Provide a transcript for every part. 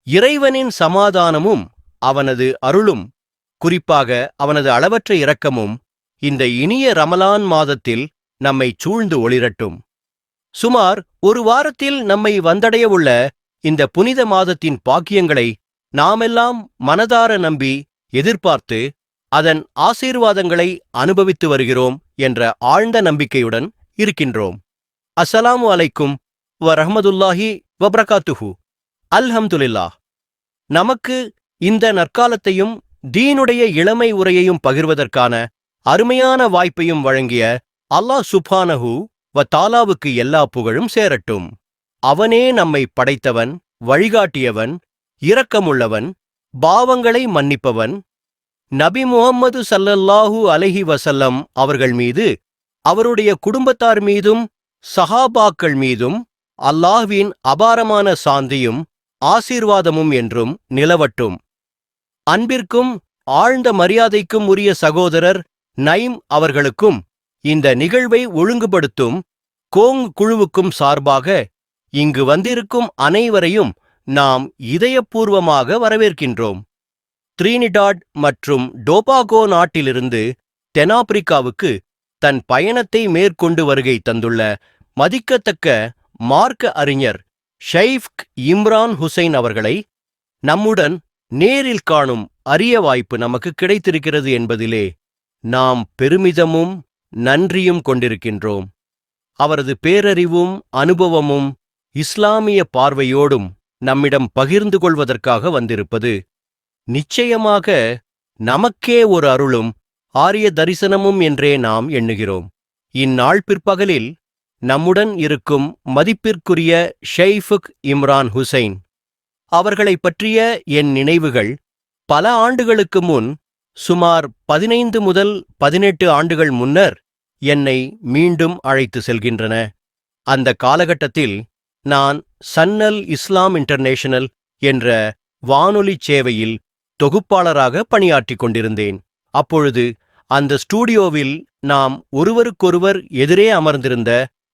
இறைவனின் சமாதானமும் அவனது அருளும், குறிப்பாக அவனது அளவற்ற இரக்கமும் இந்த இனிய ரமலான் மாதத்தில் நம்மை சூழ்ந்து ஒளிரட்டும். சுமார் ஒரு வாரத்தில் நம்மை வந்தடையவுள்ள இந்த புனித மாதத்தின் பாக்கியங்களை நாமெல்லாம் மனதார நம்பி எதிர்பார்த்து அதன் ஆசீர்வாதங்களை அனுபவித்து வருகிறோம் என்ற ஆழ்ந்த நம்பிக்கையுடன் இருக்கின்றோம். அஸ்ஸலாமு அலைக்கும் வரஹ்மத்துல்லாஹி வபரகாத்துஹு. அல்ஹம்துலில்லாஹ். நமக்கு இந்த நற்காலத்தையும் தீனுடைய இளமை உரையையும் பகிர்வதற்கான அருமையான வாய்ப்பையும் வழங்கிய அல்லாஹ் சுப்ஹானஹு வ தஆலாவுக்கு எல்லா புகழும் சேரட்டும். அவனே நம்மை படைத்தவன், வழிகாட்டியவன், இரக்கமுள்ளவன், பாவங்களை மன்னிப்பவன். நபி முஹம்மது ஸல்லல்லாஹு அலைஹி வஸல்லம் அவர்கள் மீது, அவருடைய குடும்பத்தார் மீதும் சஹாபாக்கள் மீதும் அல்லாஹ்வின் அபாரமான சாந்தியும் ஆசீர்வாதமும் என்றும் நிலவட்டும். அன்பிற்கும் ஆழ்ந்த மரியாதைக்கும் உரிய சகோதரர் நைம் அவர்களுக்கும் இந்த நிகழ்வை ஒழுங்குபடுத்தும் கோங் குழுவுக்கும் சார்பாக இங்கு வந்திருக்கும் அனைவரையும் நாம் இதயபூர்வமாக வரவேற்கின்றோம். த்ரீனிடாட் மற்றும் டோபாகோ நாட்டிலிருந்து தென்னாப்பிரிக்காவுக்கு தன் பயணத்தை மேற்கொண்டு வருகை தந்துள்ள மதிக்கத்தக்க மார்க்க அறிஞர் ஷைஃப் இம்ரான் ஹுசைன் அவர்களை நம்முடன் நேரில் காணும் அரிய வாய்ப்பு நமக்கு கிடைத்திருக்கிறது என்பதிலே நாம் பெருமிதமும் நன்றியும் கொண்டிருக்கின்றோம். அவரது பேரறிவும் அனுபவமும் இஸ்லாமிய பார்வையோடும் நம்மிடம் பகிர்ந்து கொள்வதற்காக வந்திருப்பது நிச்சயமாக நமக்கே ஒரு அருளும் ஆரிய தரிசனமும் என்றே நாம் எண்ணுகிறோம். இந்நாள் பிற்பகலில் நம்முடன் இருக்கும் மதிப்பிற்குரிய ஷைஃப் இம்ரான் ஹுசைன் அவர்களை பற்றிய என் நினைவுகள் பல ஆண்டுகளுக்கு முன், சுமார் 15 முதல் 18 ஆண்டுகள் முன்னர் என்னை மீண்டும் அழைத்து செல்கின்றன. அந்த காலகட்டத்தில் நான் சன்னல் இஸ்லாம் இன்டர்நேஷனல் என்ற வானொலி சேவையில் தொகுப்பாளராக பணியாற்றிக் கொண்டிருந்தேன். அப்பொழுது அந்த ஸ்டூடியோவில் நாம் ஒருவருக்கொருவர் எதிரே அமர்ந்திருந்த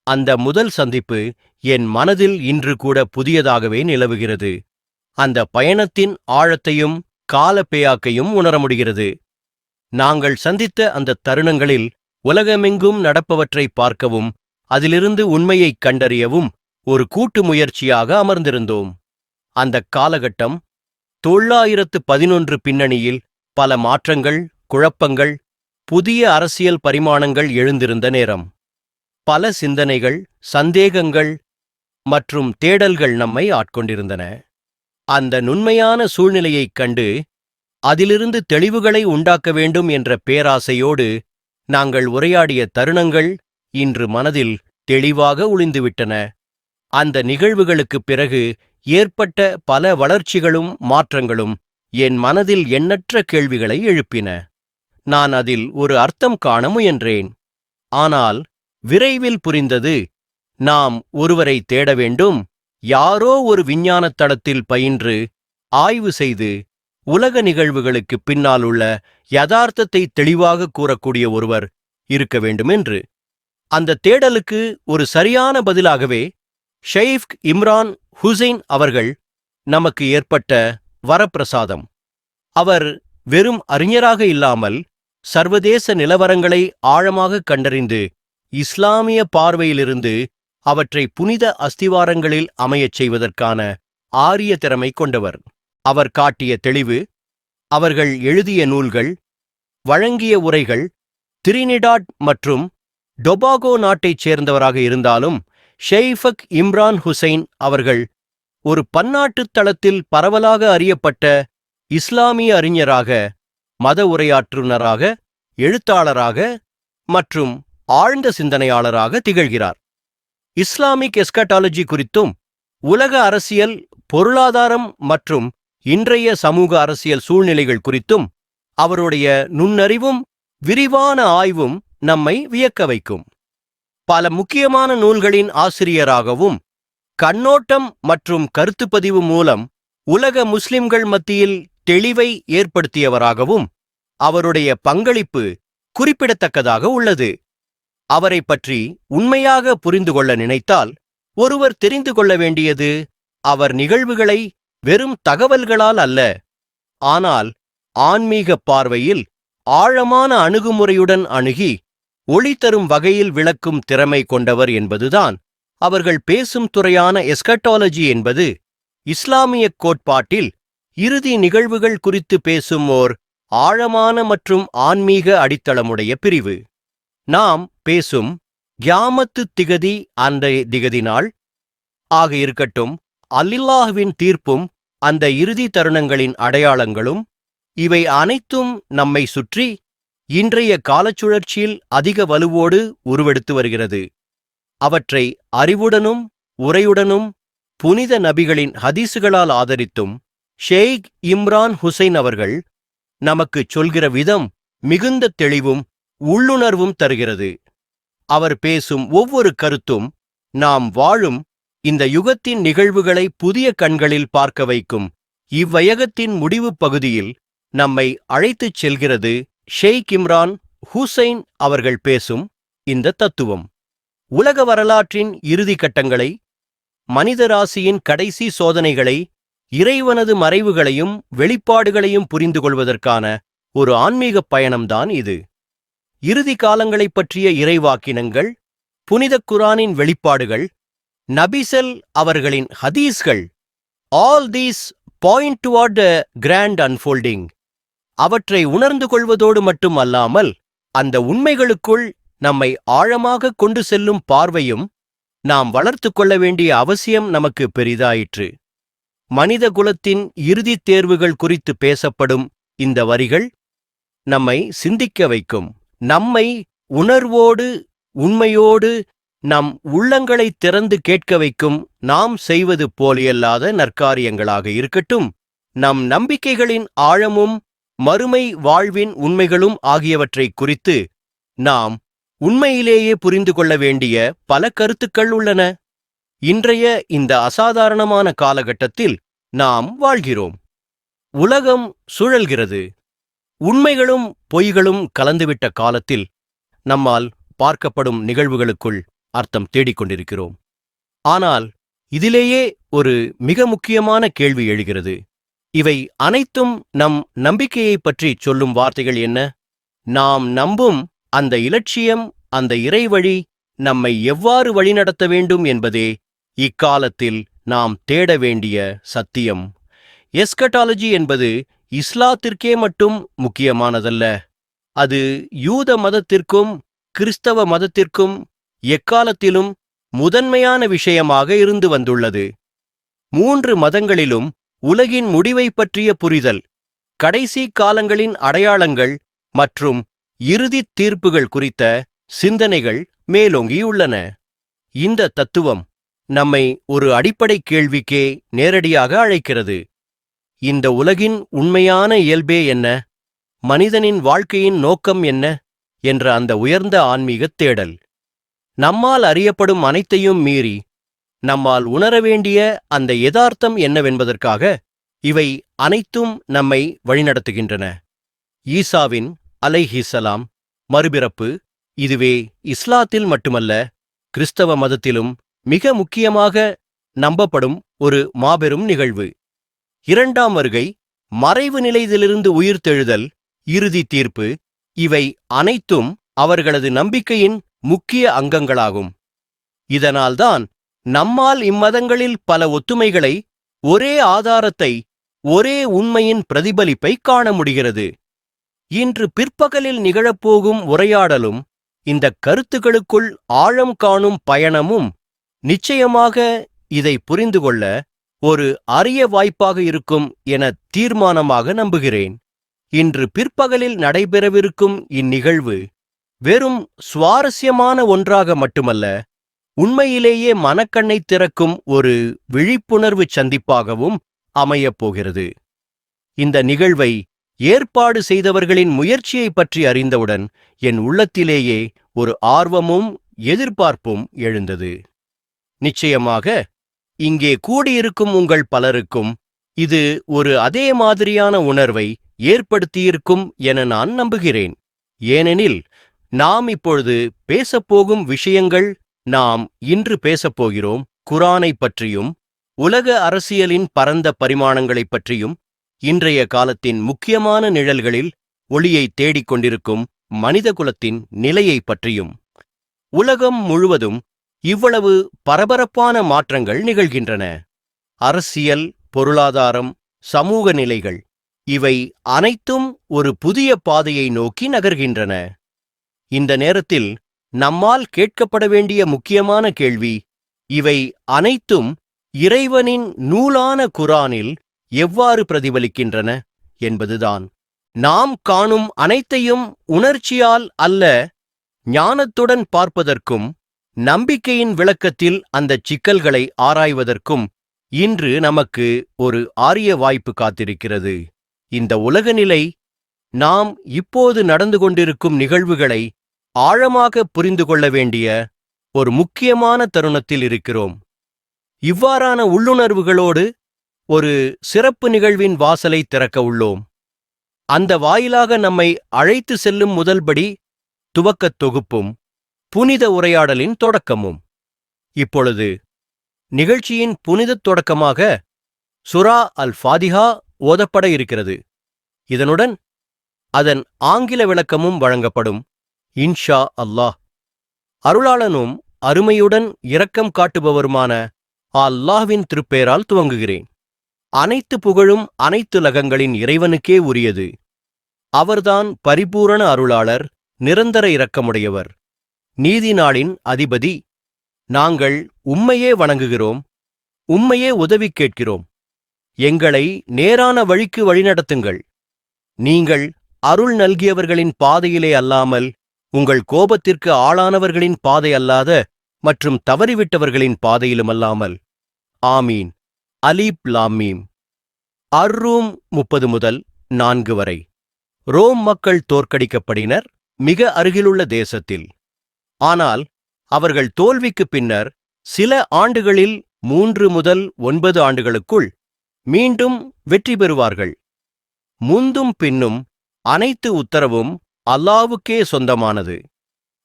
அந்த முதல் சந்திப்பு என் மனதில் இன்று கூட புதியதாகவே நிலவுகிறது. அந்த பயணத்தின் ஆழத்தையும் காலப்பேயாக்கையும் உணர முடிகிறது. நாங்கள் சந்தித்த அந்த தருணங்களில் உலகமெங்கும் நடப்பவற்றை பார்க்கவும் அதிலிருந்து உண்மையைக் கண்டறியவும் ஒரு கூட்டு முயற்சியாக அமர்ந்திருந்தோம். அந்த காலகட்டம் 911 பின்னணியில் பல மாற்றங்கள், குழப்பங்கள், புதிய அரசியல் பரிமாணங்கள் எழுந்திருந்த நேரம். பல சிந்தனைகள், சந்தேகங்கள் மற்றும் தேடல்கள் நம்மை ஆட்கொண்டிருந்தன. அந்த நுண்மையான சூழ்நிலையைக் கண்டு அதிலிருந்து தெளிவுகளை உண்டாக்க வேண்டும் என்ற பேராசையோடு நாங்கள் உரையாடிய தருணங்கள் இன்று மனதில் தெளிவாக ஒளிந்துவிட்டன. அந்த நிகழ்வுகளுக்குப் பிறகு ஏற்பட்ட பல வளர்ச்சிகளும் மாற்றங்களும் என் மனதில் எண்ணற்ற கேள்விகளை எழுப்பின. நான் அதில் ஒரு அர்த்தம் காண முயன்றேன். ஆனால் விரைவில் புரிந்தது, நாம் ஒருவரை தேட வேண்டும். யாரோ ஒரு விஞ்ஞானத் தளத்தில் பயின்று ஆய்வு செய்து உலக நிகழ்வுகளுக்கு பின்னால் உள்ள யதார்த்தத்தை தெளிவாக கூறக்கூடிய ஒருவர் இருக்க வேண்டுமென்று. அந்த தேடலுக்கு ஒரு சரியான பதிலாகவே ஷைஃப் இம்ரான் ஹுசைன் அவர்கள் நமக்கு ஏற்பட்ட வரப்பிரசாதம். அவர் வெறும் அறிஞராக இல்லாமல் சர்வதேச நிலவரங்களை ஆழமாக கண்டறிந்து இஸ்லாமிய பார்வையிலிருந்து அவற்றை புனித அஸ்திவாரங்களில் அமையச் செய்வதற்கான ஆரிய திறமை கொண்டவர். அவர் காட்டிய தெளிவு, அவர்கள் எழுதிய நூல்கள், வழங்கிய உரைகள் திரினிடாட் மற்றும் டொபாகோ நாட்டைச் சேர்ந்தவராக இருந்தாலும் ஷைஃப் இம்ரான் ஹுசைன் அவர்கள் ஒரு பன்னாட்டுத் தளத்தில் பரவலாக அறியப்பட்ட இஸ்லாமிய அறிஞராக, மத உரையாற்றுநராக, எழுத்தாளராக மற்றும் ஆழ்ந்த சிந்தனையாளராக திகழ்கிறார். இஸ்லாமிக் எஸ்கட்டாலஜி குறித்தும் உலக அரசியல், பொருளாதாரம் மற்றும் இன்றைய சமூக அரசியல் சூழ்நிலைகள் குறித்தும் அவருடைய நுண்ணறிவும் விரிவான ஆய்வும் நம்மை வியக்க வைக்கும். பல முக்கியமான நூல்களின் ஆசிரியராகவும் கண்ணோட்டம் மற்றும் கருத்துப்பதிவு மூலம் உலக முஸ்லிம்கள் மத்தியில் தெளிவை ஏற்படுத்தியவராகவும் அவருடைய பங்களிப்பு குறிப்பிடத்தக்கதாக உள்ளது. அவரை பற்றி உண்மையாக புரிந்து கொள்ள நினைத்தால் ஒருவர் தெரிந்து கொள்ள வேண்டியது அவர் நிகழ்வுகளை வெறும் தகவல்களால் அல்ல, ஆனால் ஆன்மீக பார்வையில் ஆழமான அணுகுமுறையுடன் அணுகி ஒளி தரும் வகையில் விளக்கும் திறமை கொண்டவர் என்பதுதான் அவர்கள் பேசும் துறையான எஸ்கட்டாலஜி என்பது. இஸ்லாமிய கோட்பாட்டில் இறுதி நிகழ்வுகள் குறித்து பேசும் ஓர் ஆழமான மற்றும் ஆன்மீக அடித்தளமுடைய பிரிவு. நாம் பேசும் கியாமத்து திகதி, அந்த திகதி நாள் ஆக இருக்கட்டும், அல்லாஹ்வின் தீர்ப்பும் அந்த இறுதி தருணங்களின் அடையாளங்களும், இவை அனைத்தும் நம்மை சுற்றி இன்றைய காலச்சுழற்சியில் அதிக வலுவோடு உருவெடுத்து வருகிறது. அவற்றை அறிவுடனும் உரையுடனும் புனித நபிகளின் ஹதீசுகளால் ஆதரித்தும் ஷேக் இம்ரான் ஹுசைன் அவர்கள் நமக்குச் சொல்கிற விதம் மிகுந்த தெளிவும் உள்ளுணர்வும் தருகிறது. அவர் பேசும் ஒவ்வொரு கருத்தும் நாம் வாழும் இந்த யுகத்தின் நிகழ்வுகளை புதிய கண்களில் பார்க்க வைக்கும். இவ்வையகத்தின் முடிவு பகுதியில் நம்மை அழைத்துச் செல்கிறது ஷேக் இம்ரான் ஹுசைன் அவர்கள் பேசும் இந்த தத்துவம். உலக வரலாற்றின் இறுதி கட்டங்களை, மனிதராசியின் கடைசி சோதனைகளை, இறைவனது மறைவுகளையும் வெளிப்பாடுகளையும் புரிந்து கொள்வதற்கான ஒரு ஆன்மீகப் பயணம்தான் இது. இறுதி காலங்களைப் பற்றிய இறைவாக்கினங்கள், புனித குரானின் வெளிப்பாடுகள், நபிசல் அவர்களின் ஹதீஸ்கள், all these point toward the grand unfolding. அவற்றை உணர்ந்து கொள்வதோடு மட்டும் அல்லாமல் அந்த உண்மைகளுக்குள் நம்மை ஆழமாக கொண்டு செல்லும் பார்வையும் நாம் வளர்த்து கொள்ள வேண்டிய அவசியம் நமக்கு பெரிதாயிற்று. மனித குலத்தின் இறுதித் தேர்வுகள் குறித்து பேசப்படும் இந்த வரிகள் நம்மை சிந்திக்க வைக்கும். நம்மை உணர்வோடு உண்மையோடு நம் உள்ளங்களை திறந்து கேட்க வைக்கும். நாம் செய்வது போலியல்லாத நற்காரியங்களாக இருக்கட்டும், நம் நம்பிக்கைகளின் ஆழமும் மறுமை வாழ்வின் உண்மைகளும் ஆகியவற்றை குறித்து நாம் உண்மையிலேயே புரிந்து கொள்ள வேண்டிய பல கருத்துக்கள் உள்ளன. இன்றைய இந்த அசாதாரணமான காலகட்டத்தில் நாம் வாழ்கிறோம். உலகம் சுழல்கிறது. உண்மைகளும் பொய்களும் கலந்துவிட்ட காலத்தில் நம்மால் பார்க்கப்படும் நிகழ்வுகளுக்குள் அர்த்தம் தேடிக்கொண்டிருக்கிறோம். ஆனால் இதிலேயே ஒரு மிக முக்கியமான கேள்வி எழுகிறது. இவை அனைத்தும் நம் நம்பிக்கையைப் பற்றி சொல்லும் வார்த்தைகள் என்ன? நாம் நம்பும் அந்த இலட்சியம், அந்த இறைவழி நம்மை எவ்வாறு வழிநடத்த வேண்டும் என்பதே இக்காலத்தில் நாம் தேட வேண்டிய சத்தியம். எஸ்கட்டாலஜி என்பது இஸ்லாத்திற்கே மட்டும் முக்கியமானதல்ல. அது யூத மதத்திற்கும் கிறிஸ்தவ மதத்திற்கும் எக்காலத்திலும் முதன்மையான விஷயமாக இருந்து வந்துள்ளது. 3 மதங்களிலும் உலகின் முடிவை பற்றிய புரிதல், கடைசி காலங்களின் அடையாளங்கள் மற்றும் இறுதித் தீர்ப்புகள் குறித்த சிந்தனைகள் மேலோங்கியுள்ளன. இந்த தத்துவம் நம்மை ஒரு அடிப்படை கேள்விக்கே நேரடியாக அழைக்கிறது. இந்த உலகின் உண்மையான இயல்பே என்ன? மனிதனின் வாழ்க்கையின் நோக்கம் என்ன என்ற அந்த உயர்ந்த ஆன்மீகத் தேடல். நம்மால் அறியப்படும் அனைத்தையும் மீறி நம்மால் உணர வேண்டிய அந்த யதார்த்தம் என்னவென்பதற்காக இவை அனைத்தும் நம்மை வழிநடத்துகின்றன. ஈசாவின் அலைஹிஸ்ஸலாம் மறுபிறப்பு, இதுவே இஸ்லாத்தில் மட்டுமல்ல, கிறிஸ்தவ மதத்திலும் மிக முக்கியமாக நம்பப்படும் ஒரு மாபெரும் நிகழ்வு. 2ஆம் வருகை, மறைவு நிலையிலிருந்து உயிர்த்தெழுதல், இறுதி தீர்ப்பு, இவை அனைத்தும் அவர்களது நம்பிக்கையின் முக்கிய அங்கங்களாகும். இதனால்தான் நம்மால் இம்மதங்களில் பல ஒத்துமைகளை, ஒரே ஆதாரத்தை, ஒரே உண்மையின் பிரதிபலிப்பை காண முடிகிறது. இன்று பிற்பகலில் நிகழப்போகும் உரையாடலும் இந்த கருத்துக்களுக்குள் ஆழம் காணும் பயணமும் நிச்சயமாக இதை புரிந்து கொள்ள ஒரு அரிய வாய்ப்பாக இருக்கும் என தீர்மானமாக நம்புகிறேன். இன்று பிற்பகலில் நடைபெறவிருக்கும் இந்நிகழ்வு வெறும் சுவாரஸ்யமான ஒன்றாக மட்டுமல்ல, உண்மையிலேயே மனக்கண்ணை திறக்கும் ஒரு விழிப்புணர்வு சந்திப்பாகவும் அமையப்போகிறது. இந்த நிகழ்வை ஏற்பாடு செய்தவர்களின் முயற்சியைப் பற்றி அறிந்தவுடன் என் உள்ளத்திலேயே ஒரு ஆர்வமும் எதிர்பார்ப்பும் எழுந்தது. நிச்சயமாக இங்கே கூடியிருக்கும் உங்கள் பலருக்கும் இது ஒரு அதே மாதிரியான உணர்வை ஏற்படுத்தியிருக்கும் என நான் நம்புகிறேன். ஏனெனில் நாம் இப்பொழுது பேசப்போகும் விஷயங்கள், நாம் இன்று பேசப்போகிறோம் குரானை பற்றியும் உலக அரசியலின் பரந்த பரிமாணங்களைப் பற்றியும் இன்றைய காலத்தின் முக்கியமான நிழல்களில் ஒளியை தேடிக் கொண்டிருக்கும் மனிதகுலத்தின் நிலையைப் பற்றியும். உலகம் முழுவதும் இவ்வளவு பரபரப்பான மாற்றங்கள் நிகழ்கின்றன. அரசியல், பொருளாதாரம், சமூக நிலைகள் இவை அனைத்தும் ஒரு புதிய பாதையை நோக்கி நகர்கின்றன. இந்த நேரத்தில் நம்மால் கேட்கப்பட வேண்டிய முக்கியமான கேள்வி, இவை அனைத்தும் இறைவனின் நூலான குர்ஆனில் எவ்வாறு பிரதிபலிக்கின்றன என்பதுதான். நாம் காணும் அனைத்தையும் உணர்ச்சியால் அல்ல, ஞானத்துடன் பார்ப்பதற்கும் நம்பிக்கையின் விளக்கத்தில் அந்தச் சிக்கல்களை ஆராய்வதற்கும் இன்று நமக்கு ஒரு அரிய வாய்ப்பு காத்திருக்கிறது. இந்த உலகநிலை, நாம் இப்போது நடந்து கொண்டிருக்கும் நிகழ்வுகளை ஆழமாக புரிந்து கொள்ள வேண்டிய ஒரு முக்கியமான தருணத்தில் இருக்கிறோம். இவ்வாறான உள்ளுணர்வுகளோடு ஒரு சிறப்பு நிகழ்வின் வாசலை திறக்க உள்ளோம். அந்த வாயிலாக நம்மை அழைத்து செல்லும் முதல்படி துவக்கத் தொகுப்பும் புனித உரையாடலின் தொடக்கமும். இப்பொழுது நிகழ்ச்சியின் புனிதத் தொடக்கமாக சுரா அல் ஃபாதிஹா ஓதப்பட இருக்கிறது. இதனுடன் அதன் ஆங்கில விளக்கமும் வழங்கப்படும். இன்ஷா அல்லாஹ். அருளாளனும் அருமையுடன் இரக்கம் காட்டுபவருமான அல்லாஹ்வின் திருப்பெயரால் துவங்குகிறேன். அனைத்து புகழும் அனைத்துலகங்களின் இறைவனுக்கே உரியது. அவர்தான் பரிபூரண அருளாளர், நிரந்தர இரக்கமுடையவர், நீதி நாளின் அதிபதி. நாங்கள் உம்மையே வணங்குகிறோம், உம்மையே உதவி கேட்கிறோம். எங்களை நேரான வழிக்கு வழிநடத்துங்கள். நீங்கள் அருள் நல்கியவர்களின் பாதையிலே அல்லாமல், உங்கள் கோபத்திற்கு ஆளானவர்களின் பாதை அல்லாத மற்றும் தவறிவிட்டவர்களின் பாதையிலுமல்லாமல். ஆமீன். அலீப் லாம் மீம். அர்-ரூம் 30 முதல் 4 வரை. ரோம் மக்கள் தோற்கடிக்கப்படினர் மிக அருகிலுள்ள தேசத்தில். ஆனால் அவர்கள் தோல்விக்குப் பின்னர் சில ஆண்டுகளில் 3 முதல் 9 ஆண்டுகளுக்குள் மீண்டும் வெற்றி பெறுவார்கள். முந்தும் பின்னும் அனைத்து உத்தரவும் அல்லாவுக்கே சொந்தமானது.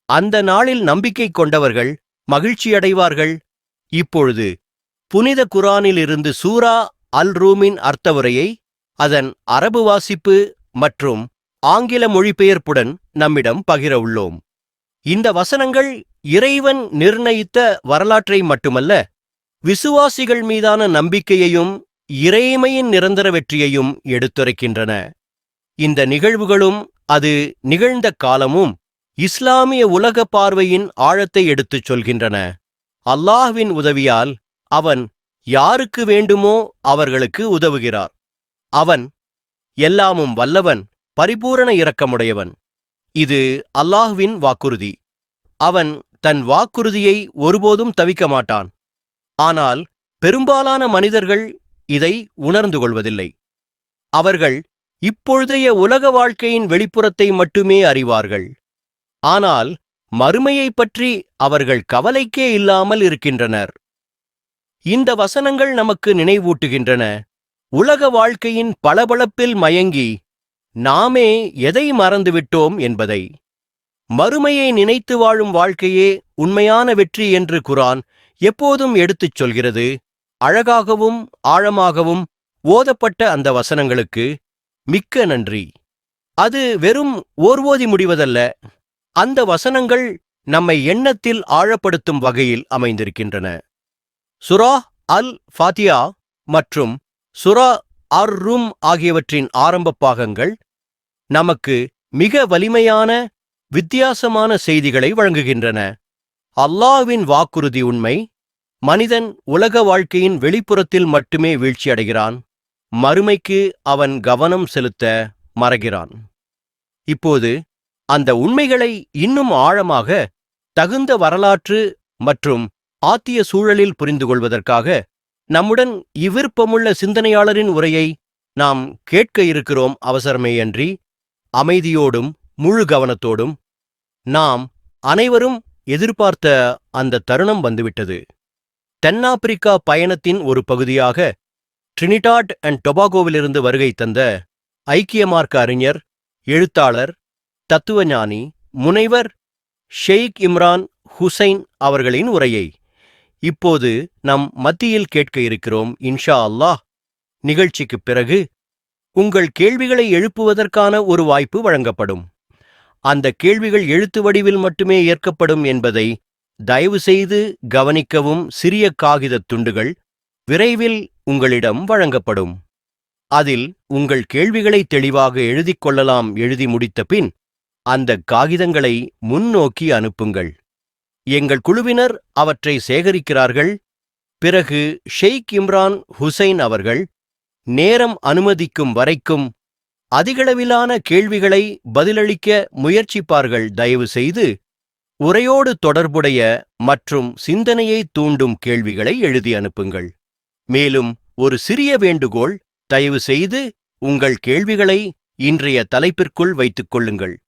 அந்த நாளில் நம்பிக்கை கொண்டவர்கள் மகிழ்ச்சியடைவார்கள். இப்பொழுது புனித குர்ஆனிலிருந்து சூரா அல்-ரூமின் அர்த்தவுரையை அதன் அரபு வாசிப்பு மற்றும் ஆங்கில மொழிபெயர்ப்புடன் நம்மிடம் பகிர உள்ளோம். இந்த வசனங்கள் இறைவன் நிர்ணயித்த வரலாற்றை மட்டுமல்ல, விசுவாசிகள் மீதான நம்பிக்கையையும் இறைமையின் நிரந்தர வெற்றியையும் எடுத்துரைக்கின்றன. இந்த நிகழ்வுகளும் அது நிகழ்ந்த காலமும் இஸ்லாமிய உலக பார்வையின் ஆழத்தை எடுத்துச் சொல்கின்றன. அல்லாஹ்வின் உதவியால் அவன் யாருக்கு வேண்டுமோ அவர்களுக்கு உதவுகிறார். அவன் எல்லாமும் வல்லவன், பரிபூரண இரக்கமுடையவன். இது அல்லாஹ்வின் வாக்குறுதி. அவன் தன் வாக்குறுதியை ஒருபோதும் தவிக்க மாட்டான். ஆனால் பெரும்பாலான மனிதர்கள் இதை உணர்ந்து கொள்வதில்லை. அவர்கள் இப்பொழுதைய உலக வாழ்க்கையின் வெளிப்புறத்தை மட்டுமே அறிவார்கள். ஆனால் மறுமையைப் பற்றி அவர்கள் கவலைக்கே இல்லாமல் இருக்கின்றனர். இந்த வசனங்கள் நமக்கு நினைவூட்டுகின்றன, உலக வாழ்க்கையின் பளபளப்பில் மயங்கி நாமே எதை மறந்துவிட்டோம் என்பதை. மறுமையை நினைத்து வாழும் வாழ்க்கையே உண்மையான வெற்றி என்று குர்ஆன் எப்போதும் எடுத்துச் சொல்கிறது. அழகாகவும் ஆழமாகவும் ஓதப்பட்ட அந்த வசனங்களுக்கு மிக்க நன்றி. அது வெறும் ஓதி முடிவதல்ல, அந்த வசனங்கள் நம்மை எண்ணத்தில் ஆழப்படுத்தும் வகையில் அமைந்திருக்கின்றன. சுரா அல் ஃபாத்திஹா மற்றும் சுரா அர்-ரூம் ஆகியவற்றின் ஆரம்ப பாகங்கள் நமக்கு மிக வலிமையான, வித்தியாசமான செய்திகளை வழங்குகின்றன. அல்லாஹ்வின் வாக்குறுதி உண்மை. மனிதன் உலக வாழ்க்கையின் வெளிப்புறத்தில் மட்டுமே வீழ்ச்சியடைகிறான். மறுமைக்கு அவன் கவனம் செலுத்த மறக்கிறான். இப்போது அந்த உண்மைகளை இன்னும் ஆழமாக, தகுந்த வரலாற்று மற்றும் ஆத்திய சூழலில் புரிந்து கொள்வதற்காக நம்முடன் இவ்விருப்பமுள்ள சிந்தனையாளரின் உரையை நாம் கேட்க இருக்கிறோம். அவசரமேயன்றி அமைதியோடும் முழு கவனத்தோடும். நாம் அனைவரும் எதிர்பார்த்த அந்த தருணம் வந்துவிட்டது. தென்னாப்பிரிக்கா பயணத்தின் ஒரு பகுதியாக ட்ரினிடாட் அண்ட் டொபாகோவிலிருந்து வருகை தந்த ஐக்கிய மார்க்க அறிஞர், எழுத்தாளர், தத்துவஞானி, முனைவர் ஷெய்க் இம்ரான் ஹுசைன் அவர்களின் உரையை இப்போது நம் மத்தியில் கேட்க இருக்கிறோம் இன்ஷா அல்லாஹ். நிகழ்ச்சிக்குப் பிறகு உங்கள் கேள்விகளை எழுப்புவதற்கான ஒரு வாய்ப்பு வழங்கப்படும். அந்த கேள்விகள் எழுத்து வடிவில் மட்டுமே ஏற்கப்படும் என்பதை தயவு செய்து கவனிக்கவும். சிறிய காகிதத் துண்டுகள் விரைவில் உங்களிடம் வழங்கப்படும். அதில் உங்கள் கேள்விகளை தெளிவாக எழுதிக் கொள்ளலாம். எழுதி முடித்த பின் அந்த காகிதங்களை முன்னோக்கி அனுப்புங்கள். எங்கள் குழுவினர் அவற்றை சேகரிக்கிறார்கள். பிறகு ஷெய்க் இம்ரான் ஹுசைன் அவர்கள் நேரம் அனுமதிக்கும் வரைக்கும் அதிகளவிலான கேள்விகளை பதிலளிக்க முயற்சிப்பார்கள். தயவு செய்து உரையோடு தொடர்புடைய மற்றும் சிந்தனையை தூண்டும் கேள்விகளை எழுதி அனுப்புங்கள். மேலும் ஒரு சிறிய வேண்டுகோள், தயவு செய்து உங்கள் கேள்விகளை இன்றைய தலைப்பிற்குள் வைத்துக் கொள்ளுங்கள்.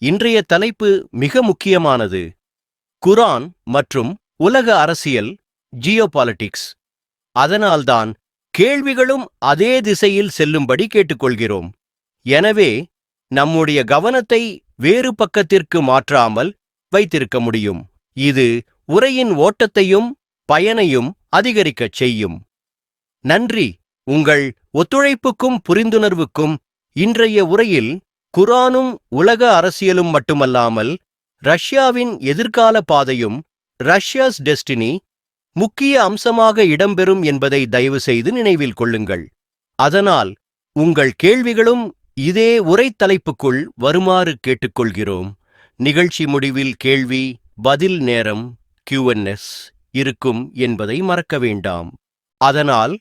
இன்றைய தலைப்பு மிக முக்கியமானது. குர்ஆன் மற்றும் உலக அரசியல், ஜியோபாலிட்டிக்ஸ். அதனால்தான் கேள்விகளும் அதே திசையில் செல்லும்படி கேட்டுக்கொள்கிறோம். எனவே நம்முடைய கவனத்தை வேறு பக்கத்திற்கு மாற்றாமல் வைத்திருக்க முடியும். இது உரையின் ஓட்டத்தையும் பயனையும் அதிகரிக்கச் செய்யும். நன்றி உங்கள் ஒத்துழைப்புக்கும் புரிந்துணர்வுக்கும். இன்றைய உரையில் குர்ஆனும் உலக அரசியலும் மட்டுமல்லாமல் ரஷ்யாவின் எதிர்கால பாதையும், ரஷ்யாஸ் டெஸ்டினி, முக்கிய அம்சமாக இடம்பெறும் என்பதை தயவு செய்து நினைவில் கொள்ளுங்கள். அதனால் உங்கள் கேள்விகளும் இதே உரை தலைப்புக்குள் வருமாறு கேட்டுக்கொள்கிறோம். நிகழ்ச்சி முடிவில் கேள்வி பதில் நேரம் Q&A இருக்கும் என்பதை மறக்க வேண்டாம். அதனால்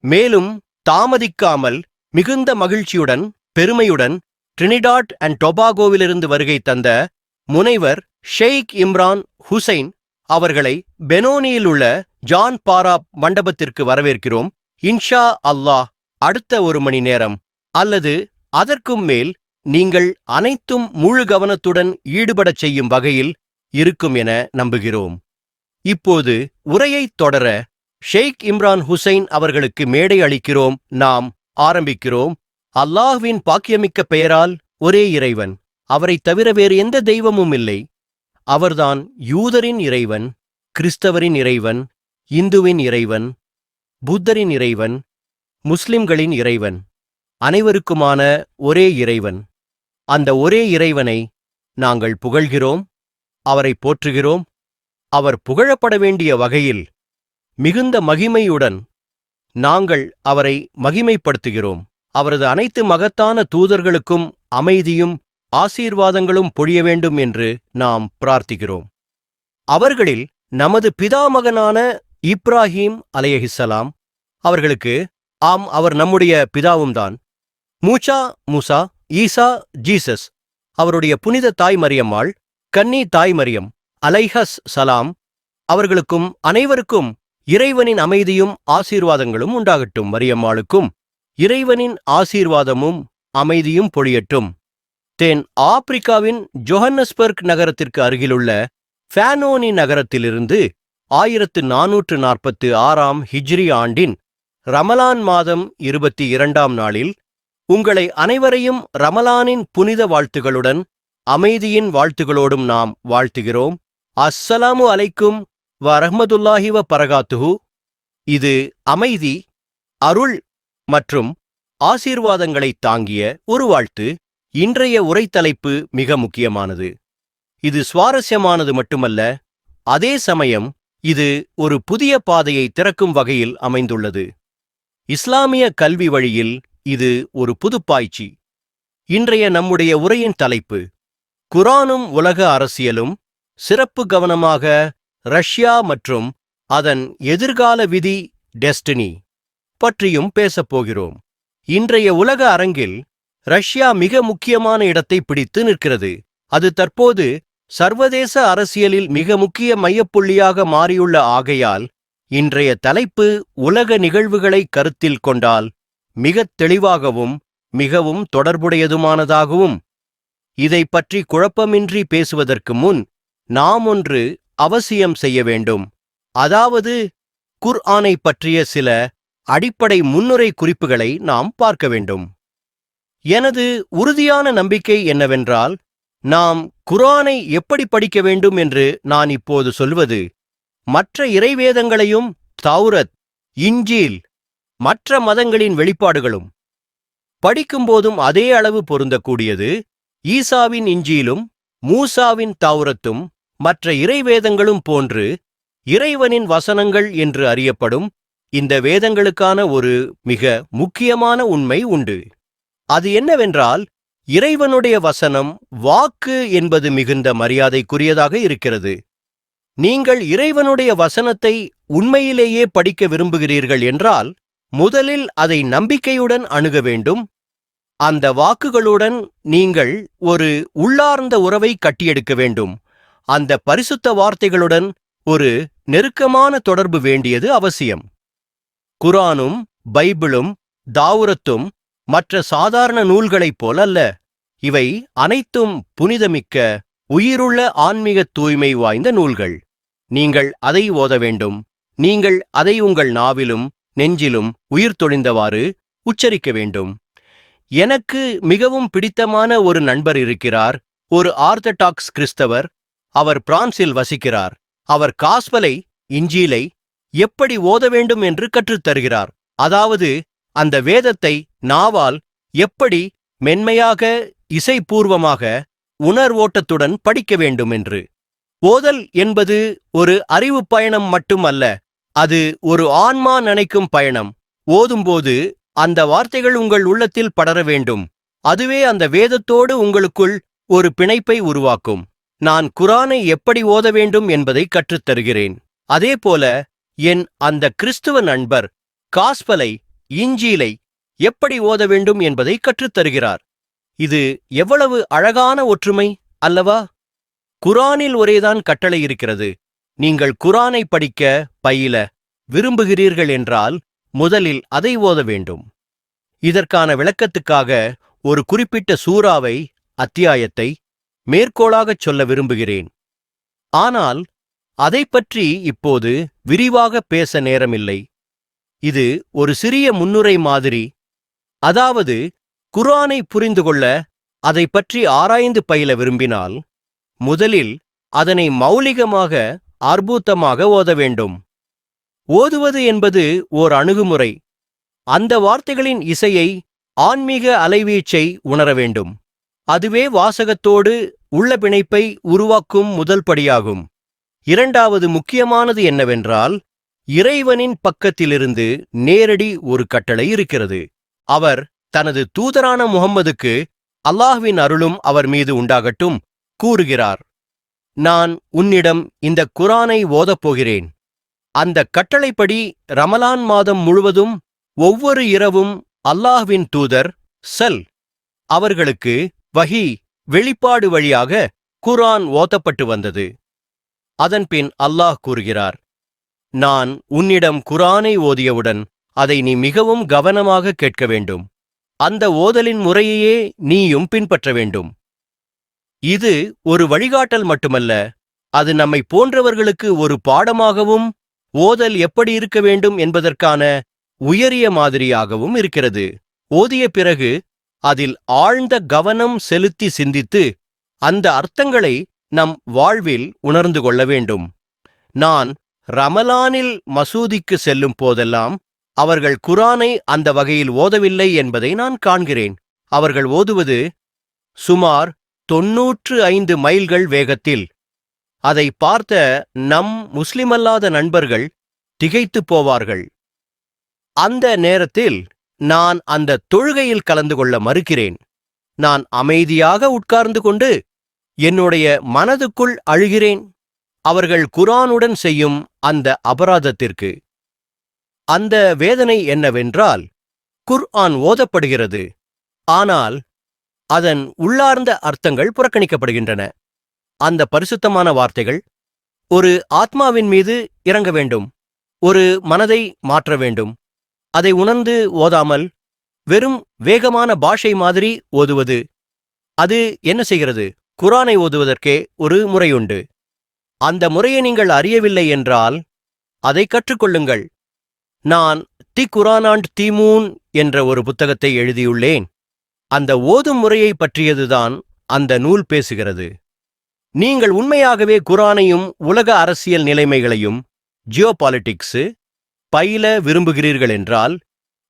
மேலும் தாமதிக்காமல் மிகுந்த மகிழ்ச்சியுடன் பெருமையுடன் ட்ரினிடாட் அண்ட் டொபாகோவிலிருந்து வருகை தந்த முனைவர் ஷெய்க் இம்ரான் ஹுசைன் அவர்களை பெனோனியில் உள்ள ஜான் பாராப் மண்டபத்திற்கு வரவேற்கிறோம். இன்ஷா அல்லாஹ் அடுத்த 1 மணி நேரம் அல்லது அதற்கும் மேல் நீங்கள் அனைத்தும் முழு கவனத்துடன் ஈடுபடச் செய்யும் வகையில் இருக்கும் என நம்புகிறோம். இப்போது உரையைத் தொடர ஷெய்க் இம்ரான் ஹுசைன் அவர்களுக்கு மேடை அளிக்கிறோம். நாம் ஆரம்பிக்கிறோம். அல்லாஹ்வின் பாக்கியமிக்க பெயரால், ஒரே இறைவன், அவரைத் தவிர வேறு எந்த தெய்வமும் இல்லை. அவர்தான் யூதரின் இறைவன், கிறிஸ்தவரின் இறைவன், இந்துவின் இறைவன், புத்தரின் இறைவன், முஸ்லிம்களின் இறைவன், அனைவருக்குமான ஒரே இறைவன். அந்த ஒரே இறைவனை நாங்கள் புகழ்கிறோம், அவரை போற்றுகிறோம். அவர் புகழப்பட வேண்டிய வகையில் மிகுந்த மகிமையுடன் நாங்கள் அவரை மகிமைப்படுத்துகிறோம். அவரது அனைத்து மகத்தான தூதர்களுக்கும் அமைதியும் ஆசீர்வாதங்களும் பொழிய வேண்டும் என்று நாம் பிரார்த்திக்கிறோம். அவர்களில் நமது பிதாமகனான இப்ராஹீம் அலைஹிஸ்ஸலாம் அவர்களுக்கு, ஆம், அவர் நம்முடைய பிதாவும்தான், மூசா, ஈசா, ஜீசஸ், அவருடைய புனித தாய் மரியம்மாள், கன்னி தாய் மரியம் அலைஹஸ் சலாம் அவர்களுக்கும் அனைவருக்கும் இறைவனின் அமைதியும் ஆசீர்வாதங்களும் உண்டாகட்டும். மரியம்மாளுக்கும் இறைவனின் ஆசீர்வாதமும் அமைதியும் பொழியட்டும். தென் ஆப்பிரிக்காவின் ஜோஹன்னஸ்பர்க் நகரத்திற்கு அருகிலுள்ள ஃபேனோனி நகரத்திலிருந்து 1446 ஹிஜ்ரி ஆண்டின் ரமலான் மாதம் 22ஆம் நாளில் உங்களை அனைவரையும் ரமலானின் புனித வாழ்த்துகளுடன், அமைதியின் வாழ்த்துகளோடும் நாம் வாழ்த்துகிறோம். அஸ்ஸலாமு அலைக்கும் வ ரஹ்மத்துல்லாஹி வ பரகாத்துஹு. இது அமைதி, அருள் மற்றும் ஆசீர்வாதங்களைத் தாங்கிய ஒரு வாழ்த்து. இன்றைய உரைத்தலைப்பு மிக முக்கியமானது. இது சுவாரஸ்யமானது மட்டுமல்ல, அதே சமயம் இது ஒரு புதிய பாதையை திறக்கும் வகையில் அமைந்துள்ளது. இஸ்லாமிய கல்வி வழியில் இது ஒரு புதுப்பாய்ச்சி. இன்றைய நம்முடைய உரையின் தலைப்பு குர்ஆனும் உலக அரசியலும், சிறப்பு கவனமாக ரஷ்யா மற்றும் அதன் எதிர்கால விதி டெஸ்டினி பற்றியும் பேசப்போகிறோம். இன்றைய உலக அரங்கில் ரஷ்யா மிக முக்கியமான இடத்தை பிடித்து நிற்கிறது. அது தற்போது சர்வதேச அரசியலில் மிக முக்கிய மையப்புள்ளியாக மாறியுள்ள ஆகையால் இன்றைய தலைப்பு உலக நிகழ்வுகளை கருத்தில் கொண்டால் மிகத் தெளிவாகவும் மிகவும் தொடர்புடையதுமானதாகவும். இதை பற்றி குழப்பமின்றி பேசுவதற்கு முன் நாம் ஒன்று அவசியம் செய்ய வேண்டும். அதாவது குர்ஆனை பற்றிய சில அடிப்படை முன்னுரை குறிப்புகளை நாம் பார்க்க வேண்டும். எனது உறுதியான நம்பிக்கை என்னவென்றால், நாம் குர்ஆனை எப்படி படிக்க வேண்டும் என்று நான் இப்போது சொல்வது மற்ற இறைவேதங்களையும், தௌரத், இஞ்சீல், மற்ற மதங்களின் வெளிப்பாடுகளும் படிக்கும்போதும் அதே அளவு பொருந்தக்கூடியது. ஈசாவின் இஞ்சீலும் மூசாவின் தௌரத்தும் மற்ற இறைவேதங்களும் போன்று இறைவனின் வசனங்கள் என்று அறியப்படும் இந்த வேதங்களுக்கான ஒரு மிக முக்கியமான உண்மை உண்டு. அது என்னவென்றால், இறைவனுடைய வசனம், வாக்கு என்பது மிகுந்த மரியாதைக்குரியதாக இருக்கிறது. நீங்கள் இறைவனுடைய வசனத்தை உண்மையிலேயே படிக்க விரும்புகிறீர்கள் என்றால், முதலில் அதை நம்பிக்கையுடன் அணுக வேண்டும். அந்த வாக்குகளுடன் நீங்கள் ஒரு உள்ளார்ந்த உறவை கட்டியெடுக்க வேண்டும். அந்த பரிசுத்த வார்த்தைகளுடன் ஒரு நெருக்கமான தொடர்பு வேண்டியது அவசியம். குரானும் பைபிளும் தாவுரத்தும் மற்ற சாதாரண நூல்களைப் போலல்ல. இவை அனைத்தும் புனிதமிக்க, உயிருள்ள, ஆன்மீக தூய்மை வாய்ந்த நூல்கள். நீங்கள் அதை ஓத வேண்டும். நீங்கள் அதை உங்கள் நாவிலும் நெஞ்சிலும் உயிர் தொழிந்தவாறு உச்சரிக்க வேண்டும். எனக்கு மிகவும் பிடித்தமான ஒரு நண்பர் இருக்கிறார். ஒரு ஆர்த்தடாக்ஸ் கிறிஸ்தவர். அவர் பிரான்சில் வசிக்கிறார். அவர் காஸ்பலை, இஞ்சீலை எப்படி ஓத வேண்டும் என்று கற்றுத்தருகிறார். அதாவது அந்த வேதத்தை நாவால் எப்படி மென்மையாக, இசைப்பூர்வமாக, உணர்வோட்டத்துடன் படிக்க வேண்டும் என்று. ஓதல் என்பது ஒரு அறிவு பயணம் மட்டுமல்ல, அது ஒரு ஆன்மா நினைக்கும் பயணம். ஓதும்போது அந்த வார்த்தைகள் உங்கள் உள்ளத்தில் படர வேண்டும். அதுவே அந்த வேதத்தோடு உங்களுக்குள் ஒரு பிணைப்பை உருவாக்கும். நான் குரானை எப்படி ஓத வேண்டும் என்பதை கற்றுத்தருகிறேன். அதேபோல என் அந்த கிறிஸ்துவ நண்பர் காஸ்பலை, இஞ்சீலை எப்படி ஓத வேண்டும் என்பதை கற்றுத்தருகிறார். இது எவ்வளவு அழகான ஒற்றுமை அல்லவா? குரானில் ஒரேதான் கட்டளை இருக்கிறது. நீங்கள் குரானை படிக்க, பயில விரும்புகிறீர்கள் என்றால் முதலில் அதை ஓத வேண்டும். இதற்கான விளக்கத்துக்காக ஒரு குறிப்பிட்ட சூறாவை, அத்தியாயத்தை மேற்கோளாகச் சொல்ல விரும்புகிறேன். ஆனால் அதை பற்றி இப்போது விரிவாக பேச நேரமில்லை. இது ஒரு சிறிய முன்னுரை மாதிரி. அதாவது, குர்ஆனை புரிந்து கொள்ள, அதை பற்றி ஆராய்ந்து பயில விரும்பினால் முதலில் அதனை மௌலிகமாக, அற்புதமாக ஓத வேண்டும். ஓதுவது என்பது ஓர் அணுகுமுறை. அந்த வார்த்தைகளின் இசையை, ஆன்மீக அலைவீச்சை உணர வேண்டும். அதுவே வாசகத்தோடு உள்ள பிணைப்பை உருவாக்கும் முதல் படியாகும். இரண்டாவது முக்கியமானது என்னவென்றால், இறைவனின் பக்கத்திலிருந்து நேரடி ஒரு கட்டளை இருக்கிறது. அவர் தனது தூதரான முஹம்மதுக்கு, அல்லாஹ்வின் அருளும் அவர் மீது உண்டாகட்டும், கூறுகிறார், நான் உன்னிடம் இந்த குர்ஆனை ஓதப்போகிறேன். அந்த கட்டளைப்படி ரமலான் மாதம் முழுவதும் ஒவ்வொரு இரவும் அல்லாஹ்வின் தூதர் அவர்களுக்கு வஹி, வெளிப்பாடு வழியாக குர்ஆன் ஓதப்பட்டு வந்தது. அதன்பின் அல்லாஹ் கூறுகிறார், நான் உன்னிடம் குர்ஆனை ஓதியவுடன் அதை நீ மிகவும் கவனமாக கேட்க வேண்டும். அந்த ஓதலின் முறையையே நீயும் பின்பற்ற வேண்டும். இது ஒரு வழிகாட்டல் மட்டுமல்ல, அது நம்மை போன்றவர்களுக்கு ஒரு பாடமாகவும், ஓதல் எப்படி இருக்க வேண்டும் என்பதற்கான உயரிய மாதிரியாகவும் இருக்கிறது. ஓதிய பிறகு அதில் ஆழ்ந்த கவனம் செலுத்தி சிந்தித்து அந்த அர்த்தங்களை நம் வாழ்வில் உணர்ந்து கொள்ள வேண்டும். நான் ரமலானில் மசூதிக்கு செல்லும் போதெல்லாம் அவர்கள் குர்ஆனை அந்த வகையில் ஓதவில்லை என்பதை நான் காண்கிறேன். அவர்கள் ஓதுவது சுமார் 95 மைல்கள் வேகத்தில். அதை பார்த்த நம் முஸ்லிமல்லாத நண்பர்கள் திகைத்துப் போவார்கள். அந்த நேரத்தில் நான் அந்த தொழுகையில் கலந்து கொள்ள மறுக்கிறேன். நான் அமைதியாக உட்கார்ந்து கொண்டு என்னுடைய மனதுக்குள் அழுகிறேன். அவர்கள் குர்ஆனுடன் செய்யும் அந்த அபராதத்திற்கு. அந்த வேதனை என்னவென்றால், குர்ஆன் ஓதப்படுகிறது, ஆனால் அதன் உள்ளார்ந்த அர்த்தங்கள் புறக்கணிக்கப்படுகின்றன. அந்த பரிசுத்தமான வார்த்தைகள் ஒரு ஆத்மாவின் மீது இறங்க வேண்டும், ஒரு மனதை மாற்ற வேண்டும். அதை உணர்ந்து ஓதாமல் வெறும் வேகமான பாஷை மாதிரி ஓதுவது, அது என்ன செய்கிறது? குர்ஆனை ஓதுவதற்கே ஒரு முறையுண்டு. அந்த முறையை நீங்கள் அறியவில்லை என்றால் அதை கற்றுக்கொள்ளுங்கள். நான் தி குர்ஆனாண்ட் தீமூன் என்ற ஒரு புத்தகத்தை எழுதியுள்ளேன். அந்த ஓதும் முறையை பற்றியதுதான் அந்த நூல் பேசுகிறது. நீங்கள் உண்மையாகவே குர்ஆனையும் உலக அரசியல் நிலைமைகளையும் ஜியோபாலிட்டிக்ஸ் பயில விரும்புகிறீர்கள் என்றால்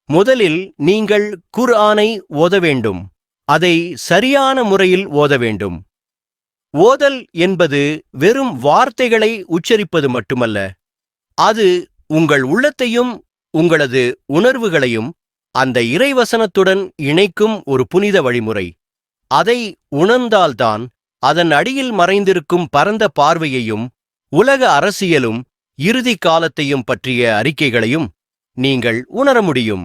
முதலில் நீங்கள் குர்ஆனை ஓத வேண்டும். அதை சரியான முறையில் ஓத வேண்டும். ஓதல் என்பது வெறும் வார்த்தைகளை உச்சரிப்பது மட்டுமல்ல, அது உங்கள் உள்ளத்தையும் உங்களது உணர்வுகளையும் அந்த இறைவசனத்துடன் இணைக்கும் ஒரு புனித வழிமுறை. அதை உணர்ந்தால்தான் அதன் அடியில் மறைந்திருக்கும் பரந்த பார்வையையும் உலக அரசியலும் இறுதி காலத்தையும் பற்றிய அறிக்கைகளையும் நீங்கள் உணர முடியும்.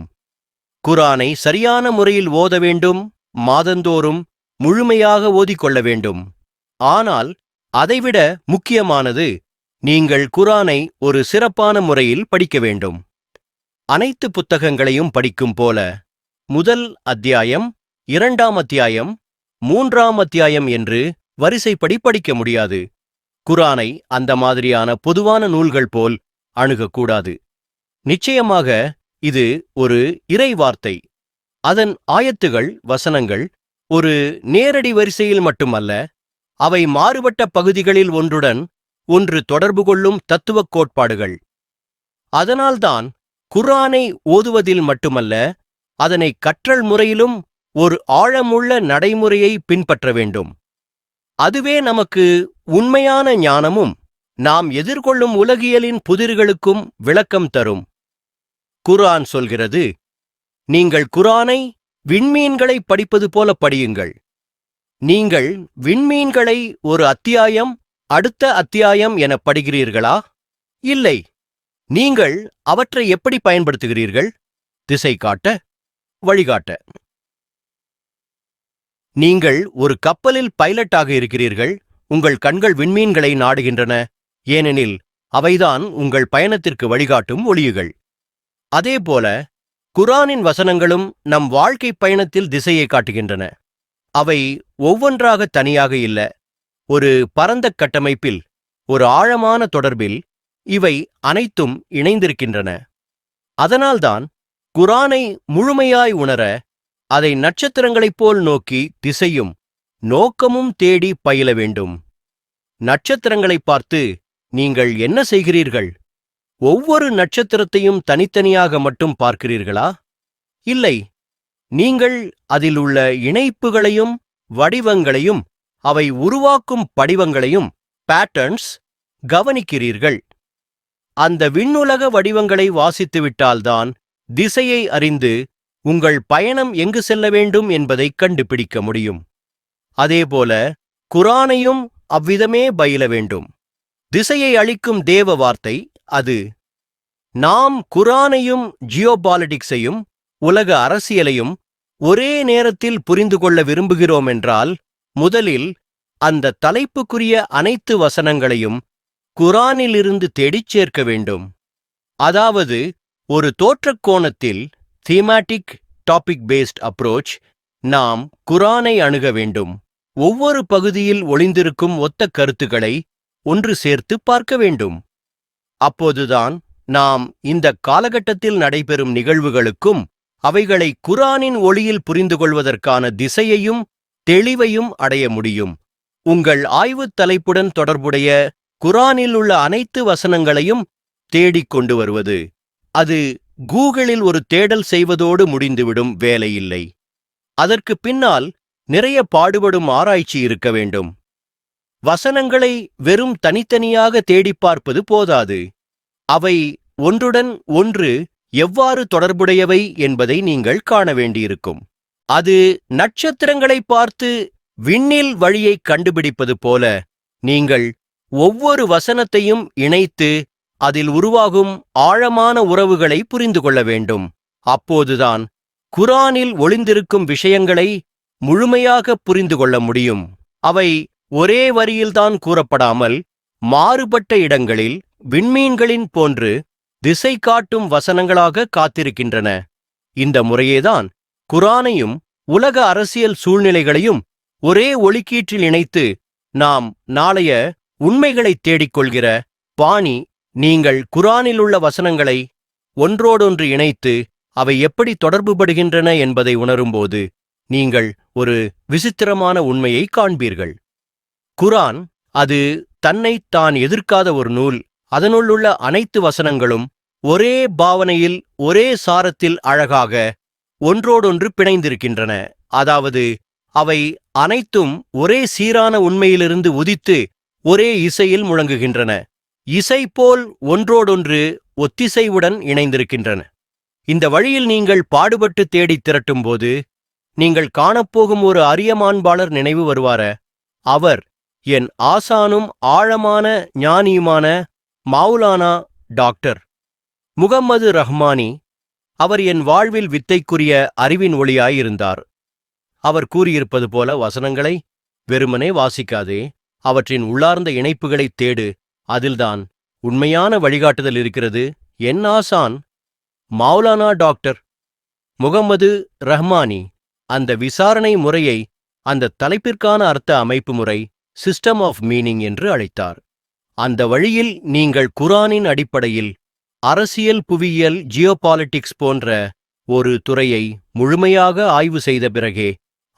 குர்ஆனை சரியான முறையில் ஓத வேண்டும். மாதந்தோறும் முழுமையாக ஓதிக்கொள்ள வேண்டும். ஆனால் அதைவிட முக்கியமானது, நீங்கள் குர்ஆனை ஒரு சிறப்பான முறையில் படிக்க வேண்டும். அனைத்து புத்தகங்களையும் படிக்கும் போல முதல் அத்தியாயம், 2ஆம் அத்தியாயம், 3ஆம் அத்தியாயம் என்று வரிசைப்படி படிக்க முடியாது. குர்ஆனை அந்த மாதிரியான பொதுவான நூல்கள் போல் அணுகக்கூடாது. நிச்சயமாக இது ஒரு இறை வார்த்தை. அதன் ஆயத்துகள், வசனங்கள் ஒரு நேரடி வரிசையில் மட்டுமல்ல, அவை மாறுபட்ட பகுதிகளில் ஒன்றுடன் ஒன்று தொடர்பு கொள்ளும் தத்துவக் கோட்பாடுகள். அதனால்தான் குர்ஆனை ஓதுவதில் மட்டுமல்ல, அதனை கற்றல் முறையிலும் ஒரு ஆழமுள்ள நடைமுறையை பின்பற்ற வேண்டும். அதுவே நமக்கு உண்மையான ஞானமும் நாம் எதிர்கொள்ளும் உலகியலின் புதிர்களுக்கும் விளக்கம் தரும். குர்ஆன் சொல்கிறது, நீங்கள் குர்ஆனை விண்மீன்களை படிப்பது போல படியுங்கள். நீங்கள் விண்மீன்களை ஒரு அத்தியாயம், அடுத்த அத்தியாயம் என படிக்கிறீர்களா? இல்லை. நீங்கள் அவற்றை எப்படி பயன்படுத்துகிறீர்கள்? திசை காட்ட, வழிகாட்ட. நீங்கள் ஒரு கப்பலில் பைலட்டாக இருக்கிறீர்கள். உங்கள் கண்கள் விண்மீன்களை நாடுகின்றன, ஏனெனில் அவைதான் உங்கள் பயணத்திற்கு வழிகாட்டும் ஒளியுகள். அதேபோல குர்ஆனின் வசனங்களும் நம் வாழ்க்கை பயணத்தில் திசையை காட்டுகின்றன. அவை ஒவ்வொன்றாக தனியாக இல்ல, ஒரு பரந்த கட்டமைப்பில், ஒரு ஆழமான தொடர்பில் இவை அனைத்தும் இணைந்திருக்கின்றன. அதனால்தான் குர்ஆனை முழுமையாய் உணர, அதை நட்சத்திரங்களைப் போல் நோக்கி திசையும் நோக்கமும் தேடி பயில வேண்டும். நட்சத்திரங்களைப் பார்த்து நீங்கள் என்ன செய்கிறீர்கள்? ஒவ்வொரு நட்சத்திரத்தையும் தனித்தனியாக மட்டும் பார்க்கிறீர்களா? இல்லை. நீங்கள் அதில் உள்ள இணைப்புகளையும் வடிவங்களையும் அவை உருவாக்கும் படிவங்களையும் பேட்டர்ன்ஸ் கவனிக்கிறீர்கள். அந்த விண்ணுலக வடிவங்களை வாசித்துவிட்டால்தான் திசையை அறிந்து உங்கள் பயணம் எங்கு செல்ல வேண்டும் என்பதை கண்டுபிடிக்க முடியும். அதேபோல குர்ஆனையும் அவ்விதமே பயில வேண்டும். திசையை அளிக்கும் தேவ வார்த்தை அது. நாம் குர்ஆனையும் ஜியோபாலிட்டிக்ஸையும் உலக அரசியலையும் ஒரே நேரத்தில் புரிந்து கொள்ள விரும்புகிறோம் என்றால், முதலில் அந்த தலைப்புக்குரிய அனைத்து வசனங்களையும் குர்ஆனிலிருந்து தேடிச் சேர்க்க வேண்டும். அதாவது ஒரு தோற்றக் கோணத்தில் தீமாட்டிக் டாபிக் பேஸ்ட் அப்ரோச் நாம் குர்ஆனை அணுக வேண்டும். ஒவ்வொரு பகுதியில் ஒளிந்திருக்கும் ஒத்த கருத்துக்களை ஒன்று சேர்த்து பார்க்க வேண்டும். அப்போதுதான் நாம் இந்த காலகட்டத்தில் நடைபெறும் நிகழ்வுகளுக்கும் அவைகளை குர்ஆனின் ஒளியில் புரிந்து கொள்வதற்கான திசையையும் தெளிவையும் அடைய முடியும். உங்கள் ஆய்வுத் தலைப்புடன் தொடர்புடைய குர்ஆனில் உள்ள அனைத்து வசனங்களையும் தேடிக் கொண்டு வருவது, அது கூகுளில் ஒரு தேடல் செய்வதோடு முடிந்துவிடும் வேலையில்லை. அதற்கு பின்னால் நிறைய பாடுபடும் ஆராய்ச்சி இருக்க வேண்டும். வசனங்களை வெறும் தனித்தனியாக தேடிப் பார்ப்பது போதாது. அவை ஒன்றுடன் ஒன்று எவ்வாறு தொடர்புடையவை என்பதை நீங்கள் காண வேண்டியிருக்கும். அது நட்சத்திரங்களை பார்த்து விண்ணில் வழியைக் கண்டுபிடிப்பது போல, நீங்கள் ஒவ்வொரு வசனத்தையும் இணைத்து அதில் உருவாகும் ஆழமான உறவுகளை புரிந்து கொள்ள வேண்டும். அப்போதுதான் குர்ஆனில் ஒளிந்திருக்கும் விஷயங்களை முழுமையாக புரிந்து கொள்ள முடியும். அவை ஒரே வரியில்தான் கூறப்படாமல் மாறுபட்ட இடங்களில் விண்மீன்களின் போன்று திசை காட்டும் வசனங்களாக காத்திருக்கின்றன. இந்த முறையேதான் குர்ஆனையும் உலக அரசியல் சூழ்நிலைகளையும் ஒரே ஒளிக்கீற்றில் இணைத்து நாம் நாளைய உண்மைகளை தேடிக்கொள்கிற பாணி. நீங்கள் குர்ஆனில் உள்ள வசனங்களை ஒன்றோடொன்று இணைத்து அவை எப்படி தொடர்புபடுகின்றன என்பதை உணரும்போது நீங்கள் ஒரு விசித்திரமான உண்மையை காண்பீர்கள். குர்ஆன் அது தன்னை தான் எதிர்க்காத ஒரு நூல், அதனுள்ளுள்ள அனைத்து வசனங்களும் ஒரே பாவனையில் ஒரே சாரத்தில் அழகாக ஒன்றோடொன்று பிணைந்திருக்கின்றன. அதாவது அவை அனைத்தும் ஒரே சீரான உண்மையிலிருந்து உதித்து ஒரே இசையில் முழங்குகின்றன. இசை போல் ஒன்றோடொன்று ஒத்திசைவுடன் இணைந்திருக்கின்றன. இந்த வழியில் நீங்கள் பாடுபட்டு தேடித் திரட்டும்போது நீங்கள் காணப்போகும் ஒரு அரிய மாண்பாளர் நினைவு வருவார. அவர் என் ஆசானும் ஆழமான ஞானியுமான மௌலானா டாக்டர் முகம்மது ரஹ்மானி. அவர் என் வாழ்வில் வித்தைக்குரிய அறிவின் ஒளியாயிருந்தார். அவர் கூறியிருப்பது போல வசனங்களை வெறுமனே வாசிக்காதே, அவற்றின் உள்ளார்ந்த இணைப்புகளைத் தேடு. அதில்தான் உண்மையான வழிகாட்டுதல் இருக்கிறது. என் ஆசான் மௌலானா டாக்டர் முகம்மது ரஹ்மானி அந்த விசாரணை முறையை, அந்த தலைப்பிற்கான அர்த்த அமைப்பு முறை, சிஸ்டம் ஆஃப் மீனிங் என்று அழைத்தார். அந்த வழியில் நீங்கள் குர்ஆனின் அடிப்படையில் அரசியல், புவியியல், ஜியோபாலிட்டிக்ஸ் போன்ற ஒரு துறையை முழுமையாக ஆய்வு செய்த பிறகே,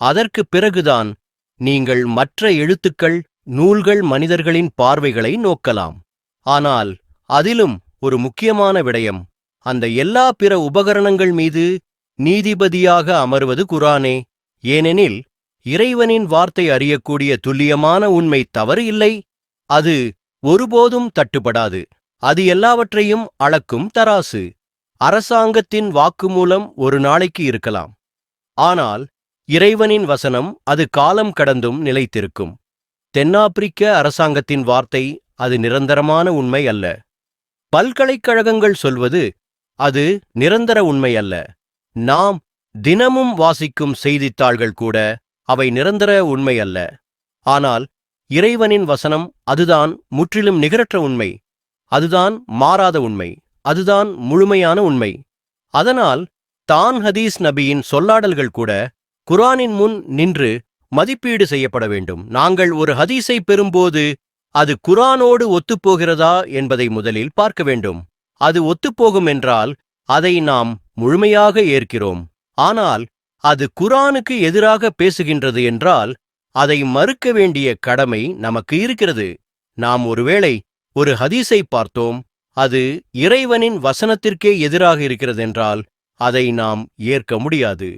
அதற்குப் பிறகுதான் நீங்கள் மற்ற எழுத்துக்கள், நூல்கள், மனிதர்களின் பார்வைகளை நோக்கலாம். ஆனால் அதிலும் ஒரு முக்கியமான விடயம், அந்த எல்லா பிற உபகரணங்கள் மீது நீதிபதியாக அமர்வது குர்ஆனே. ஏனெனில் இறைவனின் வார்த்தை அறியக்கூடிய துல்லியமான உண்மை தவறு இல்லை. அது ஒருபோதும் தட்டுப்படாது. அது எல்லாவற்றையும் அளக்கும் தராசு. அரசாங்கத்தின் வாக்குமூலம் ஒரு நாளைக்கு இருக்கலாம், ஆனால் இறைவனின் வசனம் அது காலம் கடந்தும் நிலைத்திருக்கும். தென்னாப்பிரிக்க அரசாங்கத்தின் வார்த்தை அது நிரந்தரமான உண்மை அல்ல. பல்கலைக்கழகங்கள் சொல்வது அது நிரந்தர உண்மை அல்ல. நாம் தினமும் வாசிக்கும் செய்தித்தாள்கள் கூட அவை நிரந்தர உண்மை அல்ல. ஆனால் இறைவனின் வசனம் அதுதான் முற்றிலும் நிகரற்ற உண்மை. அதுதான் மாறாத உண்மை. அதுதான் முழுமையான உண்மை. அதனால் தான் ஹதீஸ் நபியின் சொல்லாடல்கள் கூட குர்ஆனின் முன் நின்று மதிப்பீடு செய்யப்பட வேண்டும். நாங்கள் ஒரு ஹதீஸை பெறும்போது அது குர்ஆனோடு ஒத்துப்போகிறதா என்பதை முதலில் பார்க்க வேண்டும். அது ஒத்துப்போகும் என்றால் அதை நாம் முழுமையாக ஏற்கிறோம். ஆனால் அது குர்ஆனுக்கு எதிராக பேசுகின்றது என்றால் அதை மறுக்க வேண்டிய கடமை நமக்கு இருக்கிறது. நாம் ஒருவேளை ஒரு ஹதீஸை பார்த்தோம், அது இறைவனின் வசனத்திற்கே எதிராக இருக்கிறதென்றால் அதை நாம் ஏற்க முடியாது.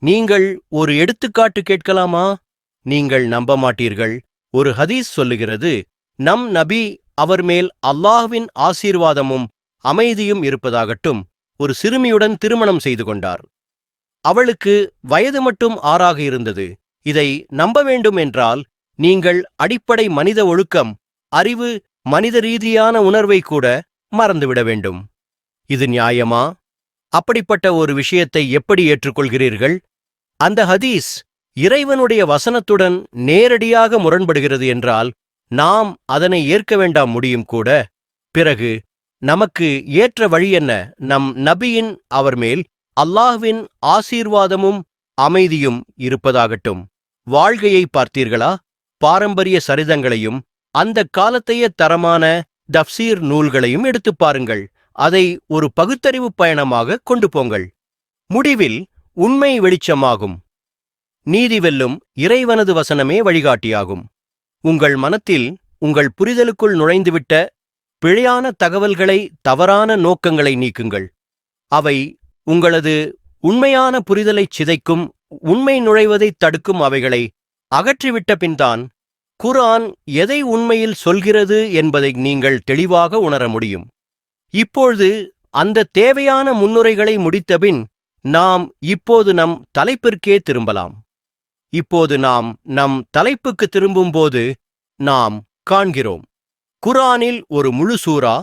நீங்கள் ஒரு எடுத்துக்காட்டு கேட்கலாமா? நீங்கள் நம்ப மாட்டீர்கள். ஒரு ஹதீஸ் சொல்லுகிறது, நம் நபி அவர் மேல் அல்லாஹ்வின் ஆசீர்வாதமும் அமைதியும் இருப்பதாகட்டும் ஒரு சிறுமியுடன் திருமணம் செய்து கொண்டார். அவளுக்கு வயது மட்டும் 6 இருந்தது. இதை நம்ப வேண்டும் என்றால் நீங்கள் அடிப்படை மனித ஒழுக்கம், அறிவு, மனித ரீதியான உணர்வை கூட மறந்துவிட வேண்டும். இது நியாயமா? அப்படிப்பட்ட ஒரு விஷயத்தை எப்படி ஏற்றுக்கொள்கிறீர்கள்? அந்த ஹதீஸ் இறைவனுடைய வசனத்துடன் நேரடியாக முரண்படுகிறது என்றால் நாம் அதனை ஏற்க வேண்டாம் முடியும் கூட. பிறகு நமக்கு ஏற்ற வழி என்ன? நம் நபியின் அவர் மேல் அல்லாஹ்வின் ஆசீர்வாதமும் அமைதியும் இருப்பதாகட்டும் வாழ்க்கையை பார்த்தீர்களா? பாரம்பரிய சரிதங்களையும் அந்த காலத்தைய தரமான தப்சீர் நூல்களையும் எடுத்துப் பாருங்கள். அதை ஒரு பகுத்தறிவு பயணமாக கொண்டு போங்கள். முடிவில் உண்மை வெளிச்சமாகும். நீதி வெல்லும். இறைவனது வசனமே வழிகாட்டியாகும். உங்கள் மனத்தில் உங்கள் புரிதலுக்குள் நுழைந்துவிட்ட பிழையான தகவல்களை, தவறான நோக்கங்களை நீக்குங்கள். அவை உங்களது உண்மையான புரிதலைச் சிதைக்கும். உண்மை நுழைவதைத் தடுக்கும் அவைகளை அகற்றிவிட்ட பின்தான் குர்ஆன் எதை உண்மையில் சொல்கிறது என்பதை நீங்கள் தெளிவாக உணர முடியும். இப்பொழுது அந்த தேவையான முன்னுரைகளை முடித்தபின் நாம் இப்போது நம் தலைப்பிற்கே திரும்பலாம். இப்போது நாம் நம் தலைப்புக்கு திரும்பும்போது நாம் காண்கிறோம் குர்ஆனில் ஒரு முழு சூரா.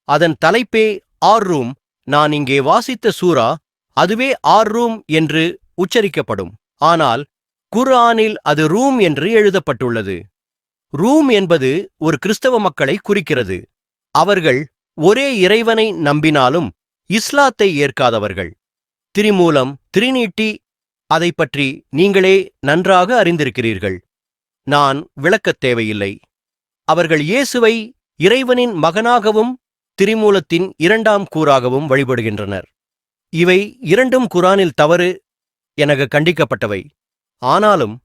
அதன் தலைப்பே ஆர்-ரூம். நான் இங்கே வாசித்த சூரா அதுவே ஆர்-ரூம் என்று உச்சரிக்கப்படும். ஆனால் குர்ஆனில் அது ரூம் என்று எழுதப்பட்டுள்ளது. ரூம் என்பது ஒரு கிறிஸ்தவ மக்களை குறிக்கிறது. அவர்கள் ஒரே இறைவனை நம்பினாலும் இஸ்லாத்தை ஏற்காதவர்கள். திரிமூலம், திரினிட்டி, அதை பற்றி நீங்களே நன்றாக அறிந்திருக்கிறீர்கள். நான் விளக்கத் தேவையில்லை. அவர்கள் இயேசுவை இறைவனின் மகனாகவும் திரிமூலத்தின் 2ஆம் கூறாகவும் வழிபடுகின்றனர். இவை இரண்டும் குர்ஆனில் தவறு என கண்டிக்கப்பட்டவை. ஆனாலும்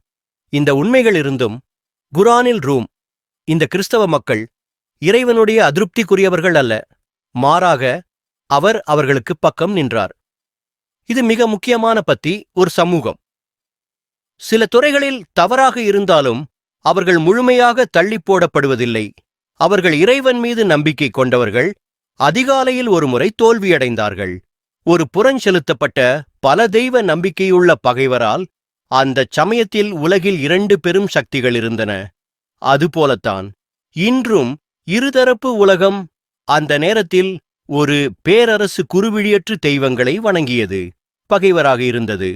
இந்த உண்மைகள் இருந்தும் குர்ஆனில் ரூம் இந்த கிறிஸ்தவ மக்கள் இறைவனுடைய அதிருப்திக்குரியவர்கள் அல்ல, மாறாக அவர் அவர்களுக்கு பக்கம் நின்றார். இது மிக முக்கியமான பத்தி ஒரு சமூகம். சில துறைகளில் தவறாக இருந்தாலும் அவர்கள் முழுமையாக தள்ளிப் போடப்படுவதில்லை. அவர்கள் இறைவன் மீது நம்பிக்கை கொண்டவர்கள் அதிகாலையில் ஒருமுறை தோல்வியடைந்தார்கள். ஒரு புறஞ்செலுத்தப்பட்ட பல தெய்வ நம்பிக்கையுள்ள பகைவரால் அந்தச் சமயத்தில் உலகில் 2 பெரும் சக்திகள் இருந்தன. அதுபோலத்தான் இன்றும் இருதரப்பு உலகம் அந்த நேரத்தில் ஒரு பேரரசு குறுவிழியற்று தெய்வங்களை வணங்கியது, பகைவராக இருந்தது.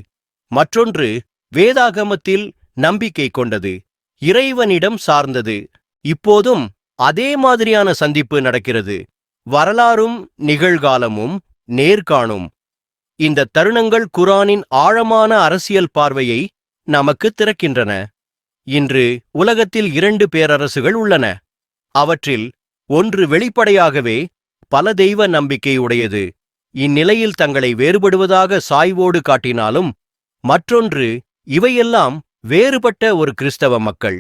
மற்றொன்று வேதாகமத்தில் நம்பிக்கை கொண்டது, இறைவனிடம் சார்ந்தது. இப்போதும் அதே மாதிரியான சந்திப்பு நடக்கிறது. வரலாறும் நிகழ்காலமும் நேர்காணும் இந்த தருணங்கள் குர்ஆனின் ஆழமான அரசியல் பார்வையை நமக்கு திறக்கின்றன. இன்று உலகத்தில் 2 பேரரசுகள் உள்ளன. அவற்றில் ஒன்று வெளிப்படையாகவே பல தெய்வ நம்பிக்கை உடையது, இந்நிலையில் தங்களை வேறுபடுவதாக சாய்வோடு காட்டினாலும், மற்றொன்று இவையெல்லாம் வேறுபட்ட ஒரு கிறிஸ்தவ மக்கள்.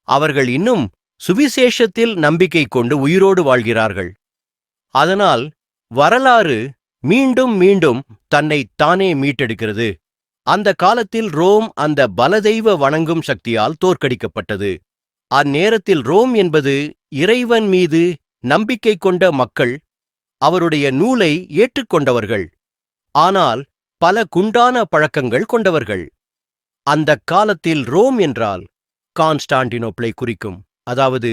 அவர்கள் இன்னும் சுவிசேஷத்தில் நம்பிக்கை கொண்டு உயிரோடு வாழ்கிறார்கள். அதனால் வரலாறு மீண்டும் மீண்டும் தன்னை தானே மீட்டெடுக்கிறது. அந்த காலத்தில் ரோம் அந்த பலதெய்வ வணங்கும் சக்தியால் தோற்கடிக்கப்பட்டது. அந்நேரத்தில் ரோம் என்பது இறைவன் மீது நம்பிக்கை கொண்ட மக்கள், அவருடைய நூலை ஏற்றுக்கொண்டவர்கள், ஆனால் பல குண்டான பழக்கங்கள் கொண்டவர்கள். அந்தக் காலத்தில் ரோம் என்றால் கான்ஸ்டான்டினோப்பிளை குறிக்கும். அதாவது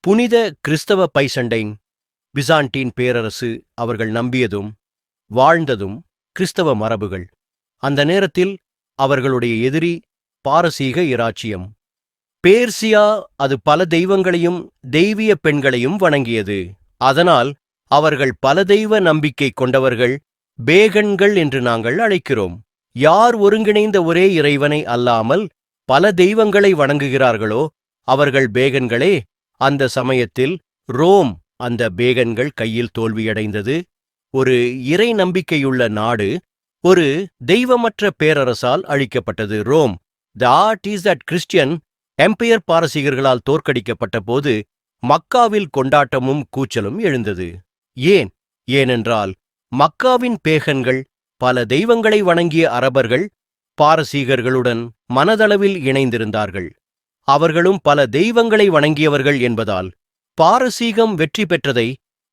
புனித கிறிஸ்தவ பைசண்டைன் பிசாண்டின் பேரரசு. அவர்கள் நம்பியதும் வாழ்ந்ததும் கிறிஸ்தவ மரபுகள். அந்த நேரத்தில் அவர்களுடைய எதிரி பாரசீக இராச்சியம். பேர்சியா அது பல தெய்வங்களையும் தெய்வீய பெண்களையும் வணங்கியது. அதனால் அவர்கள் பல தெய்வ நம்பிக்கை கொண்டவர்கள், பேகன்கள் என்று நாங்கள் அழைக்கிறோம். யார் ஒருங்கிணைந்த ஒரே இறைவனை அல்லாமல் பல தெய்வங்களை வணங்குகிறார்களோ அவர்கள் பேகன்களே. அந்த சமயத்தில் ரோம் அந்த பேகன்கள் கையில் தோல்வியடைந்தது. ஒரு இறை நம்பிக்கையுள்ள நாடு ஒரு தெய்வமற்ற பேரரசால் அழிக்கப்பட்டது. Rome the art is that Christian empire பாரசீகர்களால் தோற்கடிக்கப்பட்ட போது மக்காவில் கொண்டாட்டமும் கூச்சலும் எழுந்தது. ஏனென்றால் மக்காவின் பேகன்கள் பல தெய்வங்களை வணங்கிய அரபர்கள் பாரசீகர்களுடன் மனதளவில் இணைந்திருந்தார்கள். அவர்களும் பல தெய்வங்களை வணங்கியவர்கள் என்பதால் பாரசீகம் வெற்றி பெற்றதை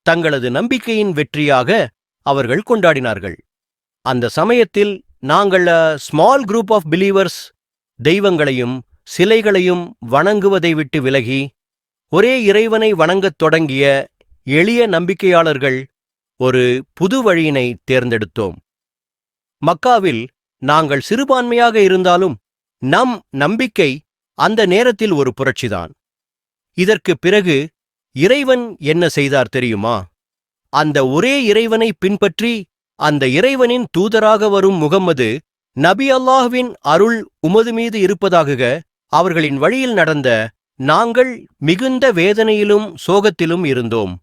தங்களது நம்பிக்கையின் வெற்றியாக அவர்கள் கொண்டாடினார்கள். அந்த சமயத்தில் நாங்கள் ஸ்மால் குரூப் ஆஃப் பிலீவர்ஸ் தெய்வங்களையும் சிலைகளையும் வணங்குவதை விட்டு விலகி ஒரே இறைவனை வணங்கத் தொடங்கிய எளிய நம்பிக்கையாளர்கள் ஒரு புது வழியினை தேர்ந்தெடுத்தோம். மக்காவில் நாங்கள் சிறுபான்மையாக இருந்தாலும் நம் நம்பிக்கை அந்த நேரத்தில் ஒரு புரட்சிதான். இதற்கு பிறகு இறைவன் என்ன செய்தார் தெரியுமா? அந்த ஒரே இறைவனை பின்பற்றி அந்த இறைவனின் தூதராக வரும் முகம்மது நபி அல்லாஹ்வின் அருள் உமது மீது இருப்பதாக அவர்களின் வழியில் நடந்த நாங்கள் மிகுந்த வேதனையிலும் சோகத்திலும் இருந்தோம்.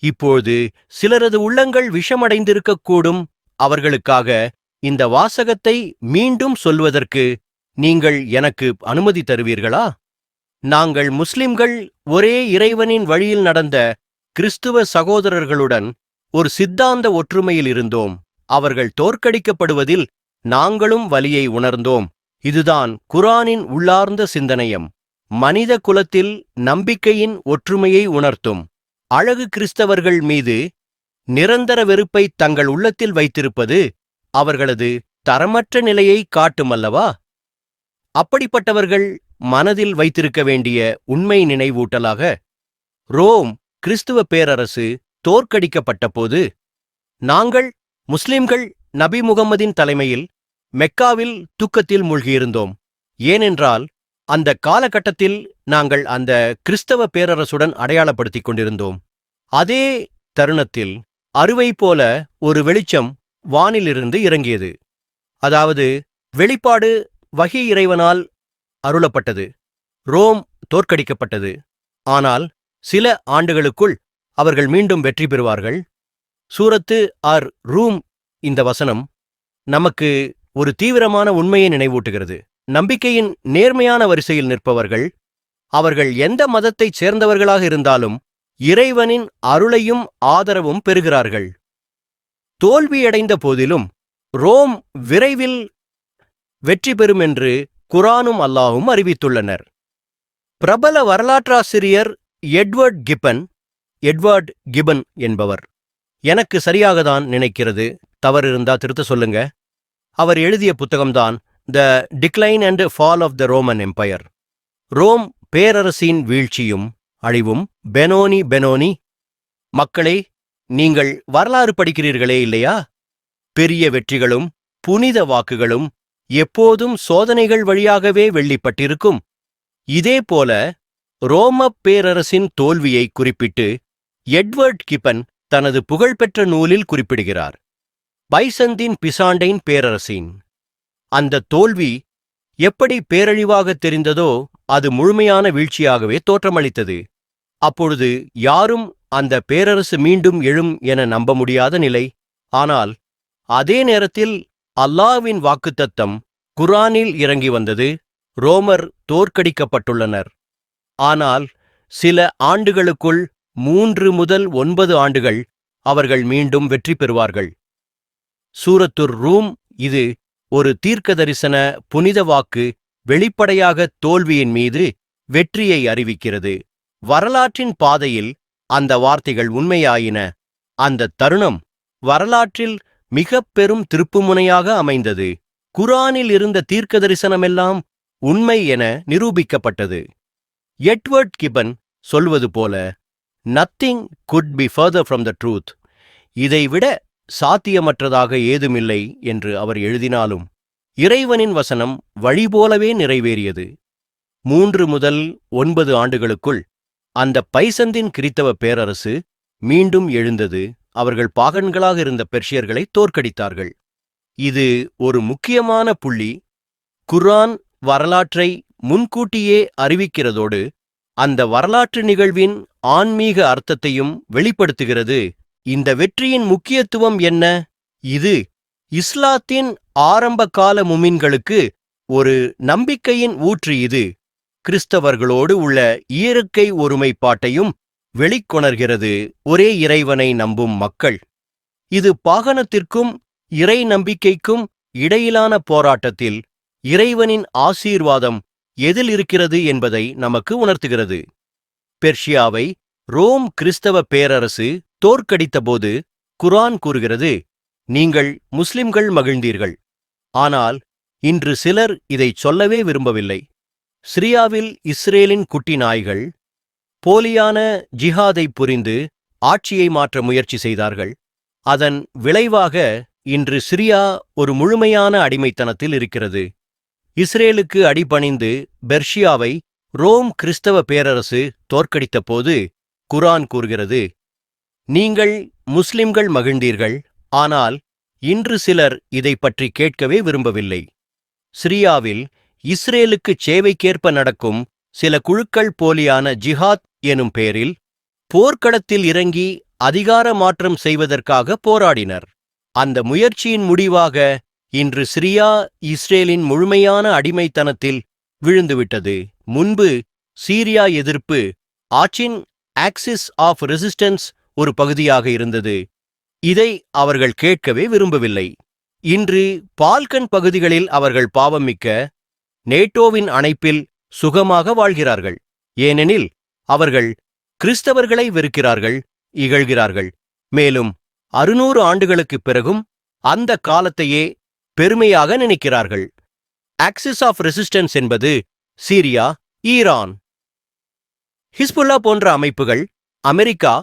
இப்போது சிலரது உள்ளங்கள் விஷமடைந்திருக்கக்கூடும். அவர்களுக்காக இந்த வாசகத்தை மீண்டும் சொல்வதற்கு நீங்கள் எனக்கு அனுமதி தருவீர்களா? நாங்கள் முஸ்லிம்கள் ஒரே இறைவனின் வழியில் நடந்த கிறிஸ்துவ சகோதரர்களுடன் ஒரு சித்தாந்த ஒற்றுமையில் இருந்தோம். அவர்கள் தோற்கடிக்கப்படுவதில் நாங்களும் வலியை உணர்ந்தோம். இதுதான் குர்ஆனின் உள்ளார்ந்த சிந்தனையம். மனித குலத்தில் நம்பிக்கையின் ஒற்றுமையை உணர்த்தும். அழகு கிறிஸ்தவர்கள் மீது நிரந்தர வெறுப்பை தங்கள் உள்ளத்தில் வைத்திருப்பது அவர்களது தரமற்ற நிலையை காட்டுமல்லவா? அப்படிப்பட்டவர்கள் மனதில் வைத்திருக்க வேண்டிய உண்மை நினைவூட்டலாக, ரோம் கிறிஸ்துவ பேரரசு தோற்கடிக்கப்பட்டபோது நாங்கள் முஸ்லிம்கள் நபி முகம்மதின் தலைமையில் மெக்காவில் துக்கத்தில் மூழ்கியிருந்தோம். ஏனென்றால் அந்த காலகட்டத்தில் நாங்கள் அந்த கிறிஸ்தவ பேரரசுடன் அடையாளப்படுத்திக் கொண்டிருந்தோம். அதே தருணத்தில் அருவை போல ஒரு வெளிச்சம் வானிலிருந்து இறங்கியது. அதாவது வெளிப்பாடு வஹி இறைவனால் அருளப்பட்டது. ரோம் தோற்கடிக்கப்பட்டது. ஆனால் சில ஆண்டுகளுக்குள் அவர்கள் மீண்டும் வெற்றி பெறுவார்கள். சூரத்து அர் ரூம் இந்த வசனம் நமக்கு ஒரு தீவிரமான உண்மையை நினைவூட்டுகிறது. நம்பிக்கையின் நேர்மையான வரிசையில் நிற்பவர்கள், அவர்கள் எந்த மதத்தைச் சேர்ந்தவர்களாக இருந்தாலும், இறைவனின் அருளையும் ஆதரவும் பெறுகிறார்கள். தோல்வியடைந்த போதிலும் ரோம் விரைவில் வெற்றி பெறும் என்று குரானும் அல்லாஹும் அறிவித்துள்ளனர். பிரபல வரலாற்றாசிரியர் எட்வர்ட் கிபன் என்பவர், எனக்கு சரியாகத்தான் நினைக்கிறது, தவறு இருந்தா திருத்த சொல்லுங்க, அவர் எழுதிய புத்தகம்தான் the decline and fall of the Roman empire, Rome பேரரசின் வீழ்ச்சியும் அழிவும். பெனோனி. மக்களே, நீங்கள் வரலாறு படிக்கிறீர்களே இல்லையா? பெரிய வெற்றிகளும் புனித வாக்குகளும் எப்போதும் சோதனைகள் வழியாகவே வெளிப்பட்டிருக்கும். இதேபோல ரோமப் பேரரசின் தோல்வியை குறிப்பிட்டு எட்வர்ட் கிபன் தனது புகழ்பெற்ற நூலில் குறிப்பிடுகிறார். பைசந்தின் பிசாண்டைன் பேரரசின் அந்த தோல்வி எப்படி பேரழிவாக தெரிந்ததோ அது முழுமையான வீழ்ச்சியாகவே தோற்றமளித்தது. அப்பொழுது யாரும் அந்த பேரரசு மீண்டும் எழும் என நம்ப முடியாத நிலை. ஆனால் அதே நேரத்தில் அல்லாஹ்வின் வாக்குத்தத்தம் குர்ஆனில் இறங்கி வந்தது. ரோமர் தோற்கடிக்கப்பட்டுள்ளனர். ஆனால் சில ஆண்டுகளுக்குள் 3 முதல் 9 ஆண்டுகள் அவர்கள் மீண்டும் வெற்றி பெறுவார்கள். சூரத்துர் ரூம் இது ஒரு தீர்க்கதரிசன புனித வாக்கு வெளிப்படையாக தோல்வியின் மீது வெற்றியை அறிவிக்கிறது. வரலாற்றின் பாதையில் அந்த வார்த்தைகள் உண்மையாயின. அந்த தருணம் வரலாற்றில் மிக பெரும் திருப்புமுனையாக அமைந்தது. குர்ஆனில் இருந்த தீர்க்கதரிசனமெல்லாம் உண்மை என நிரூபிக்கப்பட்டது. எட்வர்ட் கிபன் சொல்வது போல, nothing could be further from the truth, இதைவிட சாத்தியமற்றதாக ஏதுமில்லை என்று அவர் எழுதினாலும் இறைவனின் வசனம் வழிபோலவே நிறைவேறியது. 3 முதல் 9 ஆண்டுகளுக்குள் அந்த பைசந்தின் கிறித்தவ பேரரசு மீண்டும் எழுந்தது. அவர்கள் பாகன்களாக இருந்த பெர்ஷியர்களை தோற்கடித்தார்கள். இது ஒரு முக்கியமான புள்ளி. குர்ஆன் வரலாற்றை முன்கூட்டியே அறிவிக்கிறதோடு அந்த வரலாற்று நிகழ்வின் ஆன்மீக அர்த்தத்தையும் வெளிப்படுத்துகிறது. இந்த வெற்றியின் முக்கியத்துவம் என்ன? இது இஸ்லாத்தின் ஆரம்பகால முமின்களுக்கு ஒரு நம்பிக்கையின் ஊற்று. இது கிறிஸ்தவர்களோடு உள்ள இயற்கை ஒருமைப்பாட்டையும் வெளிக்கொணர்கிறது. ஒரே இறைவனை நம்பும் மக்கள். இது பாகனத்திற்கும் இறை நம்பிக்கைக்கும் இடையிலான போராட்டத்தில் இறைவனின் ஆசீர்வாதம் எதில் இருக்கிறது என்பதை நமக்கு உணர்த்துகிறது. பெர்ஷியாவை ரோம் கிறிஸ்தவ பேரரசு தோற்கடித்தபோது குர்ஆன் கூறுகிறது, நீங்கள் முஸ்லிம்கள் மகிழ்ந்தீர்கள். ஆனால் இன்று சிலர் இதைச் சொல்லவே விரும்பவில்லை. சிரியாவில் இஸ்ரேலின் குட்டி நாய்கள் போலியான ஜிஹாதை புரிந்து ஆட்சியை மாற்ற முயற்சி செய்தார்கள். அதன் விளைவாக இன்று சிரியா ஒரு முழுமையான அடிமைத்தனத்தில் இருக்கிறது. இஸ்ரேலுக்கு அடிபணிந்து பெர்ஷியாவை ரோம் கிறிஸ்தவ பேரரசு தோற்கடித்தபோது குர்ஆன் கூறுகிறது, நீங்கள் முஸ்லிம்கள் மகிழ்ந்தீர்கள். ஆனால் இன்று சிலர் இதைப் பற்றி கேட்கவே விரும்பவில்லை. சிரியாவில் இஸ்ரேலுக்குச் சேவைக்கேற்ப நடக்கும் சில குழுக்கள் போலியான ஜிஹாத் எனும் பெயரில் போர்க்களத்தில் இறங்கி அதிகார மாற்றம் செய்வதற்காக போராடினர். அந்த முயற்சியின் முடிவாக இன்று சிரியா இஸ்ரேலின் முழுமையான அடிமைத்தனத்தில் விழுந்துவிட்டது. முன்பு சீரியா எதிர்ப்பு ஆட்சின் ஆக்சிஸ் ஆஃப் ரெசிஸ்டன்ஸ் ஒரு பகுதியாக இருந்தது. இதை அவர்கள் கேட்கவே விரும்பவில்லை. இன்று பால்கன் பகுதிகளில் அவர்கள் பாவமிக்க நேட்டோவின் அணைப்பில் சுகமாக வாழ்கிறார்கள். ஏனெனில் அவர்கள் கிறிஸ்தவர்களை வெறுக்கிறார்கள், இகழ்கிறார்கள். மேலும் 600 ஆண்டுகளுக்குப் பிறகும் அந்த காலத்தையே பெருமையாக நினைக்கிறார்கள். ஆக்சிஸ் ஆஃப் ரெசிஸ்டன்ஸ் என்பது சீரியா, ஈரான், ஹிஸ்புல்லா போன்ற அமைப்புகள் அமெரிக்கா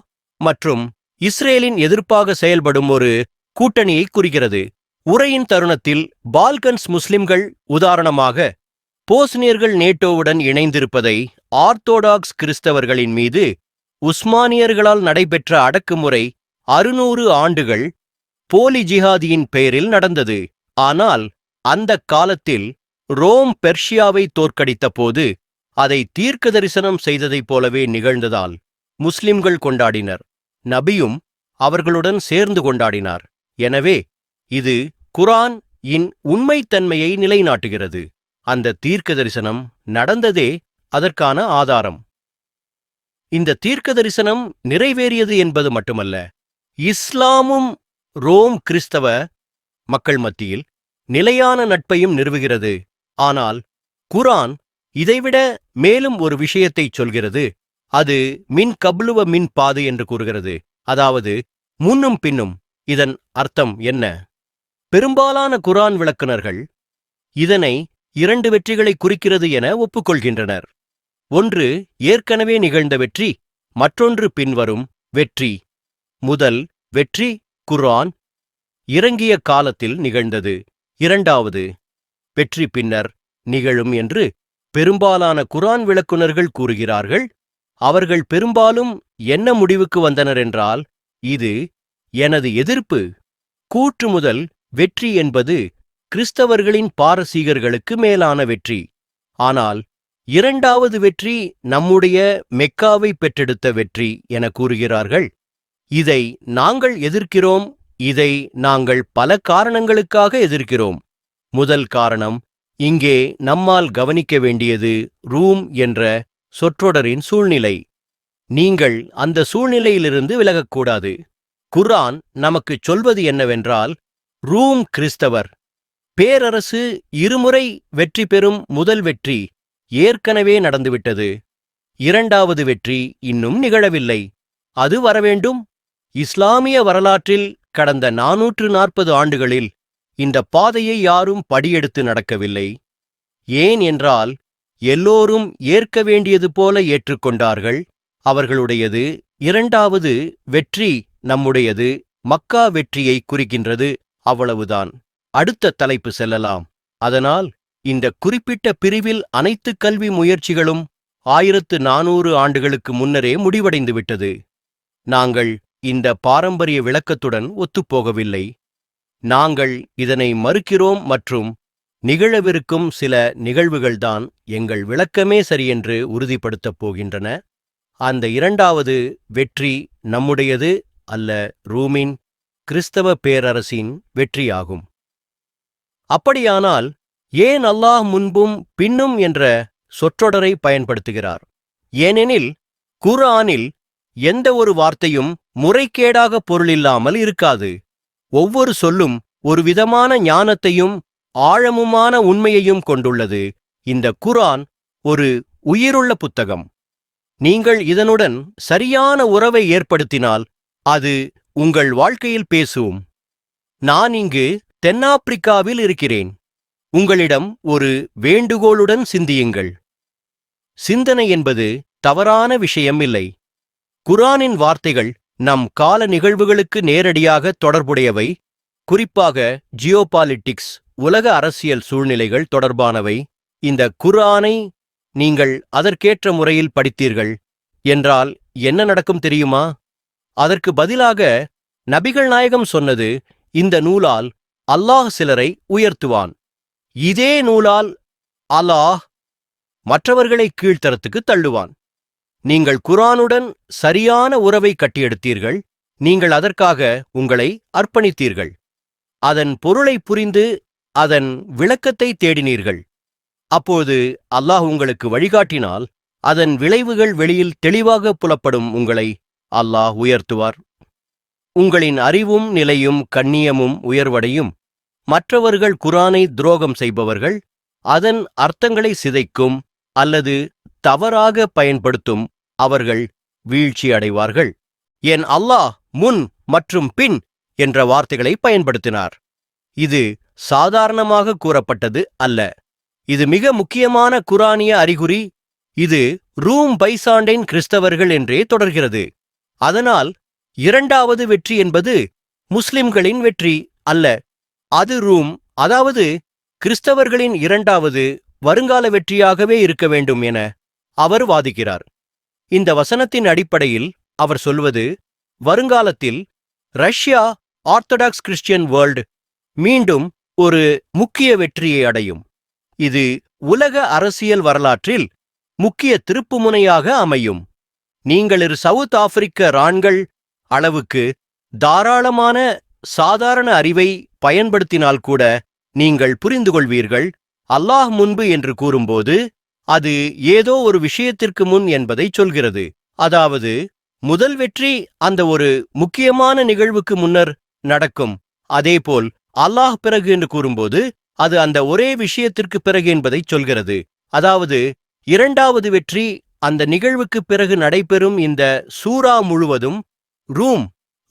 மற்றும் இஸ்ரேலின் எதிர்ப்பாக செயல்படும் ஒரு கூட்டணியை குறிக்கிறது. உரையின் தருணத்தில் பால்கன்ஸ் முஸ்லிம்கள், உதாரணமாக போஸ்னியர்கள், நேட்டோவுடன் இணைந்திருப்பதை ஆர்த்தோடாக்ஸ் கிறிஸ்தவர்களின் மீது உஸ்மானியர்களால் நடைபெற்ற அடக்குமுறை 600 ஆண்டுகள் போலி ஜிஹாதியின் பெயரில் நடந்தது. ஆனால் அந்த காலத்தில் ரோம் பெர்ஷியாவை தோற்கடித்த போது அதை தீர்க்கதரிசனம் செய்ததைப் போலவே நிகழ்ந்ததால் முஸ்லிம்கள் கொண்டாடினர். நபியும் அவர்களுடன் சேர்ந்து கொண்டாடினார். எனவே இது குர்ஆன் இன் உண்மைத்தன்மையை நிலைநாட்டுகிறது. அந்த தீர்க்கதரிசனம் நடந்ததே அதற்கான ஆதாரம். இந்த தீர்க்க தரிசனம் நிறைவேறியது என்பது மட்டுமல்ல, இஸ்லாமும் ரோம் கிறிஸ்தவ மக்கள் மத்தியில் நிலையான நட்பையும் நிறுவுகிறது. ஆனால் குர்ஆன் இதைவிட மேலும் ஒரு விஷயத்தை சொல்கிறது. அது மின் கப்லுவ மின் பாது என்று கூறுகிறது. அதாவது முன்னும் பின்னும். இதன் அர்த்தம் என்ன? பெரும்பாலான குர்ஆன் விளக்குனர்கள் இதனை 2 வெற்றிகளை குறிக்கிறது என ஒப்புக்கொள்கின்றனர். ஒன்று ஏற்கனவே நிகழ்ந்த வெற்றி, மற்றொன்று பின்வரும் வெற்றி. முதல் வெற்றி குர்ஆன் இறங்கிய காலத்தில் நிகழ்ந்தது. இரண்டாவது வெற்றி பின்னர் நிகழும் என்று பெரும்பாலான குர்ஆன் விளக்குனர்கள் கூறுகிறார்கள். அவர்கள் பெரும்பாலும் என்ன முடிவுக்கு வந்தனர் என்றால், இது எனது எதிர்ப்பு. கூற்று முதல் வெற்றி என்பது கிறிஸ்தவர்களின் பாரசீகர்களுக்கு மேலான வெற்றி. ஆனால் இரண்டாவது வெற்றி நம்முடைய மெக்காவை பெற்றெடுத்த வெற்றி என கூறுகிறார்கள். இதை நாங்கள் எதிர்க்கிறோம். இதை நாங்கள் பல காரணங்களுக்காக எதிர்க்கிறோம். முதல் காரணம், இங்கே நம்மால் கவனிக்க வேண்டியது ரூம் என்ற சொற்றொடரின் சூழ்நிலை. நீங்கள் அந்த சூழ்நிலையிலிருந்து விலகக்கூடாது. குர்ஆன் நமக்குச் சொல்வது என்னவென்றால், ரூம் கிறிஸ்தவர் பேரரசு இருமுறை வெற்றி பெறும் முதல் வெற்றி ஏற்கனவே நடந்துவிட்டது. இரண்டாவது வெற்றி இன்னும் நிகழவில்லை. அது வரவேண்டும். இஸ்லாமிய வரலாற்றில் கடந்த 440 ஆண்டுகளில் இந்த பாதையை யாரும் படியெடுத்து நடக்கவில்லை. ஏன் என்றால், எல்லோரும் ஏற்க வேண்டியது போல ஏற்றுக்கொண்டார்கள். அவர்களுடையது இரண்டாவது வெற்றி, நம்முடையது மக்கா வெற்றியை குறிக்கின்றது. அவ்வளவுதான். அடுத்த தலைப்பு செல்லலாம். அதனால் இந்த குறிப்பிட்ட பிரிவில் அனைத்து கல்வி முயற்சிகளும் 1400 ஆண்டுகளுக்கு முன்னரே முடிவடைந்துவிட்டது. நாங்கள் இந்த பாரம்பரிய விளக்கத்துடன் ஒத்துப்போகவில்லை. நாங்கள் இதனை மறுக்கிறோம் மற்றும் நிகழவிருக்கும் சில நிகழ்வுகள்தான் எங்கள் விளக்கமே சரியென்று உறுதிப்படுத்தப் போகின்றன. அந்த இரண்டாவது வெற்றி நம்முடையது அல்ல, ரூமின் கிறிஸ்தவ பேரரசின் வெற்றியாகும். அப்படியானால் ஏன் அல்லாஹ் முன்பும் பின்னும் என்ற சொற்றொடரை பயன்படுத்துகிறார்? ஏனெனில் குர்ஆனில் எந்த ஒரு வார்த்தையும் முறைகேடாக பொருளில்லாமல் இருக்காது. ஒவ்வொரு சொல்லும் ஒரு விதமான ஞானத்தையும் ஆழமுமான உண்மையையும் கொண்டுள்ளது. இந்த குர்ஆன் ஒரு உயிருள்ள புத்தகம். நீங்கள் இதனுடன் சரியான உறவை ஏற்படுத்தினால் அது உங்கள் வாழ்க்கையில் பேசும். நான் இங்கு தென்னாப்பிரிக்காவில் இருக்கிறேன். உங்களிடம் ஒரு வேண்டுகோளுடன் சிந்தியுங்கள். சிந்தனை என்பது தவறான விஷயம் இல்லை. குர்ஆனின் வார்த்தைகள் நம் கால நிகழ்வுகளுக்கு நேரடியாக தொடர்புடையவை. குறிப்பாக ஜியோபாலிட்டிக்ஸ், உலக அரசியல் சூழ்நிலைகள் தொடர்பானவை. இந்த குர்ஆனை நீங்கள் அதற்கேற்ற முறையில் படித்தீர்கள் என்றால் என்ன நடக்கும் தெரியுமா? அதற்கு பதிலாக நபிகள் நாயகம் சொன்னது, இந்த நூலால் அல்லாஹ் சிலரை உயர்த்துவான். இதே நூலால் அல்லாஹ் மற்றவர்களை கீழ்த்தரத்துக்கு தள்ளுவான். நீங்கள் குர்ஆனுடன் சரியான உறவை கட்டியெடுத்தீர்கள். நீங்கள் அதற்காக உங்களை அர்ப்பணித்தீர்கள். அதன் பொருளை புரிந்து அதன் விளக்கத்தை தேடினீர்கள். அப்போது அல்லாஹ் உங்களுக்கு வழிகாட்டினால் அதன் விளைவுகள் வெளியில் தெளிவாக புலப்படும். உங்களை அல்லாஹ் உயர்த்துவார். உங்களின் அறிவும் நிலையும் கண்ணியமும் உயர்வடையும். மற்றவர்கள் குர்ஆனை துரோகம் செய்பவர்கள், அதன் அர்த்தங்களை சிதைக்கும் அல்லது தவறாக பயன்படுத்தும் அவர்கள் வீழ்ச்சி அடைவார்கள். என் அல்லாஹ் முன் மற்றும் பின் என்ற வார்த்தைகளை பயன்படுத்தினார். இது சாதாரணமாக கூறப்பட்டது அல்ல. இது மிக முக்கியமான குர்ஆனிய அறிகுறி. இது ரூம் பைசாண்டைன் கிறிஸ்தவர்கள் என்றே தொடர்கிறது. அதனால் இரண்டாவது வெற்றி என்பது முஸ்லிம்களின் வெற்றி அல்ல. அது ரூம், அதாவது கிறிஸ்தவர்களின் இரண்டாவது வருங்கால வெற்றியாகவே இருக்க வேண்டும் என அவர் வாதிக்கிறார். இந்த வசனத்தின் அடிப்படையில் அவர் சொல்வது, வருங்காலத்தில் ரஷ்யா ஆர்த்தடாக்ஸ் கிறிஸ்டியன் வேர்ல்ட் மீண்டும் ஒரு முக்கிய வெற்றியை அடையும். இது உலக அரசியல் வரலாற்றில் முக்கிய திருப்புமுனையாக அமையும். நீங்கள் சவுத் ஆப்பிரிக்க ராண்கள் அளவுக்கு தாராளமான சாதாரண அறிவை பயன்படுத்தினால் கூட நீங்கள் புரிந்து கொள்வீர்கள். அல்லாஹ் முன்பு என்று கூறும்போது அது ஏதோ ஒரு விஷயத்திற்கு முன் என்பதை சொல்கிறது. அதாவது முதல் வெற்றி அந்த ஒரு முக்கியமான நிகழ்வுக்கு முன்னர் நடக்கும். அதேபோல் அல்லாஹ் பிறகு என்று கூறும்போது அது அந்த ஒரே விஷயத்திற்கு பிறகு என்பதை சொல்கிறது. அதாவது இரண்டாவது வெற்றி அந்த நிகழ்வுக்கு பிறகு நடைபெறும். இந்த சூரா முழுவதும்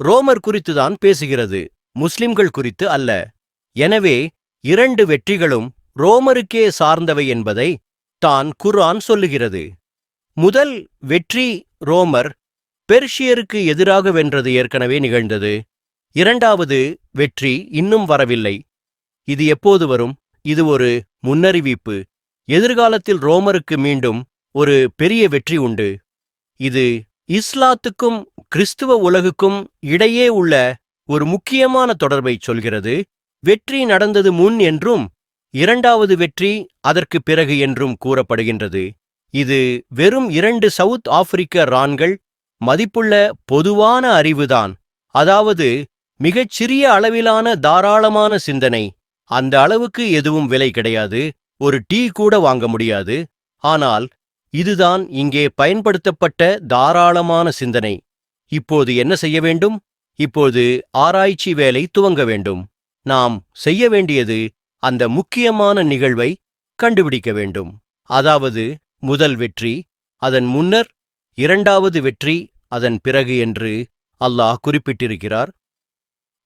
ரோமர் குறித்துதான் பேசுகிறது, முஸ்லிம்கள் குறித்து அல்ல. எனவே இரண்டு வெற்றிகளும் ரோமருக்கே சார்ந்தவை என்பதை தான் குர்ஆன் சொல்லுகிறது. முதல் வெற்றி ரோமர் பெர்ஷியருக்கு எதிராக வென்றது ஏற்கனவே நிகழ்ந்தது. இரண்டாவது வெற்றி இன்னும் வரவில்லை. இது எப்போது வரும்? இது ஒரு முன்னறிவிப்பு. எதிர்காலத்தில் ரோமருக்கு மீண்டும் ஒரு பெரிய வெற்றி உண்டு. இது இஸ்லாத்துக்கும் கிறிஸ்துவ உலகுக்கும் இடையே உள்ள ஒரு முக்கியமான தொடர்பை சொல்கிறது. வெற்றி நடந்தது முன் என்றும் இரண்டாவது வெற்றி அதற்கு பிறகு என்றும் கூறப்படுகின்றது. இது வெறும் 2 சவுத் ஆப்பிரிக்க ரான்கள் மதிப்புள்ள பொதுவான அறிவுதான். அதாவது மிகச் சிறிய அளவிலான தாராளமான சிந்தனை. அந்த அளவுக்கு எதுவும் விலை கிடையாது, ஒரு டீ கூட வாங்க முடியாது. ஆனால் இதுதான் இங்கே பயன்படுத்தப்பட்ட தாராளமான சிந்தனை. இப்போது என்ன செய்ய வேண்டும்? இப்போது ஆராய்ச்சி வேலை துவங்க வேண்டும். நாம் செய்ய வேண்டியது அந்த முக்கியமான நிகழ்வை கண்டுபிடிக்க வேண்டும். அதாவது முதல் வெற்றி அதன் முன்னர், இரண்டாவது வெற்றி அதன் பிறகு என்று அல்லாஹ் குறிப்பிட்டிருக்கிறார்.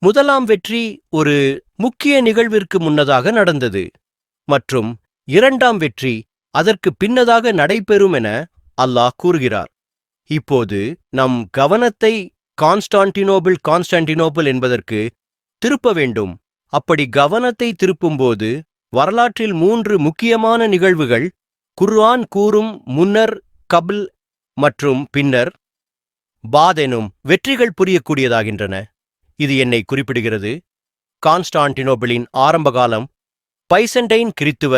முதலாம் வெற்றி ஒரு முக்கிய நிகழ்விற்கு முன்னதாக நடந்தது மற்றும் இரண்டாம் வெற்றி அதற்கு பின்னதாக நடைபெறும் என அல்லாஹ் கூறுகிறார். இப்போது நம் கவனத்தை கான்ஸ்டான்டினோபிள் என்பதற்கு திருப்ப வேண்டும். அப்படி கவனத்தை திருப்பும்போது வரலாற்றில் 3 முக்கியமான நிகழ்வுகள் குர்ஆன் கூறும் முன்னர், கபில் மற்றும் பின்னர் பாத் எனும் வெற்றிகள் புரியக்கூடியதாகின்றன. இது என்னை குறிப்பிடுகிறது. கான்ஸ்டான்டினோபிளின் ஆரம்பகாலம் பைசண்டைன் கிறித்துவ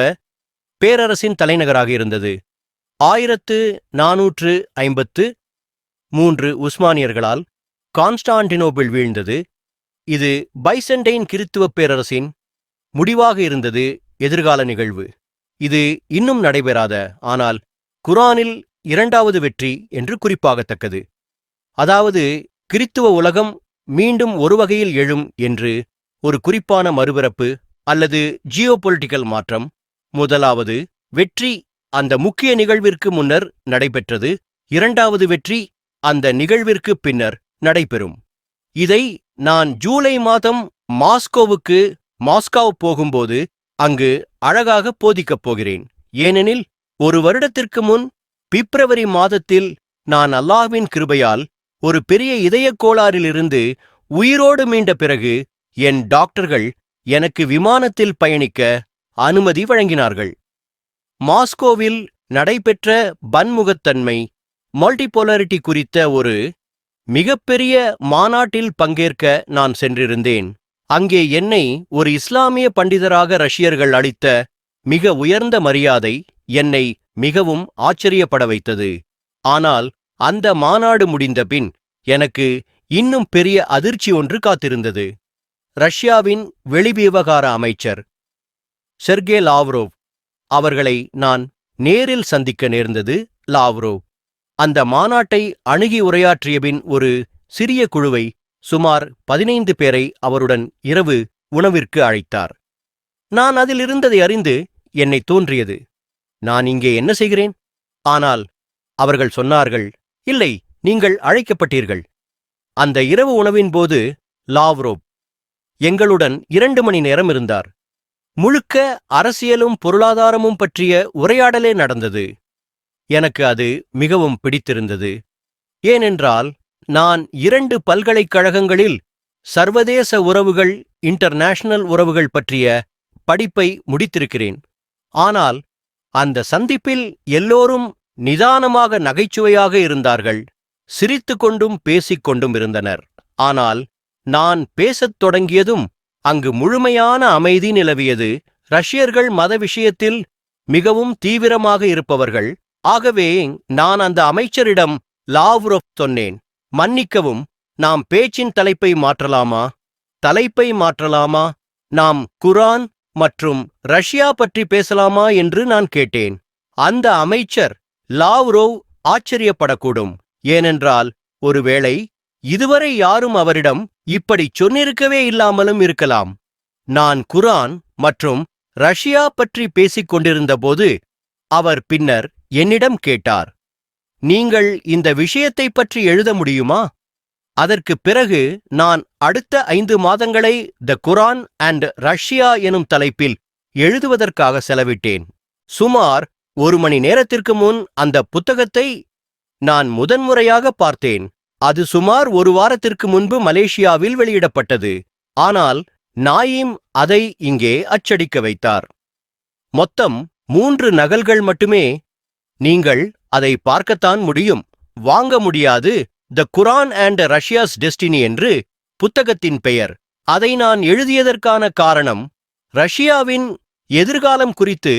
பேரரசின் தலைநகராக இருந்தது. 1453 உஸ்மானியர்களால் கான்ஸ்டான்டினோபிள் வீழ்ந்தது. இது பைசண்டைன் கிறித்துவ பேரரசின் முடிவாக இருந்தது. எதிர்கால நிகழ்வு இது இன்னும் நடைபெறாத, ஆனால் குர்ஆனில் இரண்டாவது வெற்றி என்று குறிப்பாகத்தக்கது. அதாவது கிறித்துவ உலகம் மீண்டும் ஒரு வகையில் எழும் என்று ஒரு குறிப்பான மறுபிறப்பு அல்லது ஜியோபொலிட்டிக்கல் மாற்றம். முதலாவது வெற்றி அந்த முக்கிய நிகழ்விற்கு முன்னர் நடைபெற்றது. இரண்டாவது வெற்றி அந்த நிகழ்விற்கு பின்னர் நடைபெறும். இதை நான் ஜூலை மாதம் மாஸ்கோ போகும்போது அங்கு அழகாக போதிக்கப் போகிறேன். ஏனெனில் ஒரு வருடத்திற்கு முன் பிப்ரவரி மாதத்தில் நான் அல்லாஹ்வின் கிருபையால் ஒரு பெரிய இதயக் கோளாறிலிருந்து உயிரோடு மீண்ட பிறகு என் டாக்டர்கள் எனக்கு விமானத்தில் பயணிக்க அனுமதி வழங்கினார்கள். மாஸ்கோவில் நடைபெற்ற பன்முகத்தன்மை மல்டிபோலாரிட்டி குறித்த ஒரு மிகப்பெரிய மாநாட்டில் பங்கேற்க நான் சென்றிருந்தேன். அங்கே என்னை ஒரு இஸ்லாமிய பண்டிதராக ரஷ்யர்கள் அளித்த மிக உயர்ந்த மரியாதை என்னை மிகவும் ஆச்சரியப்பட வைத்தது. ஆனால் அந்த மாநாடு முடிந்தபின் எனக்கு இன்னும் பெரிய அதிர்ச்சி ஒன்று காத்திருந்தது. ரஷ்யாவின் வெளிவிவகார அமைச்சர் செர்கே லாவ்ரோவ் அவர்களை நான் நேரில் சந்திக்க நேர்ந்தது. லாவ்ரோவ் அந்த மாநாட்டை அணுகி உரையாற்றியபின் ஒரு சிறிய குழுவை, சுமார் 15 பேரை அவருடன் இரவு உணவிற்கு அழைத்தார். நான் அதில் இருந்ததை அறிந்து என்னை தோன்றியது, நான் இங்கே என்ன செய்கிறேன்? ஆனால் அவர்கள் சொன்னார்கள், இல்லை, நீங்கள் அழைக்கப்பட்டீர்கள். அந்த இரவு உணவின் போது லாவ்ரோவ் எங்களுடன் 2 மணி நேரம் இருந்தார். முழுக்க அரசியலும் பொருளாதாரமும் பற்றிய உரையாடலே நடந்தது. எனக்கு அது மிகவும் பிடித்திருந்தது. ஏனென்றால் நான் 2 பல்கலைக்கழகங்களில் சர்வதேச உறவுகள், இன்டர்நேஷனல் உறவுகள் பற்றிய படிப்பை முடித்திருக்கிறேன். ஆனால் அந்த சந்திப்பில் எல்லோரும் நிதானமாக நகைச்சுவையாக இருந்தார்கள். சிரித்துக்கொண்டும் பேசிக்கொண்டும் இருந்தனர். ஆனால் நான் பேசத் தொடங்கியதும் அங்கு முழுமையான அமைதி நிலவியது. ரஷ்யர்கள் மத விஷயத்தில் மிகவும் தீவிரமாக இருப்பவர்கள். ஆகவே நான் அந்த அமைச்சரிடம் லாவ்ரோவ் சொன்னேன், மன்னிக்கவும், நாம் பேச்சின் தலைப்பை மாற்றலாமா? நாம் குர்ஆன் மற்றும் ரஷ்யா பற்றி பேசலாமா என்று நான் கேட்டேன். அந்த அமைச்சர் லாவ்ரோவ் ஆச்சரியப்படக்கூடும். ஏனென்றால் ஒருவேளை இதுவரை யாரும் அவரிடம் இப்படிச் சொன்னிருக்கவே இல்லாமலும் இருக்கலாம். நான் குரான் மற்றும் ரஷ்யா பற்றி பேசிக் கொண்டிருந்தபோது அவர் பின்னர் என்னிடம் கேட்டார், நீங்கள் இந்த விஷயத்தை பற்றி எழுத முடியுமா? அதற்குப் பிறகு நான் அடுத்த 5 மாதங்களை த குரான் அண்ட் ரஷ்யா எனும் தலைப்பில் எழுதுவதற்காக செலவிட்டேன். சுமார் 1 மணி நேரத்திற்கு முன் அந்த புத்தகத்தை நான் முதன்முறையாக பார்த்தேன். அது சுமார் 1 வாரத்திற்கு முன்பு மலேசியாவில் வெளியிடப்பட்டது. ஆனால் நாயிம் அதை இங்கே அச்சடிக்க வைத்தார். மொத்தம் 3 நகல்கள் மட்டுமே. நீங்கள் அதை பார்க்கத்தான் முடியும், வாங்க முடியாது. த குரான் அண்ட் ரஷ்யாஸ் டெஸ்டினி என்று புத்தகத்தின் பெயர். அதை நான் எழுதியதற்கான காரணம், ரஷ்யாவின் எதிர்காலம் குறித்து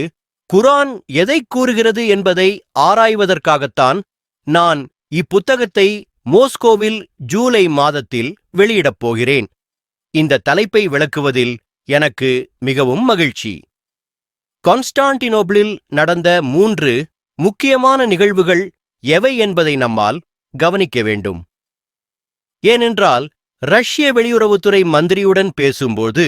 குரான் எதை கூறுகிறது என்பதை ஆராய்வதற்காகத்தான் நான் இப்புத்தகத்தை மோஸ்கோவில் ஜூலை மாதத்தில் வெளியிடப் போகிறேன். இந்த தலைப்பை விளக்குவதில் எனக்கு மிகவும் மகிழ்ச்சி. கான்ஸ்டான்டினோபிளில் நடந்த 3 முக்கியமான நிகழ்வுகள் எவை என்பதை நம்மால் கவனிக்க வேண்டும். ஏனென்றால் ரஷ்ய வெளியுறவுத்துறை மந்திரியுடன் பேசும்போது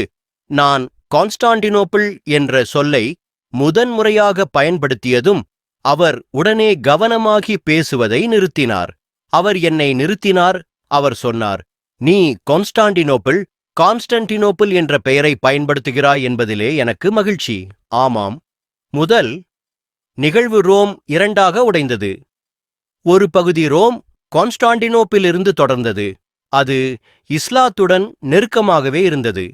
நான் கான்ஸ்டான்டினோப்பிள் என்ற சொல்லை முதன்முறையாக பயன்படுத்தியதும் அவர் உடனே கவனமாகி பேசுவதை நிறுத்தினார். அவர் என்னை நிறுத்தினார். அவர் சொன்னார், நீ கான்ஸ்டான்டினோப்பிள் என்ற பெயரை பயன்படுத்துகிறாய் என்பதிலே எனக்கு மகிழ்ச்சி. ஆமாம். முதல் நிகழ்வு ரோம் 2ஆக உடைந்தது. ஒரு பகுதி ரோம் கான்ஸ்டான்டினோப்பிலிருந்து தொடர்ந்தது. அது இஸ்லாத்துடன் நெருக்கமாகவே இருந்தது.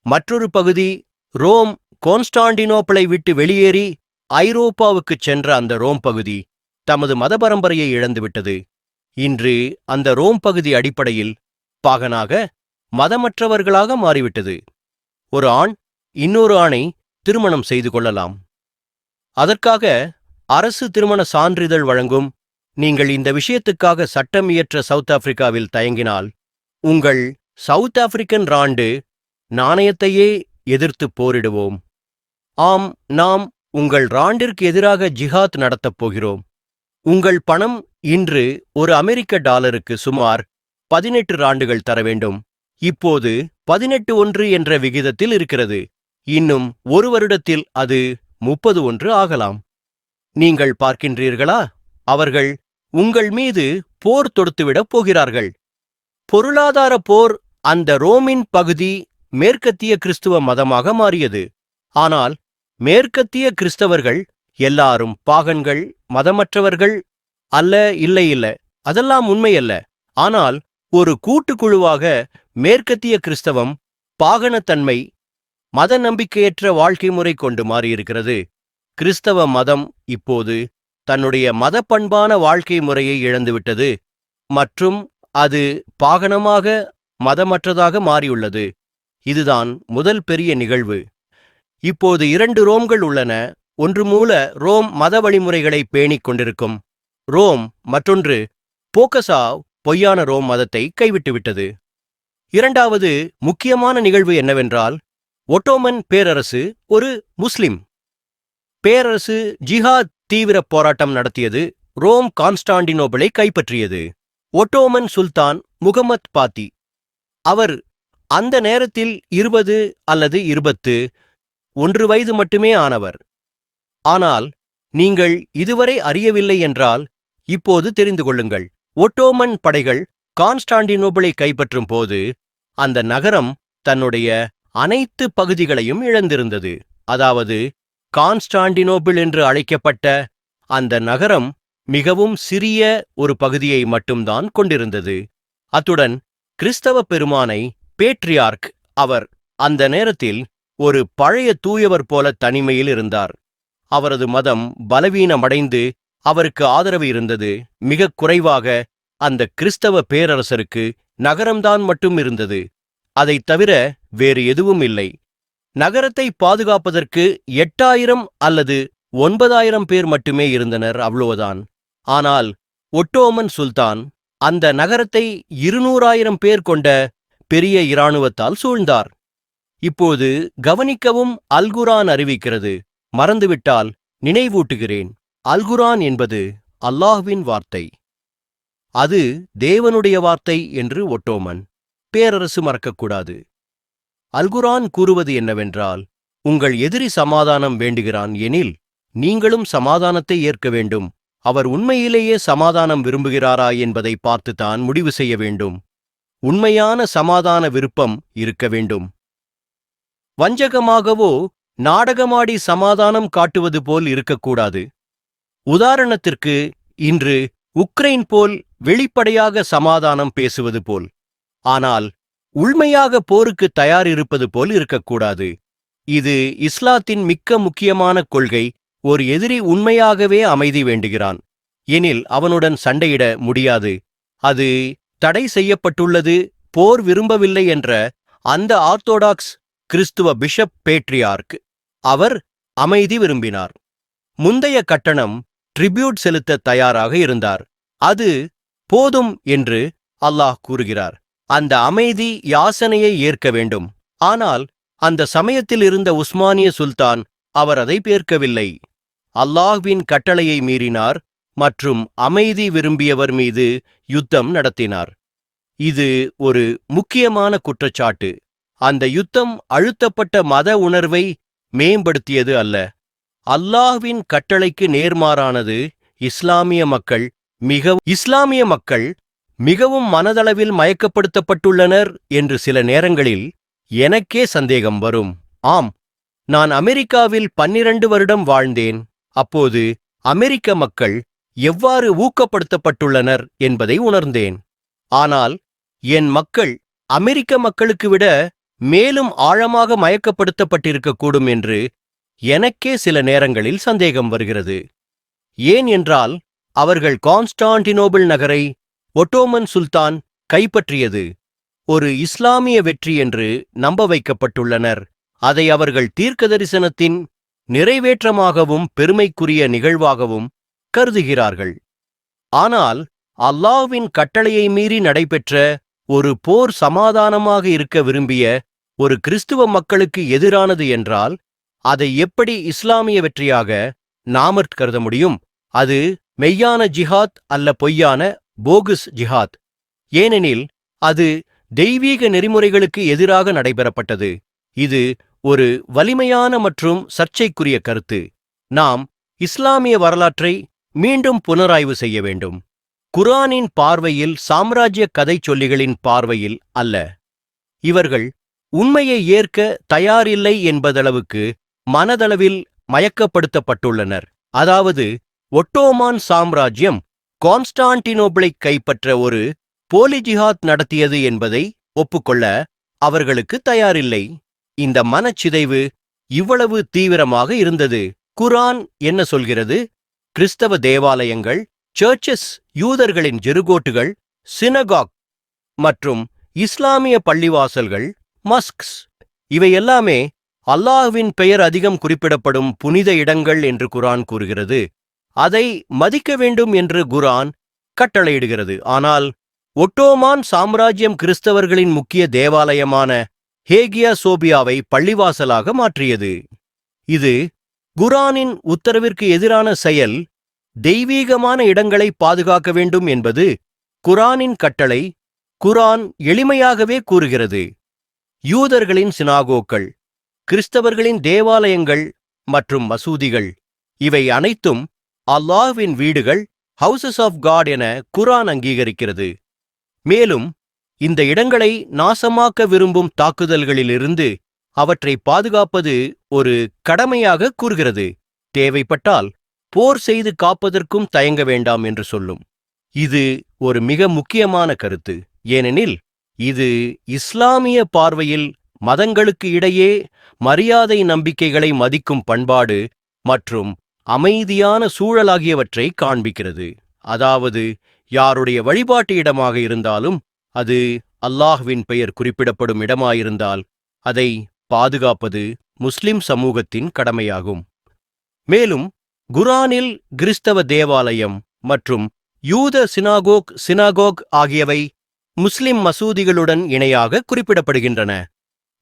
மற்றொரு பகுதி ரோம் கான்ஸ்டான்டினோப்பிளை விட்டு வெளியேறி ஐரோப்பாவுக்குச் சென்ற அந்த ரோம் பகுதி தமது மத பரம்பரையை இழந்துவிட்டது. இன்று அந்த ரோம் பகுதி அடிப்படையில் பாகனாக, மதமற்றவர்களாக மாறிவிட்டது. ஒரு ஆண் இன்னொரு ஆணை திருமணம் செய்து கொள்ளலாம். அதற்காக அரசு திருமண சான்றிதழ் வழங்கும். நீங்கள் இந்த விஷயத்துக்காக சட்டம் இயற்ற சவுத் ஆப்பிரிக்காவில் தயங்கினால் உங்கள் சவுத் ஆப்பிரிக்கன் ராண்டு நாணயத்தையே எதிர்த்து போரிடுவோம். ஆம், நாம் உங்கள் ராண்டிற்கு எதிராக ஜிஹாத் நடத்தப் போகிறோம். உங்கள் பணம் இன்று ஒரு அமெரிக்க டாலருக்கு சுமார் 18 ராண்டுகள் தர வேண்டும். இப்போது 18:1 என்ற விகிதத்தில் இருக்கிறது. இன்னும் 1 வருடத்தில் அது 31 ஆகலாம். நீங்கள் பார்க்கின்றீர்களா? அவர்கள் உங்கள் மீது போர் தொடுத்துவிடப் போகிறார்கள். பொருளாதார போர். அந்த ரோமின் பகுதி மேற்கத்திய கிறிஸ்துவ மதமாக மாறியது. ஆனால் மேற்கத்திய கிறிஸ்தவர்கள் எல்லாரும் பாகன்கள், மதமற்றவர்கள் அல்ல. இல்லை, அதெல்லாம் உண்மையல்ல. ஆனால் ஒரு கூட்டுக்குழுவாக மேற்கத்திய கிறிஸ்தவம் பாகனத்தன்மை, மத நம்பிக்கையற்ற வாழ்க்கை முறை கொண்டு மாறியிருக்கிறது. கிறிஸ்தவ மதம் இப்போது தன்னுடைய மதப்பண்பான வாழ்க்கை முறையை இழந்துவிட்டது மற்றும் அது பாகனமாக, மதமற்றதாக மாறியுள்ளது. இதுதான் முதல் பெரிய நிகழ்வு. இப்போது 2 ரோம்கள் உள்ளன. ஒன்று மூல ரோம் மத வழிமுறைகளை பேணிக் கொண்டிருக்கும் ரோம், மற்றொன்று போக்கசாவ் பொய்யான ரோம் மதத்தை கைவிட்டுவிட்டது. 2வது முக்கியமான நிகழ்வு என்னவென்றால், ஒட்டோமன் பேரரசு ஒரு முஸ்லிம் பேரரசு ஜிஹாத் தீவிர போராட்டம் நடத்தியது. ரோம் கான்ஸ்டான்டினோபிளை கைப்பற்றியது. ஒட்டோமன் சுல்தான் முகமத் பாத்தி, அவர் அந்த நேரத்தில் 20 அல்லது 21 வயது மட்டுமே ஆனவர். ஆனால் நீங்கள் இதுவரை அறியவில்லை என்றால் இப்போது தெரிந்து கொள்ளுங்கள். ஒட்டோமன் படைகள் கான்ஸ்டான்டினோபிளை கைப்பற்றும் போது அந்த நகரம் தன்னுடைய அனைத்து பகுதிகளையும் இழந்திருந்தது. அதாவது கான்ஸ்டான்டினோபிள் என்று அழைக்கப்பட்ட அந்த நகரம் மிகவும் சிறிய ஒரு பகுதியை மட்டும்தான் கொண்டிருந்தது. அத்துடன் கிறிஸ்தவ பெருமானை பேட்ரியார்க், அவர் அந்த நேரத்தில் ஒரு பழைய தூயவர் போல தனிமையில் இருந்தார். அவரது மதம் பலவீனமடைந்து அவருக்கு ஆதரவு இருந்தது. மிகக் குறைவாக அந்த கிறிஸ்தவ பேரரசருக்கு நகரம்தான் மட்டும் இருந்தது. அதைத் தவிர வேறு எதுவும் இல்லை. நகரத்தை பாதுகாப்பதற்கு 8000 அல்லது 9000 பேர் மட்டுமே இருந்தனர், அவ்வளவுதான். ஆனால் ஒட்டோமன் சுல்தான் அந்த நகரத்தை 200,000 பேர் கொண்ட பெரிய இராணுவத்தால் சூழ்ந்தார். இப்போது கவனிக்கவும், அல்குரான் அறிவிக்கிறது. மறந்துவிட்டால் நினைவூட்டுகிறேன். அல்குரான் என்பது அல்லாஹ்வின் வார்த்தை. அது தேவனுடைய வார்த்தை என்று ஒட்டோமன் பேரரசு மறக்கக்கூடாது. அல்குரான் கூறுவது என்னவென்றால், உங்கள் எதிரி சமாதானம் வேண்டுகிறான் எனில் நீங்களும் சமாதானத்தை ஏற்க வேண்டும். அவர் உண்மையிலேயே சமாதானம் விரும்புகிறாரா என்பதை பார்த்துத்தான் முடிவு செய்ய வேண்டும். உண்மையான சமாதான விருப்பம் இருக்க வேண்டும். வஞ்சகமாகவோ நாடகமாடி சமாதானம் காட்டுவது போல் இருக்கக்கூடாது. உதாரணத்திற்கு, இன்று உக்ரைன் போல் வெளிப்படையாக சமாதானம் பேசுவது போல், ஆனால் உண்மையாக போருக்கு தயார் இருப்பது போல் இருக்கக்கூடாது. இது இஸ்லாத்தின் மிக்க முக்கியமான கொள்கை. ஒரு எதிரி உண்மையாகவே அமைதி வேண்டுகிறான் எனில் அவனுடன் சண்டையிட முடியாது. அது தடை செய்யப்பட்டுள்ளது. போர் விரும்பவில்லை என்ற அந்த ஆர்த்தோடாக்ஸ் கிறிஸ்துவ பிஷப் பேட்ரியார்க் அவர் அமைதி விரும்பினார். முந்தைய கட்டணம் ட்ரிபியூட் செலுத்த தயாராக இருந்தார். அது போதும் என்று அல்லாஹ் கூறுகிறார். அந்த அமைதி யாசனையை ஏற்க வேண்டும். ஆனால் அந்த சமயத்தில் இருந்த உஸ்மானிய சுல்தான் அவர் அதை ஏற்கவில்லை. அல்லாஹ்வின் கட்டளையை மீறினார் மற்றும் அமைதி விரும்பியவர் மீது யுத்தம் நடத்தினார். இது ஒரு முக்கியமான குற்றச்சாட்டு. அந்த யுத்தம் அழுத்தப்பட்ட மத உணர்வை மேம்படுத்தியது அல்ல, அல்லாஹ்வின் கட்டளைக்கு நேர்மாறானது. இஸ்லாமிய மக்கள் மிகவும் மனதளவில் மயக்கப்படுத்தப்பட்டுள்ளனர் என்று சில நேரங்களில் எனக்கே சந்தேகம் வரும். ஆம், நான் அமெரிக்காவில் 12 வருடம் வாழ்ந்தேன். அப்போது அமெரிக்க மக்கள் எவ்வாறு ஊக்கப்படுத்தப்பட்டுள்ளனர் என்பதை உணர்ந்தேன். ஆனால் என் மக்கள் அமெரிக்க மக்களுக்கு விட மேலும் ஆழமாக மயக்கப்படுத்தப்பட்டிருக்கக்கூடும் என்று எனக்கே சில நேரங்களில் சந்தேகம் வருகிறது. ஏன் என்றால் அவர்கள் கான்ஸ்டான்டினோபிள் நகரை ஒட்டோமன் சுல்தான் கைப்பற்றியது ஒரு இஸ்லாமிய வெற்றி என்று நம்ப வைக்கப்பட்டுள்ளனர். அதை அவர்கள் தீர்க்கதரிசனத்தின் நிறைவேற்றமாகவும் பெருமைக்குரிய நிகழ்வாகவும் கருதுகிறார்கள். ஆனால் அல்லாஹ்வின் கட்டளையை மீறி நடைபெற்ற ஒரு போர் சமாதானமாக இருக்க விரும்பிய ஒரு கிறிஸ்துவ மக்களுக்கு எதிரானது என்றால் அதை எப்படி இஸ்லாமிய வெற்றியாக நாமற் கருத முடியும்? அது மெய்யான ஜிஹாத் அல்ல, பொய்யான போகுஸ் ஜிஹாத். ஏனெனில் அது தெய்வீக நெறிமுறைகளுக்கு எதிராக நடைபெறப்பட்டது. இது ஒரு வலிமையான மற்றும் சர்ச்சைக்குரிய கருத்து. நாம் இஸ்லாமிய வரலாற்றை மீண்டும் புனராய்வு செய்ய வேண்டும். குர்ஆனின் பார்வையில், சாம்ராஜ்ய கதை சொல்லிகளின் பார்வையில் அல்ல. இவர்கள் உண்மையை ஏற்க தயாரில்லை என்பதளவுக்கு மனதளவில் மயக்கப்படுத்தப்பட்டுள்ளனர். அதாவது ஒட்டோமான் சாம்ராஜ்யம் கான்ஸ்டான்டினோபிளை கைப்பற்ற ஒரு போலி ஜிஹாத் நடத்தியது என்பதை ஒப்புக்கொள்ள அவர்களுக்கு தயாரில்லை. இந்த மனச்சிதைவு இவ்வளவு தீவிரமாக இருந்தது. குர்ஆன் என்ன சொல்கிறது? கிறிஸ்தவ தேவாலயங்கள், சர்ச்சஸ், யூதர்களின் ஜெருகோட்டுகள், சினகாக் மற்றும் இஸ்லாமிய பள்ளிவாசல்கள், மஸ்க்ஸ், இவையெல்லாமே அல்லாஹ்வின் பெயர் அதிகம் குறிப்பிடப்படும் புனித இடங்கள் என்று குர்ஆன் கூறுகிறது. அதை மதிக்க வேண்டும் என்று குர்ஆன் கட்டளையிடுகிறது. ஆனால் ஒட்டோமான் சாம்ராஜ்யம் கிறிஸ்தவர்களின் முக்கிய தேவாலயமான ஹேகியா சோபியாவை பள்ளிவாசலாக மாற்றியது. இது குர்ஆனின் உத்தரவிற்கு எதிரான செயல். தெய்வீகமான இடங்களை பாதுகாக்க வேண்டும் என்பது குர்ஆனின் கட்டளை. குர்ஆன் எளிமையாகவே கூறுகிறது, யூதர்களின் சினாகோக்கள், கிறிஸ்தவர்களின் தேவாலயங்கள் மற்றும் மசூதிகள், இவை அனைத்தும் அல்லாஹ்வின் வீடுகள், ஹவுசஸ் ஆஃப் காட் என குர்ஆன் அங்கீகரிக்கிறது. மேலும் இந்த இடங்களை நாசமாக்க விரும்பும் தாக்குதல்களிலிருந்து அவற்றை பாதுகாப்பது ஒரு கடமையாக கூறுகிறது. தேவைப்பட்டால் போர் செய்து காப்பதற்கும் தயங்க வேண்டாம் என்று சொல்லும். இது ஒரு மிக முக்கியமான கருத்து. ஏனெனில் இது இஸ்லாமிய பார்வையில் மதங்களுக்கு இடையே மரியாதை, நம்பிக்கைகளை மதிக்கும் பண்பாடு மற்றும் அமைதியான சூழலாகியவற்றை காண்பிக்கிறது. அதாவது யாருடைய வழிபாட்டு இடமாக இருந்தாலும், அது அல்லாஹ்வின் பெயர் குறிப்பிடப்படும் இடமாயிருந்தால் அதை பாதுகாப்பது முஸ்லிம் சமூகத்தின் கடமையாகும். மேலும் குர்ஆனில் கிறிஸ்தவ தேவாலயம் மற்றும் யூத சினாகோக் ஆகியவை முஸ்லிம் மசூதிகளுடன் இணையாக குறிப்பிடப்படுகின்றன.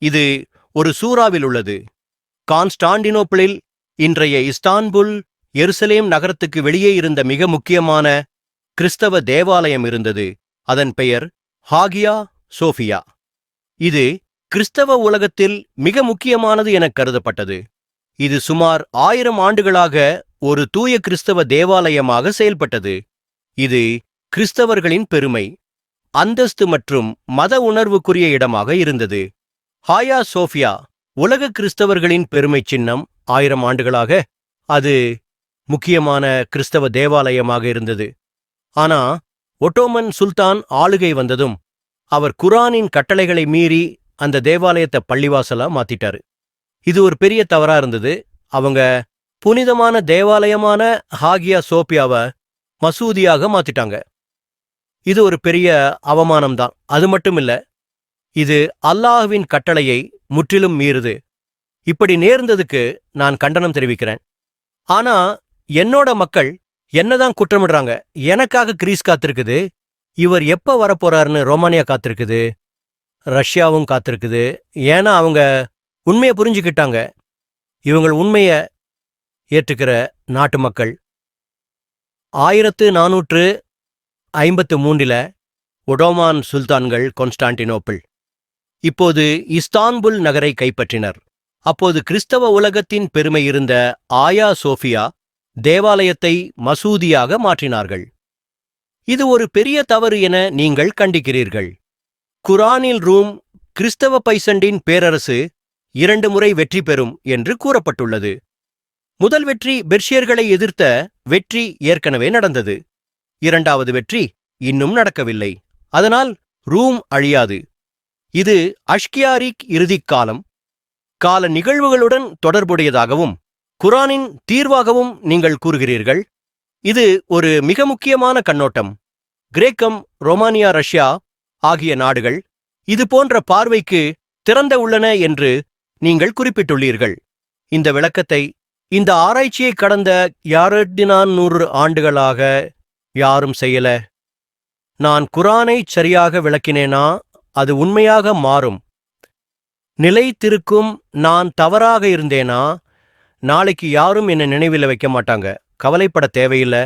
இது ஒரு சூறாவில் உள்ளது. கான்ஸ்டான்டினோப்பிளில், இன்றைய இஸ்தான்புல், எருசலேம் நகரத்துக்கு வெளியே இருந்த மிக முக்கியமான கிறிஸ்தவ தேவாலயம் இருந்தது. அதன் பெயர் ஹாகியா சோஃபியா. இது கிறிஸ்தவ உலகத்தில் மிக முக்கியமானது எனக் கருதப்பட்டது. இது சுமார் 1000 ஆண்டுகளாக ஒரு தூய கிறிஸ்தவ தேவாலயமாக செயல்பட்டது. இது கிறிஸ்தவர்களின் பெருமை, அந்தஸ்து மற்றும் மத உணர்வுக்குரிய இடமாக இருந்தது. ஹாயா சோஃபியா உலக கிறிஸ்தவர்களின் பெருமை சின்னம். 1000 ஆண்டுகளாக அது முக்கியமான கிறிஸ்தவ தேவாலயமாக இருந்தது. ஆனா ஒட்டோமன் சுல்தான் ஆளுகை வந்ததும் அவர் குரானின் கட்டளைகளை மீறி அந்த தேவாலயத்தை பள்ளிவாசலா மாத்திட்டாரு. இது ஒரு பெரிய தவறா இருந்தது. அவங்க புனிதமான தேவாலயமான ஹாகியா சோபியாவை மசூதியாக மாத்திட்டாங்க. இது ஒரு பெரிய அவமானம்தான். அது மட்டும் இல்ல, இது அல்லாஹ்வின் கட்டளையை முற்றிலும் மீறுது. இப்படி நேர்ந்ததுக்கு நான் கண்டனம் தெரிவிக்கிறேன். ஆனா என்னோட மக்கள் என்னதான் குற்றமிடுறாங்க. எனக்காக கிரீஸ் காத்திருக்குது. இவர் எப்ப வரப்போறாருன்னு ரோமானியா காத்திருக்குது. ரஷ்யாவும் காத்திருக்குது. ஏன்னா அவங்க உண்மையை புரிஞ்சுக்கிட்டாங்க. இவங்கள் உண்மையை ஏற்றுக்கிற நாட்டு மக்கள். 1453 ஒட்டோமான் சுல்தான்கள் கான்ஸ்டான்டினோப்பிள், இப்போது இஸ்தான்புல் நகரை கைப்பற்றினர். அப்போது கிறிஸ்தவ உலகத்தின் பெருமை இருந்த ஆயா சோஃபியா தேவாலயத்தை மசூதியாக மாற்றினார்கள். இது ஒரு பெரிய தவறு என நீங்கள் கண்டிக்கிறீர்கள். குரானில் ரூம் கிறிஸ்தவ பைசண்டின் பேரரசு 2 முறை வெற்றி பெறும் என்று கூறப்பட்டுள்ளது. முதல் வெற்றி பெர்ஷியர்களை எதிர்த்த வெற்றி ஏற்கனவே நடந்தது. 2வது வெற்றி இன்னும் நடக்கவில்லை. அதனால் ரூம் அழியாது. இது அஷ்கியாரிக் இறுதிக் கால நிகழ்வுகளுடன் தொடர்புடையதாகவும் குரானின் தீர்வாகவும் நீங்கள் கூறுகிறீர்கள். இது ஒரு மிக முக்கியமான கண்ணோட்டம். கிரேக்கம், ரோமானியா, ரஷ்யா ஆகிய நாடுகள் இது போன்ற பார்வைக்கு திறந்த உள்ளன என்று நீங்கள் குறிப்பிட்டுள்ளீர்கள். இந்த விளக்கத்தை, இந்த ஆராய்ச்சியை கடந்த 200 ஆண்டுகளாக யாரும் செய்யல. நான் குரானை சரியாக விளக்கினேனா அது உண்மையாக மாறும். நிலைத்திருக்கும். நான் தவறாக இருந்தேனா நாளைக்கு யாரும் என்னை நினைவில் வைக்க மாட்டாங்க. கவலைப்பட தேவையில்ல.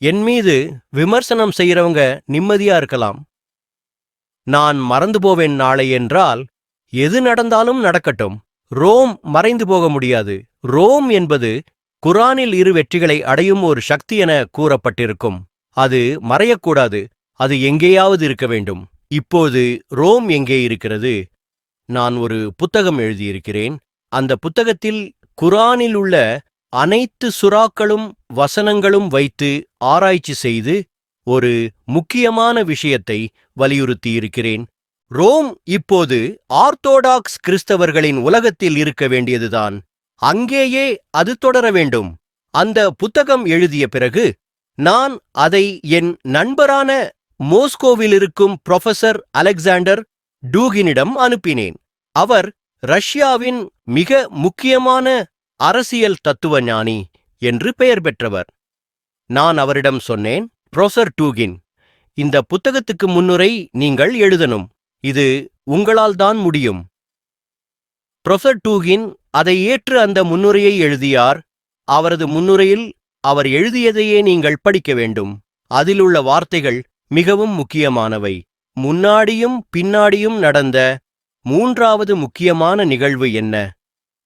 என் மீது விமர்சனம் செய்யறவங்க நிம்மதியா இருக்கலாம். நான் மறந்து போவேன் நாளை என்றால் எது நடந்தாலும் நடக்கட்டும். ரோம் மறைந்து போக முடியாது. ரோம் என்பது குரானில் 2 வெற்றிகளை அடையும் ஒரு சக்தி என கூறப்பட்டிருக்கும். அது மறையக்கூடாது. அது எங்கேயாவது இருக்க வேண்டும். இப்போது ரோம் எங்கே இருக்கிறது? நான் ஒரு புத்தகம் எழுதியிருக்கிறேன். அந்த புத்தகத்தில் குரானில் உள்ள அனைத்து சுறாக்களும் வசனங்களும் வைத்து ஆராய்ச்சி செய்து ஒரு முக்கியமான விஷயத்தை வலியுறுத்தியிருக்கிறேன். ரோம் இப்போது ஆர்த்தோடாக்ஸ் கிறிஸ்தவர்களின் உலகத்தில் இருக்க வேண்டியதுதான். அங்கேயே அது தொடர வேண்டும். அந்த புத்தகம் எழுதிய பிறகு நான் அதை என் நண்பரான மோஸ்கோவில் இருக்கும் புரொஃபசர் அலெக்சாண்டர் டூகினிடம் அனுப்பினேன். அவர் ரஷ்யாவின் மிக முக்கியமான அரசியல் தத்துவ ஞானி என்று பெயர் பெற்றவர். நான் அவரிடம் சொன்னேன், புரொஃபசர் டூகின், இந்த புத்தகத்துக்கு முன்னுரை நீங்கள் எழுதணும். இது உங்களால் தான் முடியும். புரொஃபசர் டூகின் அதை ஏற்று அந்த முன்னுரையை எழுதியார். அவரது முன்னுரையில் அவர் எழுதியதையே நீங்கள் படிக்க வேண்டும். அதிலுள்ள வார்த்தைகள் மிகவும் முக்கியமானவை. முன்னாடியும் பின்னாடியும் நடந்த 3வது முக்கியமான நிகழ்வு என்ன?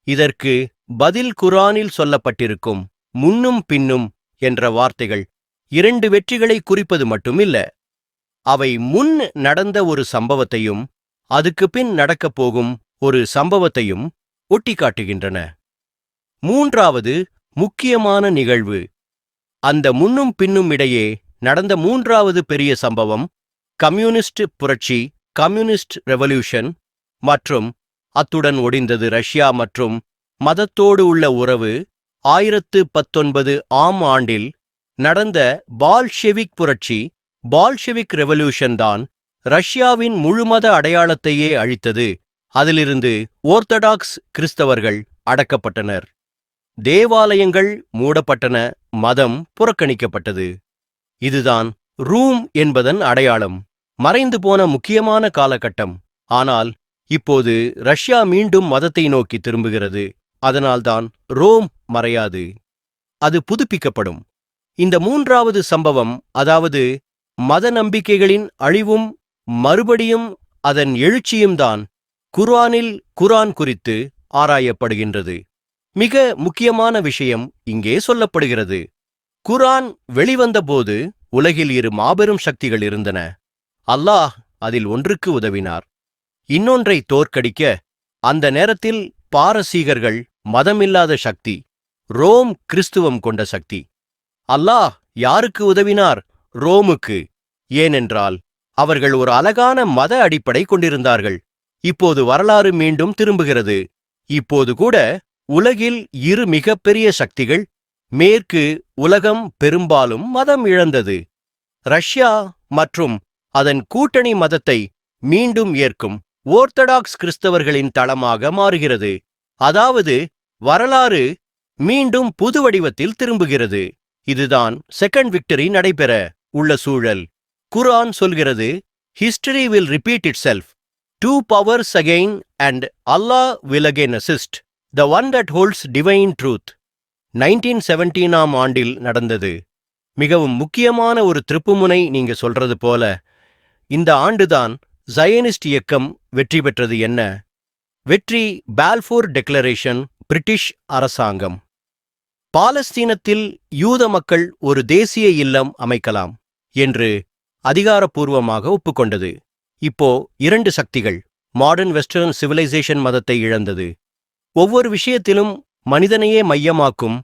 இதற்கு பதில் குரானில் சொல்லப்பட்டிருக்கும். முன்னும் பின்னும் என்ற வார்த்தைகள் 2 வெற்றிகளை குறிப்பது மட்டுமில்ல, அவை முன் நடந்த ஒரு சம்பவத்தையும் அதுக்கு பின் நடக்கப் போகும் ஒரு சம்பவத்தையும் ஒட்டிக்காட்டுகின்றன. 3வது முக்கியமான நிகழ்வு. அந்த முன்னும் பின்னும் இடையே நடந்த 3வது பெரிய சம்பவம் கம்யூனிஸ்ட் புரட்சி, கம்யூனிஸ்ட் ரெவல்யூஷன், மற்றும் அத்துடன் ஒடிந்தது ரஷ்யா மற்றும் மதத்தோடு உள்ள உறவு. 1019 ஆம் ஆண்டில் நடந்த பால்ஷெவிக் புரட்சி, பால்ஷெவிக் ரெவல்யூஷன் தான் ரஷ்யாவின் முழுமத அடையாளத்தையே அழித்தது. அதிலிருந்து ஓர்த்தடாக்ஸ் கிறிஸ்தவர்கள் அடக்கப்பட்டனர். தேவாலயங்கள் மூடப்பட்டன. மதம் புறக்கணிக்கப்பட்டது. இதுதான் ரூம் என்பதன் அடையாளம். மறைந்து போன முக்கியமான காலகட்டம். ஆனால் இப்போது ரஷ்யா மீண்டும் மதத்தை நோக்கி திரும்புகிறது. அதனால்தான் ரோம் மறையாது. அது புதுப்பிக்கப்படும். இந்த மூன்றாவது சம்பவம், அதாவது மத நம்பிக்கைகளின் அழிவும் மறுபடியும் அதன் எழுச்சியும்தான் குர்ஆன் குறித்து ஆராயப்படுகின்றது. மிக முக்கியமான விஷயம் இங்கே சொல்லப்படுகிறது. குர்ஆன் வெளிவந்தபோது உலகில் இரு மாபெரும் சக்திகள் இருந்தன. அல்லாஹ் அதில் ஒன்றுக்கு உதவினார். இன்னொன்றை தோற்கடிக்க அந்த நேரத்தில் பாரசீகர்கள் மதமில்லாத சக்தி, ரோம் கிறிஸ்துவம் கொண்ட சக்தி. அல்லாஹ் யாருக்கு உதவினார்? ரோமுக்கு. ஏனென்றால் அவர்கள் ஒரு அழகான மத அடிப்படை கொண்டிருந்தார்கள். இப்போது வரலாறு மீண்டும் திரும்புகிறது. இப்போது கூட உலகில் இரு மிகப்பெரிய சக்திகள். மேற்கு உலகம் பெரும்பாலும் மதம் இழந்தது. ரஷ்யா மற்றும் அதன் கூட்டணி மதத்தை மீண்டும் ஏற்கும் ஓர்த்தடாக்ஸ் கிறிஸ்தவர்களின் தளமாக மாறுகிறது. அதாவது வரலாறு மீண்டும் புது வடிவத்தில் திரும்புகிறது. இதுதான் செகண்ட் விக்டரி நடைபெற உள்ள சூழல். குர்ஆன் சொல்கிறது, history will repeat itself. Two powers again and Allah will again assist the one that holds divine truth. 1917ஆம் ஆண்டில் நடந்தது. மிகவும் முக்கியமான ஒரு திருப்புமுனை. நீங்க சொல்றது போல இந்த ஆண்டுதான் ஜயனிஸ்ட் இயக்கம் வெற்றி பெற்றது. என்ன வெற்றி? Balfour declaration. பிரிட்டிஷ் அரசாங்கம் பாலஸ்தீனத்தில் யூத மக்கள் ஒரு தேசிய இல்லம் அமைக்கலாம் என்று அதிகாரப்பூர்வமாக ஒப்புக்கொண்டது. இப்போ இரண்டு சக்திகள் மாடர்ன் வெஸ்டர்ன் சிவிலைசேஷன் மதத்தை இழந்தது. ஒவ்வொரு விஷயத்திலும் மனிதனையே மையமாக்கும்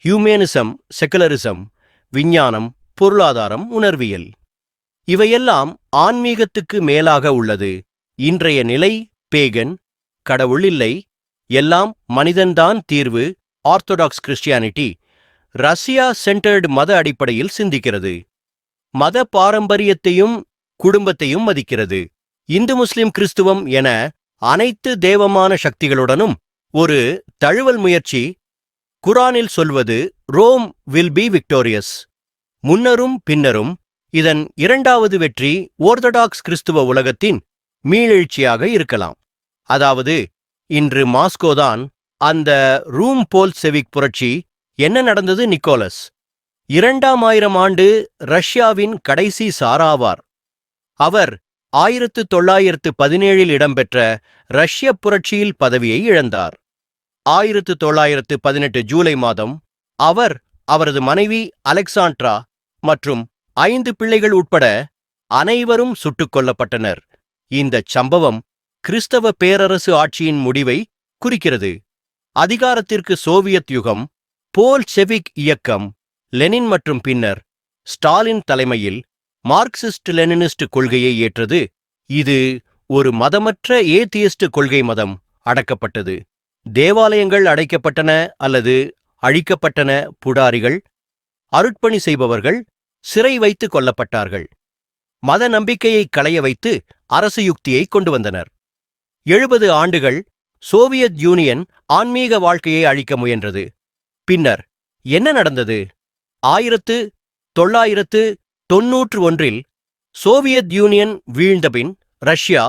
ஹியூமனிசம், செகுலரிசம், விஞ்ஞானம், பொருளாதாரம், உணர்வியல், இவையெல்லாம் ஆன்மீகத்துக்கு மேலாக உள்ளது. இன்றைய நிலை பேகன், கடவுள் இல்லை, எல்லாம் மனிதன்தான் தீர்வு. ஆர்த்தடாக்ஸ் கிறிஸ்டியானிட்டி ரஷ்யா சென்டர்டு மத அடிப்படையில் சிந்திக்கிறது. மத பாரம்பரியத்தையும் குடும்பத்தையும் மதிக்கிறது. இந்து முஸ்லிம் கிறிஸ்துவம் என அனைத்து தேவமான சக்திகளுடனும் ஒரு தழுவல் முயற்சி. குர்ஆனில் சொல்வது ரோம் வில் பி விக்டோரியஸ். முன்னரும் பின்னரும் இதன் இரண்டாவது வெற்றி ஓர்த்தடாக்ஸ் கிறிஸ்துவ உலகத்தின் மீளெழுச்சியாக இருக்கலாம். அதாவது இன்று மாஸ்கோதான் அந்த ரூம் போல்செவிக் புரட்சி. என்ன நடந்தது? நிக்கோலஸ் 2000 ஆண்டு ரஷ்யாவின் கடைசி சாராவார். அவர் 1917இல் இடம்பெற்ற ரஷ்ய புரட்சியில் பதவியை இழந்தார். 1918 ஜூலை மாதம் அவர், அவரது மனைவி அலெக்சாண்ட்ரா மற்றும் 5 பிள்ளைகள் உட்பட அனைவரும் சுட்டுக் கொல்லப்பட்டனர். இந்தச் சம்பவம் கிறிஸ்தவ பேரரசு ஆட்சியின் முடிவை குறிக்கிறது. அதிகாரத்திற்கு சோவியத் யுகம், போல்செவிக் இயக்கம், லெனின் மற்றும் பின்னர் ஸ்டாலின் தலைமையில் மார்க்சிஸ்ட் லெனினிஸ்ட் கொள்கையை ஏற்றது. இது ஒரு மதமற்ற ஏத்தியஸ்ட் கொள்கை. மதம் அடக்கப்பட்டது. தேவாலயங்கள் அடைக்கப்பட்டன அல்லது அழிக்கப்பட்டன. புடாரிகள், அருட்பணி செய்பவர்கள் சிறை வைத்து கொல்லப்பட்டார்கள். மத நம்பிக்கையை களைய வைத்து அரசு யுக்தியை கொண்டு வந்தனர். 70 ஆண்டுகள் சோவியத் யூனியன் ஆன்மீக வாழ்க்கையை அழிக்க முயன்றது. பின்னர் என்ன நடந்தது? 1991இல் சோவியத் யூனியன் வீழ்ந்தபின் ரஷ்யா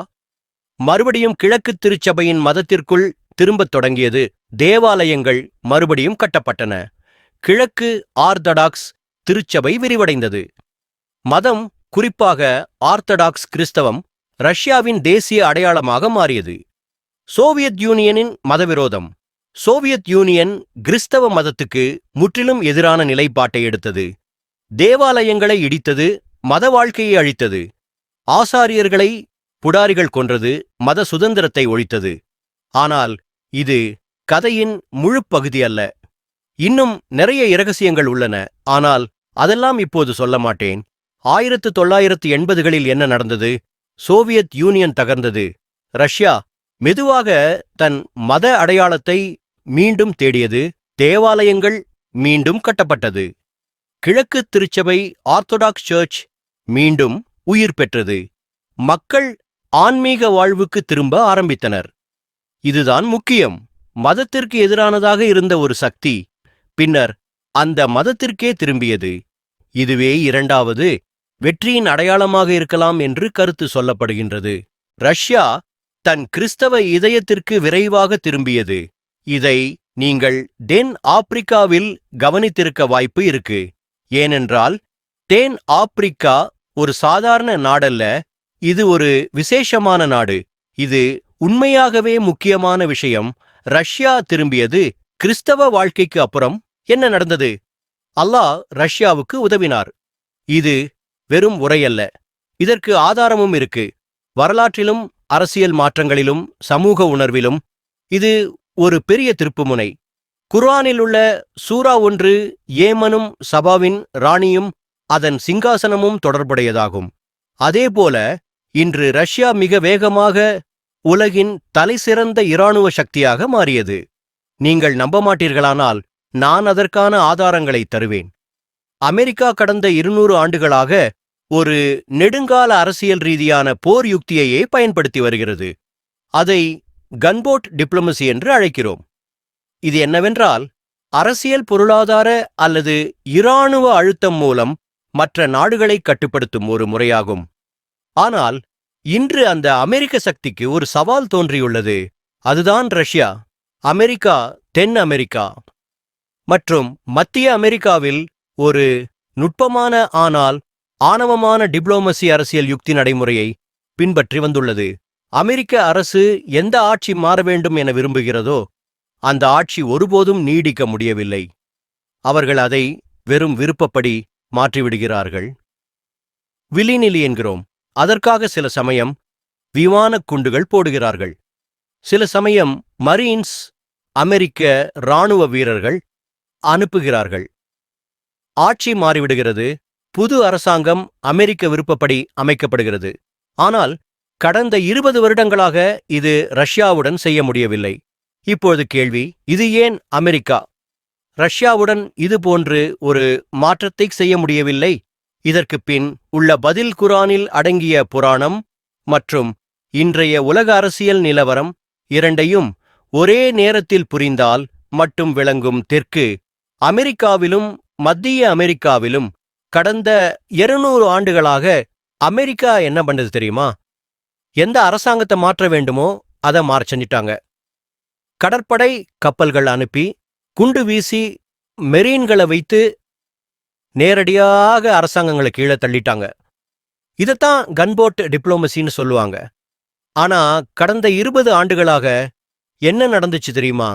மறுபடியும் கிழக்கு திருச்சபையின் மதத்திற்குள் திரும்பத் தொடங்கியது. தேவாலயங்கள் மறுபடியும் கட்டப்பட்டன. கிழக்கு ஆர்த்தடாக்ஸ் திருச்சபை விரிவடைந்தது. மதம், குறிப்பாக ஆர்த்தடாக்ஸ் கிறிஸ்தவம், ரஷ்யாவின் தேசிய அடையாளமாக மாறியது. சோவியத் யூனியனின் மதவிரோதம். சோவியத் யூனியன் கிறிஸ்தவ மதத்துக்கு முற்றிலும் எதிரான நிலைப்பாட்டை எடுத்தது. தேவாலயங்களை இடித்தது, மத வாழ்க்கையை அழித்தது. ஆசாரியர்களை புடாரிகள் கொன்றது, மத சுதந்திரத்தை ஒழித்தது. ஆனால் இது கதையின் முழு பகுதி அல்ல. இன்னும் நிறைய இரகசியங்கள் உள்ளன. ஆனால் அதெல்லாம் இப்போது சொல்ல மாட்டேன். 1980களில் என்ன நடந்தது? Soviet union தகர்ந்தது. ரஷ்யா மெதுவாக தன் மத அடையாளத்தை மீண்டும் தேடியது. தேவாலயங்கள் மீண்டும் கட்டப்பட்டது. கிழக்கு திருச்சபை ஆர்த்தடாக்ஸ் சர்ச் மீண்டும் உயிர் பெற்றது. மக்கள் ஆன்மீக வாழ்வுக்கு திரும்ப ஆரம்பித்தனர். இதுதான் முக்கியம். மதத்திற்கு எதிரானதாக இருந்த ஒரு சக்தி பின்னர் அந்த மதத்திற்கே திரும்பியது. இதுவே இரண்டாவது வெற்றியின் அடையாளமாக இருக்கலாம் என்று கருத்து சொல்லப்படுகின்றது. ரஷ்யா தன் கிறிஸ்தவ இதயத்திற்கு விரைவாக திரும்பியது. இதை நீங்கள் தென் ஆப்பிரிக்காவில் கவனித்திருக்க வாய்ப்பு இருக்கு. ஏனென்றால் தென் ஆப்பிரிக்கா ஒரு சாதாரண நாடல்ல, இது ஒரு விசேஷமான நாடு. இது உண்மையாகவே முக்கியமான விஷயம். ரஷ்யா திரும்பியது. கிறிஸ்தவ வாழ்க்கைக்கு அப்புறம் என்ன நடந்தது? அல்லாஹ் ரஷ்யாவுக்கு உதவினார். இது வெறும் உரையல்ல, இதற்கு ஆதாரமும் இருக்கு. வரலாற்றிலும் அரசியல் மாற்றங்களிலும் சமூக உணர்விலும் இது ஒரு பெரிய திருப்புமுனை. குர்ஆனில் உள்ள சூரா 1 ஏமனும் சபாவின் ராணியும் அதன் சிங்காசனமும் தொடர்புடையதாகும். அதேபோல இன்று ரஷ்யா மிக வேகமாக உலகின் தலைசிறந்த இராணுவ சக்தியாக மாறியது. நீங்கள் நம்ப மாட்டீர்களானால் நான் அதற்கான ஆதாரங்களை தருவேன். அமெரிக்கா கடந்த 200 ஆண்டுகளாக ஒரு நெடுங்கால அரசியல் ரீதியான போர் யுக்தியையே பயன்படுத்தி வருகிறது. அதை கன்போட் டிப்ளமசி என்று அழைக்கிறோம். இது என்னவென்றால், அரசியல், பொருளாதார அல்லது இராணுவ அழுத்தம் மூலம் மற்ற நாடுகளை கட்டுப்படுத்தும் ஒரு முறையாகும். ஆனால் இன்று அந்த அமெரிக்க சக்திக்கு ஒரு சவால் தோன்றியுள்ளது. அதுதான் ரஷ்யா. அமெரிக்கா தென் அமெரிக்கா மற்றும் மத்திய அமெரிக்காவில் ஒரு நுட்பமான ஆனால் ஆணவமான டிப்ளோமசி அரசியல் யுக்தி நடைமுறையை பின்பற்றி வந்துள்ளது. அமெரிக்க அரசு எந்த ஆட்சி மாற வேண்டும் என விரும்புகிறதோ அந்த ஆட்சி ஒருபோதும் நீடிக்க முடியவில்லை. அவர்கள் அதை வெறும் விருப்பப்படி மாற்றிவிடுகிறார்கள். வில்லிநிலி என்கிறோம். அதற்காக சில சமயம் விமானக் குண்டுகள் போடுகிறார்கள். சில சமயம் மரீன்ஸ், அமெரிக்க இராணுவ வீரர்கள் அனுப்புகிறார்கள். ஆட்சி மாறிவிடுகிறது. புது அரசாங்கம் அமெரிக்க விருப்பப்படி அமைக்கப்படுகிறது. ஆனால் கடந்த 20 வருடங்களாக இது ரஷ்யாவுடன் செய்ய முடியவில்லை. இப்போது கேள்வி, இது ஏன் அமெரிக்கா ரஷ்யாவுடன் இதுபோன்று ஒரு மாற்றத்தை செய்ய முடியவில்லை? இதற்கு பின் உள்ள பதில் குர்ஆனில் அடங்கிய புராணம் மற்றும் இன்றைய உலக அரசியல் நிலவரம் இரண்டையும் ஒரே நேரத்தில் புரிந்தால் மட்டும் விளங்கும். தெற்கு அமெரிக்காவிலும் மத்திய அமெரிக்காவிலும் கடந்த 200 ஆண்டுகளாக அமெரிக்கா என்ன பண்ணது தெரியுமா? எந்த அரசாங்கத்தை மாற்ற வேண்டுமோ அதை மாறச் செஞ்சிட்டாங்க. கடற்படை கப்பல்கள் அனுப்பி குண்டு வீசி மெரீன்களை வைத்து நேரடியாக அரசாங்கங்களை கீழே தள்ளிட்டாங்க. இதைத்தான் கன்போட் டிப்ளோமசின்னு சொல்லுவாங்க. ஆனா கடந்த 20 ஆண்டுகளாக என்ன நடந்துச்சு தெரியுமா?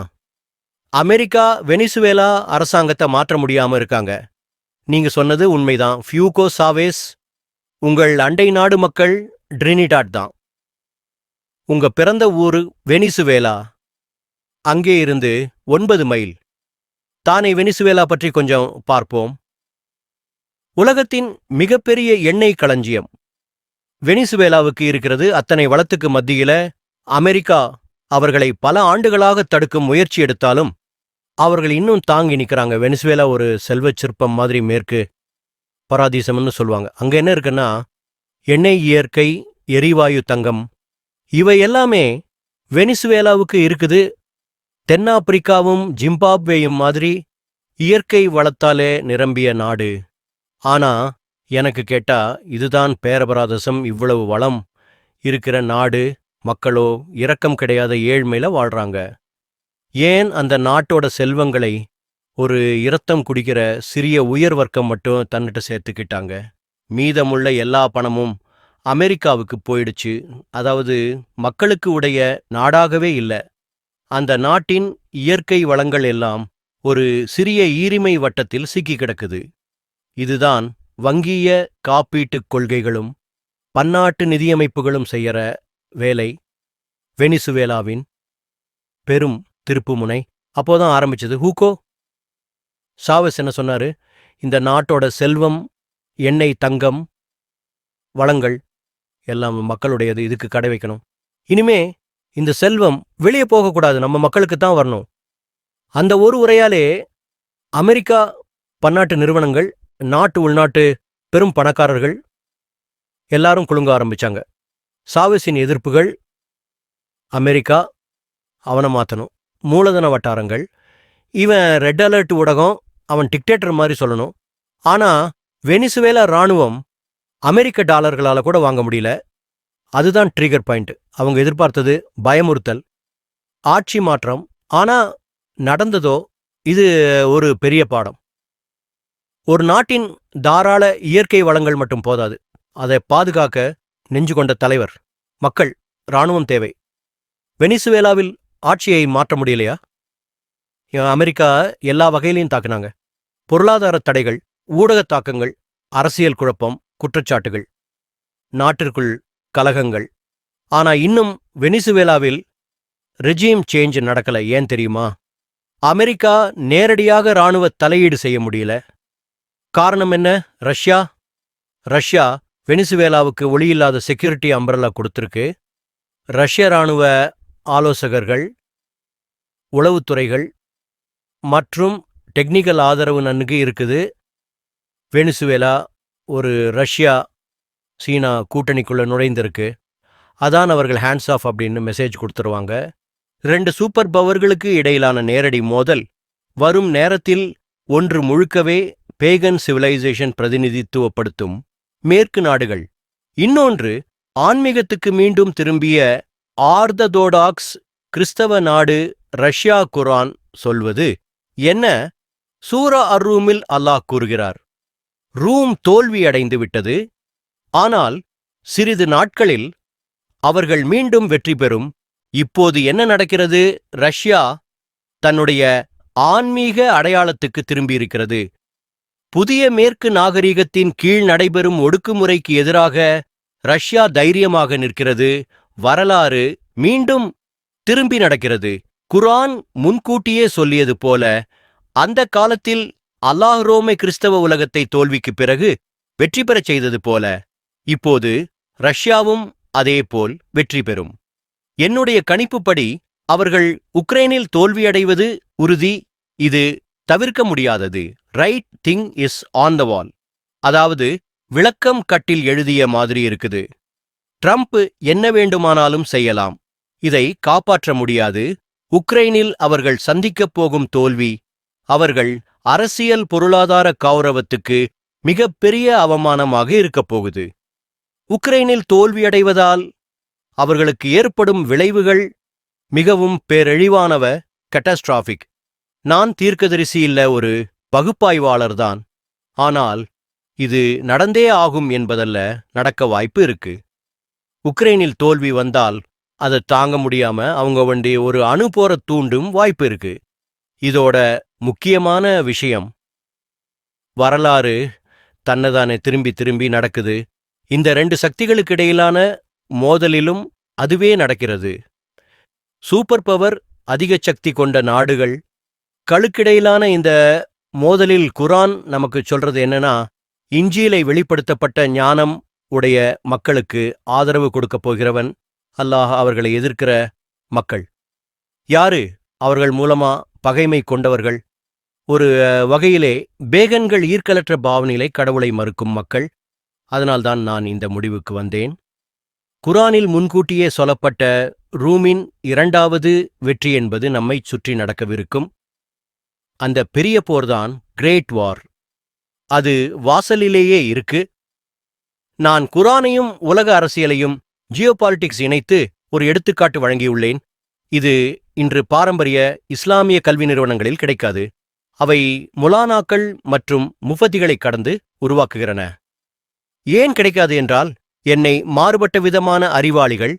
அமெரிக்கா வெனிசுவேலா அரசாங்கத்தை மாற்ற முடியாம இருக்காங்க. நீங்க சொன்னது உண்மைதான். ஃபியூகோ சாவேஸ் உங்கள் அண்டை நாடு மக்கள் ட்ரினிடாட் தான். உங்க பிறந்த ஊரு வெனிசுவேலா. அங்கே இருந்து 9 மைல். தானே வெனிசுவேலா பற்றி கொஞ்சம் பார்ப்போம். உலகத்தின் மிகப்பெரிய எண்ணெய் களஞ்சியம் வெனிசுவேலாவுக்கு இருக்கிறது. அத்தனை வளத்துக்கு மத்தியில அமெரிக்கா அவர்களை பல ஆண்டுகளாக தடுக்கும் முயற்சி எடுத்தாலும் அவர்கள் இன்னும் தாங்கி நிற்கிறாங்க. வெனிசுவேலா ஒரு செல்வச் சிற்பம் மாதிரி, மேற்கு பராதீசம்னு சொல்லுவாங்க. அங்க என்ன இருக்குன்னா, எண்ணெய், இயற்கை எரிவாயு, தங்கம், இவை எல்லாமே வெனிசுவேலாவுக்கு இருக்குது. தென்னாப்பிரிக்காவும் ஜிம்பாப்வேயும் மாதிரி இயற்கை வளத்தாலே நிரம்பிய நாடு. ஆனா எனக்கு கேட்டா இதுதான் பேரபராதசம். இவ்வளவு வளம் இருக்கிற நாடு, மக்களோ இரக்கம் கிடையாத ஏழ்மையில வாழ்றாங்க. ஏன் அந்த நாட்டோட செல்வங்களை ஒரு இரத்தம் குடிக்கிற சிறிய உயர் வர்க்கம் மட்டும் தன்னிட்ட சேர்த்துக்கிட்டாங்க? மீதமுள்ள எல்லா பணமும் அமெரிக்காவுக்கு போயிடுச்சு. அதாவது மக்களுக்கு உடைய நாடாகவே இல்லை. அந்த நாட்டின் இயற்கை வளங்கள் எல்லாம் ஒரு சிறிய ஈரிமை வட்டத்தில் சிக்கி கிடக்குது. இதுதான் வங்கிய காப்பீட்டுக் கொள்கைகளும் பன்னாட்டு நிதியமைப்புகளும் செய்யற வேலை. வெனிசுவேலாவின் பெரும் திருப்புமுனை அப்போதான் ஆரம்பிச்சது. ஹூகோ சாவேஸ் என்ன சொன்னாரு? இந்த நாட்டோட செல்வம், எண்ணெய், தங்கம், வளங்கள் எல்லாம் மக்களுடையது. இதுக்கு கடை வைக்கணும். இனிமே இந்த செல்வம் வெளியே போகக்கூடாது, நம்ம மக்களுக்கு தான் வரணும். அந்த ஒரு உரையாலே அமெரிக்கா, பன்னாட்டு நிறுவனங்கள், நாட்டு உள்நாட்டு பெரும் பணக்காரர்கள் எல்லாரும் குலுங்க ஆரம்பிச்சாங்க. சாவேஸின் எதிர்ப்புகள், அமெரிக்கா அவனை மாற்றணும், மூலதன வட்டாரங்கள், இவன் ரெட் அலர்ட் ஊடகம், அவன் டிக்டேட்டர் மாதிரி சொல்லணும். ஆனா வெனிசுவேலா இராணுவம் அமெரிக்க டாலர்களால கூட வாங்க முடியல. அதுதான் ட்ரிகர் பாயிண்ட். அவங்க எதிர்பார்த்தது பயமுறுத்தல், ஆட்சி மாற்றம். ஆனா நடந்ததோ இது ஒரு பெரிய பாடம். ஒரு நாட்டின் தாராள இயற்கை வளங்கள் மட்டும் போதாது. அதை பாதுகாக்க நெஞ்சு கொண்ட தலைவர், மக்கள், இராணுவம் தேவை. வெனிசுவேலாவில் ஆட்சியை மாற்ற முடியலையா? அமெரிக்கா எல்லா வகையிலையும் தாக்குனாங்க. பொருளாதார தடைகள், ஊடக தாக்கங்கள், அரசியல் குழப்பம், குற்றச்சாட்டுகள், நாட்டிற்குள் கலகங்கள். ஆனா இன்னும் வெனிசுவேலாவில் ரெஜீம் சேஞ்ச் நடக்கல. ஏன் தெரியுமா? அமெரிக்கா நேரடியாக இராணுவ தலையீடு செய்ய முடியல. காரணம் என்ன? ரஷ்யா வெனிசுவேலாவுக்கு ஒளியில்லாத செக்யூரிட்டி அம்பரலா கொடுத்திருக்கு. ரஷ்ய இராணுவ ஆலோசகர்கள், உளவுத்துறைகள் மற்றும் டெக்னிக்கல் ஆதரவு நன்கு இருக்குது. வெனிசுவேலா ஒரு ரஷ்யா சீனா கூட்டணிக்குள்ள நுழைந்திருக்கு. அதான் அவர்கள் ஹேண்ட்ஸ் ஆஃப் அப்படின்னு மெசேஜ் கொடுத்துருவாங்க. 2 சூப்பர் பவர்களுக்கு இடையிலான நேரடி மோதல் வரும் நேரத்தில் ஒன்று முழுக்கவே பேகன் சிவிலைசேஷன் பிரதிநிதித்துவப்படுத்தும் மேற்கு நாடுகள், இன்னொன்று ஆன்மீகத்துக்கு மீண்டும் திரும்பிய ஆர்த்தடோடாக்ஸ் கிறிஸ்தவ நாடு ரஷ்யா. குர்ஆன் சொல்வது என்ன? சூரா அர்-ரூமில் அல்லாஹ் கூறுகிறார், ரூம் தோல்வியடைந்து விட்டது, ஆனால் சிறிது நாட்களில் அவர்கள் மீண்டும் வெற்றி பெறும். இப்போது என்ன நடக்கிறது? ரஷ்யா தன்னுடைய ஆன்மீக அடையாளத்துக்கு திரும்பியிருக்கிறது. புதிய மேற்கு நாகரிகத்தின் கீழ் நடைபெறும் ஒடுக்குமுறைக்கு எதிராக ரஷ்யா தைரியமாக நிற்கிறது. வரலாறு மீண்டும் திரும்பி நடக்கிறது. குர்ஆன் முன்கூட்டியே சொல்லியது போல, அந்த காலத்தில் அல்லாஹ் ரோமை கிறிஸ்தவ உலகத்தை தோல்விக்குப் பிறகு வெற்றி பெறச் செய்தது போல, இப்போது ரஷ்யாவும் அதேபோல் வெற்றி பெறும். என்னுடைய கணிப்புப்படி அவர்கள் உக்ரைனில் தோல்வியடைவது உறுதி. இது தவிர்க்க முடியாதது. Writing is on the wall. அதாவது விளக்கம் கட்டில் எழுதிய மாதிரி இருக்குது. ட்ரம்ப் என்ன வேண்டுமானாலும் செய்யலாம், இதை காப்பாற்ற முடியாது. உக்ரைனில் அவர்கள் சந்திக்கப் போகும் தோல்வி அவர்கள் அரசியல் பொருளாதார கௌரவத்துக்கு மிகப்பெரிய அவமானமாக இருக்கப் போகுது. உக்ரைனில் தோல்வியடைவதால் அவர்களுக்கு ஏற்படும் விளைவுகள் மிகவும் பேரழிவானவ, கேட்டாஸ்ட்ராஃபிக். நான் தீர்க்கதரிசி இல்ல, ஒரு பகுப்பாய்வாளர்தான். ஆனால் இது நடந்தே ஆகும் என்பதல்ல, நடக்க வாய்ப்பு இருக்கு. உக்ரைனில் தோல்வி வந்தால் அதை தாங்க முடியாம அவங்க வண்டி ஒரு அணு போற தூண்டும் வாய்ப்பு இருக்கு. இதோட முக்கியமான விஷயம், வரலாறு தன்னைதானே திரும்பி திரும்பி நடக்குது. இந்த 2 சக்திகளுக்கு இடையிலான மோதலிலும் அதுவே நடக்கிறது. சூப்பர் பவர், அதிக சக்தி கொண்ட நாடுகள் களுக்கிடையிலான இந்த மோதலில் குர்ஆன் நமக்கு சொல்றது என்னன்னா, இன்ஜீலை வெளிப்படுத்தப்பட்ட ஞானம் உடைய மக்களுக்கு ஆதரவு கொடுக்கப் போகிறவன் அல்லாஹ். அவர்களை எதிர்க்கிற மக்கள் யாரு? அவர்கள் மூலமா பகைமை கொண்டவர்கள். ஒரு வகையிலே பேகன்கள், ஈர்க்கலற்ற பாவனையிலே கடவுளை மறுக்கும் மக்கள். அதனால்தான் நான் இந்த முடிவுக்கு வந்தேன். குர்ஆனில் முன்கூட்டியே சொல்லப்பட்ட ரூமின் 2வது வெற்றி என்பது நம்மை சுற்றி நடக்கவிருக்கும் அந்த பெரிய போர்தான் கிரேட் வார். அது வாசலிலேயே இருக்கு. நான் குர்ஆனையும் உலக அரசியலையும் ஜியோபாலிட்டிக்ஸ் இணைத்து ஒரு எடுத்துக்காட்டு வழங்கியுள்ளேன். இது இன்று பாரம்பரிய இஸ்லாமிய கல்வி நிறுவனங்களில் கிடைக்காது. அவை முலானாக்கள் மற்றும் முஃபத்திகளை கடந்து உருவாக்குகிறன. ஏன் கிடைக்காது என்றால், என்னை மாறுபட்ட விதமான அறிவாளிகள்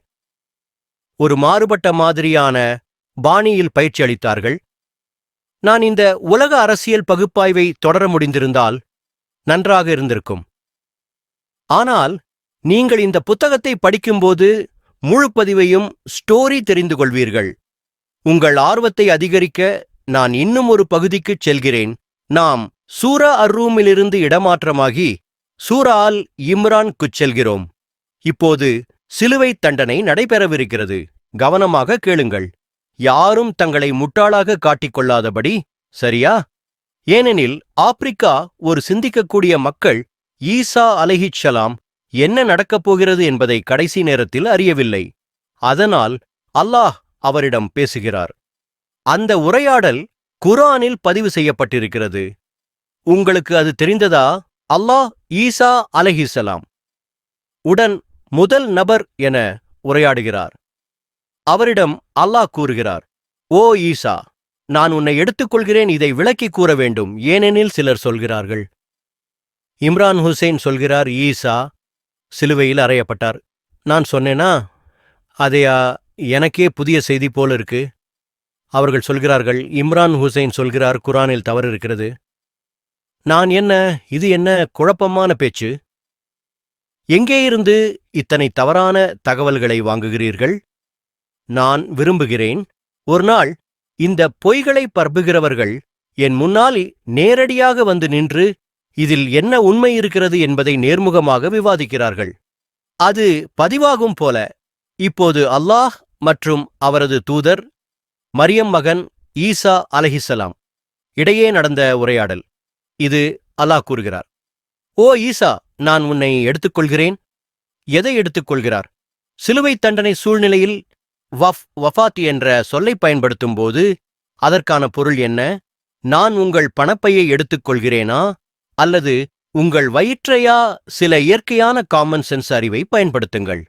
ஒரு மாறுபட்ட மாதிரியான பாணியில் பயிற்சி அளித்தார்கள். நான் இந்த உலக அரசியல் பகுப்பாய்வை தொடர முடிந்திருந்தால் நன்றாக இருந்திருக்கும். ஆனால் நீங்கள் இந்த புத்தகத்தை படிக்கும்போது முழு பதிவையும் ஸ்டோரி தெரிந்து கொள்வீர்கள். உங்கள் ஆர்வத்தை அதிகரிக்க நான் இன்னும் ஒரு பகுதிக்குச் செல்கிறேன். நாம் சூரா அர்-ரூமிலிருந்து இடமாற்றமாகி சூரா அல் இம்ரானுக்குச் செல்கிறோம். இப்போது சிலுவை தண்டனை நடைபெறவிருக்கிறது. கவனமாக கேளுங்கள். யாரும் தங்களை முட்டாளாக காட்டிக்கொள்ளாதபடி, சரியா? ஏனெனில் ஆப்பிரிக்கா ஒரு சிந்திக்கக்கூடிய மக்கள். ஈசா அலைஹிஸ்ஸலாம் என்ன நடக்கப் போகிறது என்பதை கடைசி நேரத்தில் அறியவில்லை. அதனால் அல்லாஹ் அவரிடம் பேசுகிறார். அந்த உரையாடல் குர்ஆனில் பதிவு செய்யப்பட்டிருக்கிறது. உங்களுக்கு அது தெரிந்ததா? அல்லாஹ் ஈசா அலைஹிஸ்ஸலாம் உடன் முதல் நபர் என உரையாடுகிறார். அவரிடம் அல்லாஹ் கூறுகிறார், ஓ ஈசா, நான் உன்னை எடுத்துக்கொள்கிறேன், இதை விளக்கி கூற வேண்டும். ஏனெனில் சிலர் சொல்கிறார்கள், இம்ரான் ஹுசைன் சொல்கிறார், ஈசா சிலுவையில் அறையப்பட்டார். நான் சொன்னேனா, அதையா எனக்கே புதிய செய்தி போல இருக்கு. அவர்கள் சொல்கிறார்கள், இம்ரான் ஹுசைன் சொல்கிறார் குரானில் தவறு இருக்கிறது. நான் இது என்ன குழப்பமான பேச்சு? எங்கே இருந்து இத்தனை தவறான தகவல்களை வாங்குகிறீர்கள்? நான் விரும்புகிறேன், ஒரு நாள் இந்த பொய்களை பரப்புகிறவர்கள் என் முன்னால் நேரடியாக வந்து நின்று இதில் என்ன உண்மை இருக்கிறது என்பதை நேர்முகமாக விவாதிக்கிறார்கள். அது பதிவாகும் போல இப்போது அல்லாஹ் மற்றும் அவரது தூதர் மரியம் மகன் ஈசா அலைஹிஸ்ஸலாம் இடையே நடந்த உரையாடல். இது அல்லாஹ் கூறுகிறார், ஓ ஈசா, நான் உன்னை எடுத்துக்கொள்கிறேன். எதை எடுத்துக்கொள்கிறார்? சிலுவை தண்டனை சூழ்நிலையில் வஃபாத் என்ற சொல்லை பயன்படுத்தும் போது அதற்கான பொருள் என்ன? நான் உங்கள் பணப்பையை எடுத்துக்கொள்கிறேனா அல்லது உங்கள் வயிற்றையா? சில இயற்கையான காமன் சென்ஸ் அறிவை பயன்படுத்துங்கள்.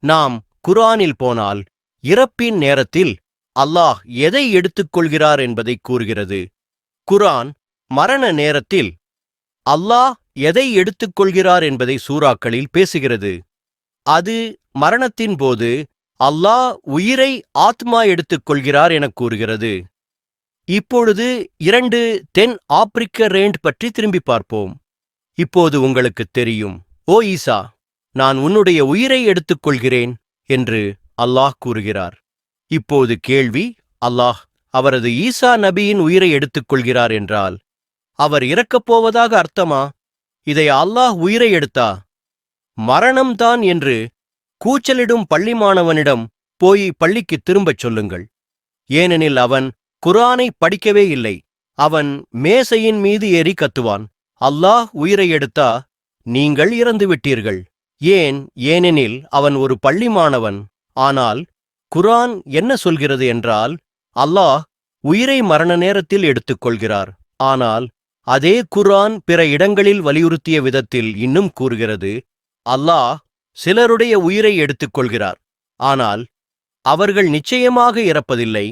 நாம் குர்ஆனில் போனால் இறப்பின் நேரத்தில் அல்லாஹ் எதை எடுத்துக்கொள்கிறார் என்பதை கூறுகிறது. குர்ஆன் மரண நேரத்தில் அல்லாஹ் எதை எடுத்துக்கொள்கிறார் என்பதை சூறாக்களில் பேசுகிறது. அது மரணத்தின் போது அல்லாஹ் உயிரை ஆத்மா எடுத்துக்கொள்கிறார் எனக் கூறுகிறது. இப்பொழுது 2 தென் ஆப்பிரிக்க ரேண்ட் பற்றி திரும்பி பார்ப்போம். இப்போது உங்களுக்குத் தெரியும், ஓ ஈசா, நான் உன்னுடைய உயிரை எடுத்துக்கொள்கிறேன் என்று அல்லாஹ் கூறுகிறார். இப்போது கேள்வி, அல்லாஹ் அவரது ஈசா நபியின் உயிரை எடுத்துக்கொள்கிறார் என்றால் அவர் இறக்கப் போவதாக அர்த்தமா? இதை அல்லாஹ் உயிரை எடுத்தா மரணம்தான் என்று கூச்சலிடும் பள்ளி மாணவனிடம் போய் பள்ளிக்கு திரும்பச் சொல்லுங்கள். ஏனெனில் அவன் குர்ஆனை படிக்கவே இல்லை. அவன் மேசையின் மீது ஏறி கத்துவான், அல்லாஹ் உயிரை எடுத்தா நீங்கள் இறந்துவிட்டீர்கள். ஏனெனில் அவன் ஒரு பள்ளி மாணவன். ஆனால் குர்ஆன் என்ன சொல்கிறது என்றால், அல்லாஹ் உயிரை மரண நேரத்தில் எடுத்துக்கொள்கிறார். ஆனால் அதே குர்ஆன் பிற இடங்களில் வலியுறுத்திய விதத்தில் இன்னும் கூறுகிறது, அல்லாஹ் சிலருடைய உயிரை எடுத்துக்கொள்கிறார், ஆனால் அவர்கள் நிச்சயமாக இறப்பதில்லை.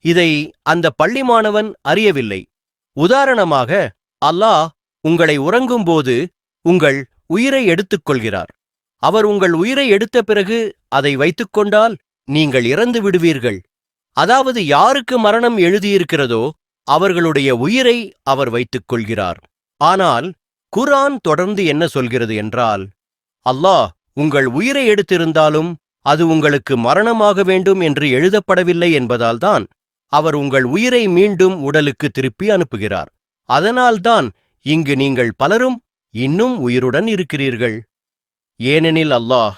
இதை அந்த பள்ளி மாணவன் அறியவில்லை. உதாரணமாக, அல்லாஹ் உங்களை உறங்கும்போது உங்கள் உயிரை எடுத்துக்கொள்கிறார். அவர் உங்கள் உயிரை எடுத்த பிறகு அதை வைத்துக்கொண்டால் நீங்கள் இறந்து விடுவீர்கள். அதாவது யாருக்கு மரணம் எழுதியிருக்கிறதோ அவர்களுடைய உயிரை அவர் வைத்துக் கொள்கிறார். ஆனால் குர்ஆன் தொடர்ந்து என்ன சொல்கிறது என்றால், அல்லாஹ் உங்கள் உயிரை எடுத்திருந்தாலும் அது உங்களுக்கு மரணமாக வேண்டும் என்று எழுதப்படவில்லை என்பதால்தான் அவர் உங்கள் உயிரை மீண்டும் உடலுக்கு திருப்பி அனுப்புகிறார். அதனால்தான் இங்கு நீங்கள் பலரும் இன்னும் உயிருடன் இருக்கிறீர்கள். ஏனெனில் அல்லாஹ்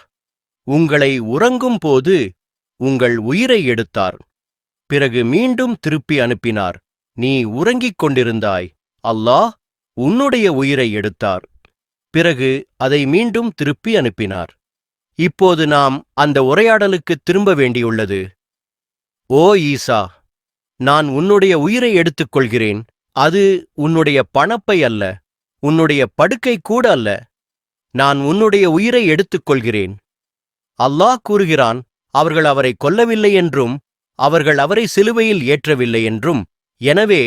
உங்களை உறங்கும் போது உங்கள் உயிரை எடுத்தார், பிறகு மீண்டும் திருப்பி அனுப்பினார். நீ உறங்கிக் கொண்டிருந்தாய், அல்லாஹ் உன்னுடைய உயிரை எடுத்தார், பிறகு அதை மீண்டும் திருப்பி அனுப்பினார். இப்போது நாம் அந்த உரையாடலுக்கு திரும்ப வேண்டியுள்ளது. ஓ ஈசா, நான் உன்னுடைய உயிரை எடுத்துக்கொள்கிறேன். அது உன்னுடைய பணப்பை அல்ல, உன்னுடைய படுக்கை கூட அல்ல. நான் உன்னுடைய உயிரை எடுத்துக்கொள்கிறேன். அல்லாஹ் கூறுகிறான், அவர்கள் அவரை கொல்லவில்லை என்றும் அவர்கள் அவரை சிலுவையில் ஏற்றவில்லை என்றும். எனவே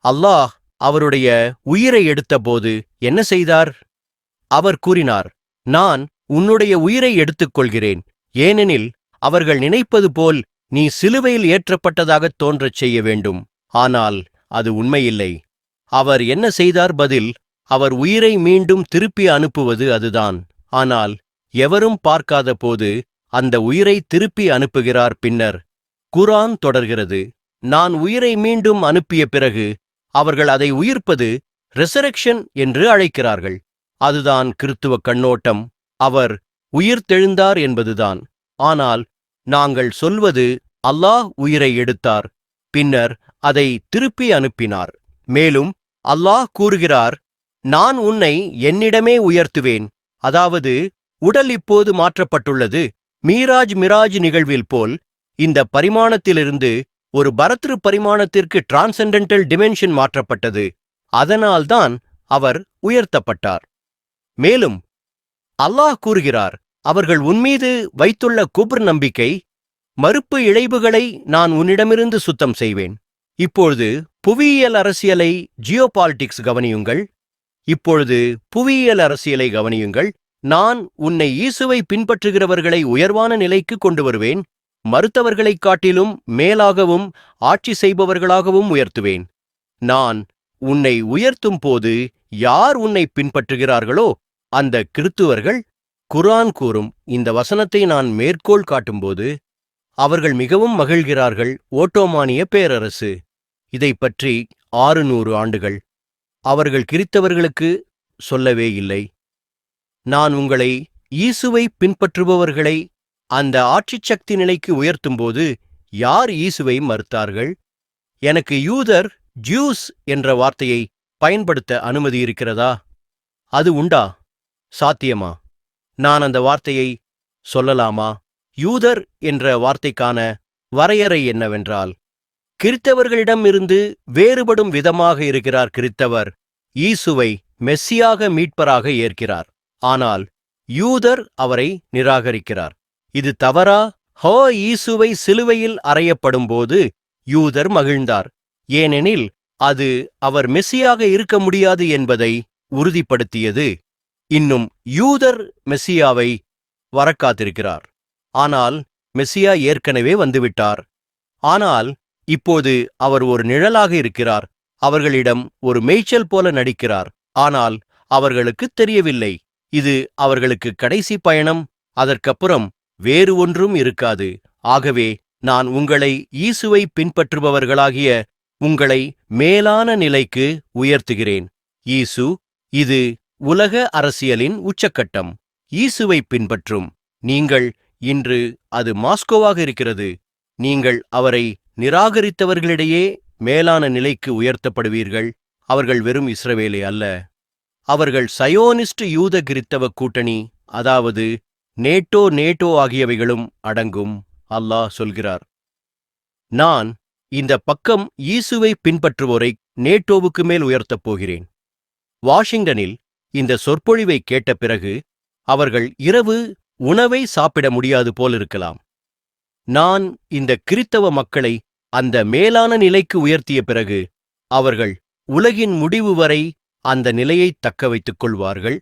அல்லாஹ் அவருடைய உயிரை எடுத்தபோது என்ன செய்தார்? அவர் கூறினார், நான் உன்னுடைய உயிரை எடுத்துக்கொள்கிறேன். ஏனெனில் அவர்கள் நினைப்பது போல் நீ சிலுவையில் ஏற்றப்பட்டதாகத் தோன்றச் செய்ய வேண்டும். ஆனால் அது உண்மையில்லை. அவர் என்ன செய்தார்? பதில், அவர் உயிரை மீண்டும் திருப்பி அனுப்புவது அதுதான். ஆனால் எவரும் பார்க்காத போது அந்த உயிரை திருப்பி அனுப்புகிறார். பின்னர் குர்ஆன் தொடர்கிறது, நான் உயிரை மீண்டும் அனுப்பிய பிறகு அவர்கள் அதை உயிர்ப்பது ரெசரெக்ஷன் என்று அழைக்கிறார்கள். அதுதான் கிறித்துவ கண்ணோட்டம். அவர் உயிர்த்தெழுந்தார் என்பதுதான். ஆனால் நாங்கள் சொல்வது, அல்லாஹ் உயிரை எடுத்தார், பின்னர் அதை திருப்பி அனுப்பினார். மேலும் அல்லாஹ் கூறுகிறார், நான் உன்னை என்னிடமே உயர்த்துவேன். அதாவது உடல் இப்போது மாற்றப்பட்டுள்ளது. மிராஜ் நிகழ்வில் போல் இந்த பரிமாணத்திலிருந்து ஒரு பரத்ரு பரிமாணத்திற்கு டிரான்சென்டென்டல் டிமென்ஷன் மாற்றப்பட்டது. அதனால்தான் அவர் உயர்த்தப்பட்டார். மேலும் அல்லாஹ் கூறுகிறார், அவர்கள் உன்மீது வைத்துள்ள குப்ர் நம்பிக்கை, மறுப்பு இழைவுகளை நான் உன்னிடமிருந்து சுத்தம் செய்வேன். இப்பொழுது புவியியல் அரசியலை, ஜியோபாலிட்டிக்ஸ் கவனியுங்கள். இப்பொழுது புவியியல் அரசியலை கவனியுங்கள். நான் உன்னை இயேசுவை பின்பற்றுகிறவர்களை உயர்வான நிலைக்கு கொண்டு வருவேன், மறுத்தவர்களைக் காட்டிலும் மேலாகவும் ஆட்சி செய்பவர்களாகவும் உயர்த்துவேன். நான் உன்னை உயர்த்தும் போது யார் உன்னை பின்பற்றுகிறார்களோ அந்த கிறித்துவர்கள், குர்ஆன் கூறும் இந்த வசனத்தை நான் மேற்கோள் காட்டும்போது அவர்கள் மிகவும் மகிழ்கிறார்கள். ஓட்டோமானிய பேரரசு இதைப் பற்றி 600 ஆண்டுகள் அவர்கள் கிறித்தவர்களுக்கு சொல்லவே இல்லை. நான் உங்களை இயேசுவை பின்பற்றுபவர்களை அந்த ஆட்சிச் சக்தி நிலைக்கு உயர்த்தும்போது யார் இயேசுவை மறுத்தார்கள்? எனக்கு யூதர், ஜூஸ் என்ற வார்த்தையை பயன்படுத்த அனுமதி இருக்கிறதா? அது உண்டா? சாத்தியமா? நான் அந்த வார்த்தையை சொல்லலாமா? யூதர் என்ற வார்த்தைக்கான வரையறை என்னவென்றால், கிறித்தவர்களிடம் இருந்து வேறுபடும் விதமாக இருக்கிறார். கிறித்தவர் இயேசுவை மெஸ்ஸியாக மீட்பராக ஏற்கிறார், ஆனால் யூதர் அவரை நிராகரிக்கிறார். இது தவறா? இயேசுவை சிலுவையில் அறையப்படும்போது யூதர் மகிழ்ந்தார், ஏனெனில் அது அவர் மெஸ்ஸியாக இருக்க முடியாது என்பதை உறுதிப்படுத்தியது. இன்னும் யூதர் மெஸ்ஸியாவை வரக்காத்திருக்கிறார், ஆனால் மெஸ்ஸியா ஏற்கனவே வந்துவிட்டார். ஆனால் இப்போது அவர் ஒரு நிழலாக இருக்கிறார். அவர்களிடம் ஒரு மேய்ச்சல் போல நடிக்கிறார், ஆனால் அவர்களுக்கு தெரியவில்லை இது அவர்களுக்கு கடைசி பயணம். அதற்கப்புறம் வேறு ஒன்றும் இருக்காது. ஆகவே நான் உங்களை இயேசுவை பின்பற்றுபவர்களாகிய உங்களை மேலான நிலைக்கு உயர்த்துகிறேன். இயேசு, இது உலக அரசியலின் உச்சக்கட்டம். இயேசுவை பின்பற்றும் நீங்கள் இன்று அது மாஸ்கோவாக இருக்கிறது. நீங்கள் அவரை நிராகரித்தவர்களிடையே மேலான நிலைக்கு உயர்த்தப்படுவீர்கள். அவர்கள் வெறும் இஸ்ரவேலே அல்ல, அவர்கள் சயோனிஸ்ட் யூத கிறித்தவ கூட்டணி, அதாவது நேட்டோ ஆகியவைகளும் அடங்கும். அல்லாஹ் சொல்கிறார், நான் இந்த பக்கம் இயேசுவை பின்பற்றுவோரை நேட்டோவுக்கு மேல் உயர்த்தப் போகிறேன். வாஷிங்டனில் இந்த சொற்பொழிவை கேட்ட பிறகு அவர்கள் இரவு உணவை சாப்பிட முடியாது போலிருக்கலாம். நான் இந்த கிறித்தவ மக்களை அந்த மேலான நிலைக்கு உயர்த்திய பிறகு அவர்கள் உலகின் முடிவு வரை அந்த நிலையை தக்க வைத்துக் கொள்வார்கள்.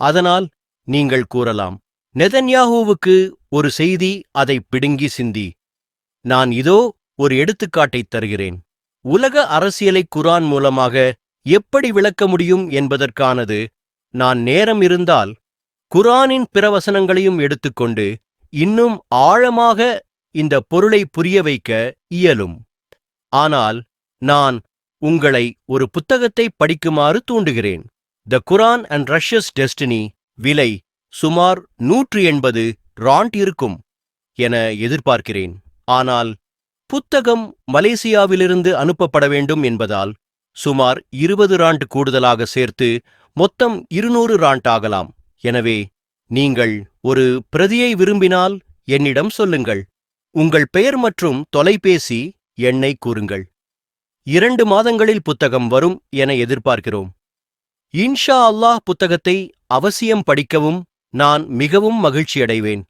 அதனால் நீங்கள் கூறலாம், நெதன்யாஹூவுக்கு ஒரு செய்தி, அதை பிடுங்கி சிந்தி. நான் இதோ ஒரு எடுத்துக்காட்டைத் தருகிறேன். உலக அரசியலை குர்ஆன் மூலமாக எப்படி விளக்க முடியும் என்பதற்கானது. நான் நேரம் இருந்தால் குர்ஆனின் பிற வசனங்களையும் எடுத்துக்கொண்டு இன்னும் ஆழமாக இந்த பொருளை புரிய வைக்க இயலும். ஆனால் நான் உங்களை ஒரு புத்தகத்தை படிக்குமாறு தூண்டுகிறேன். த குர்ஆன் அண்ட் ரஷ்யஸ் டெஸ்டினி. விலை சுமார் 180 ராண்ட் இருக்கும் என எதிர்பார்க்கிறேன். ஆனால் புத்தகம் மலேசியாவிலிருந்து அனுப்பப்பட வேண்டும் என்பதால் சுமார் 20 ராண்ட் கூடுதலாக சேர்த்து மொத்தம் 200 ராண்ட் ஆகலாம். எனவே நீங்கள் ஒரு பிரதியை விரும்பினால் என்னிடம் சொல்லுங்கள். உங்கள் பெயர் மற்றும் தொலைபேசி எண்ணை கூறுங்கள். 2 மாதங்களில் புத்தகம் வரும் என எதிர்பார்க்கிறோம். இன்ஷா அல்லாஹ் புத்தகத்தை அவசியம் படிக்கவும் நான் மிகவும் மகிழ்ச்சியடைவேன்.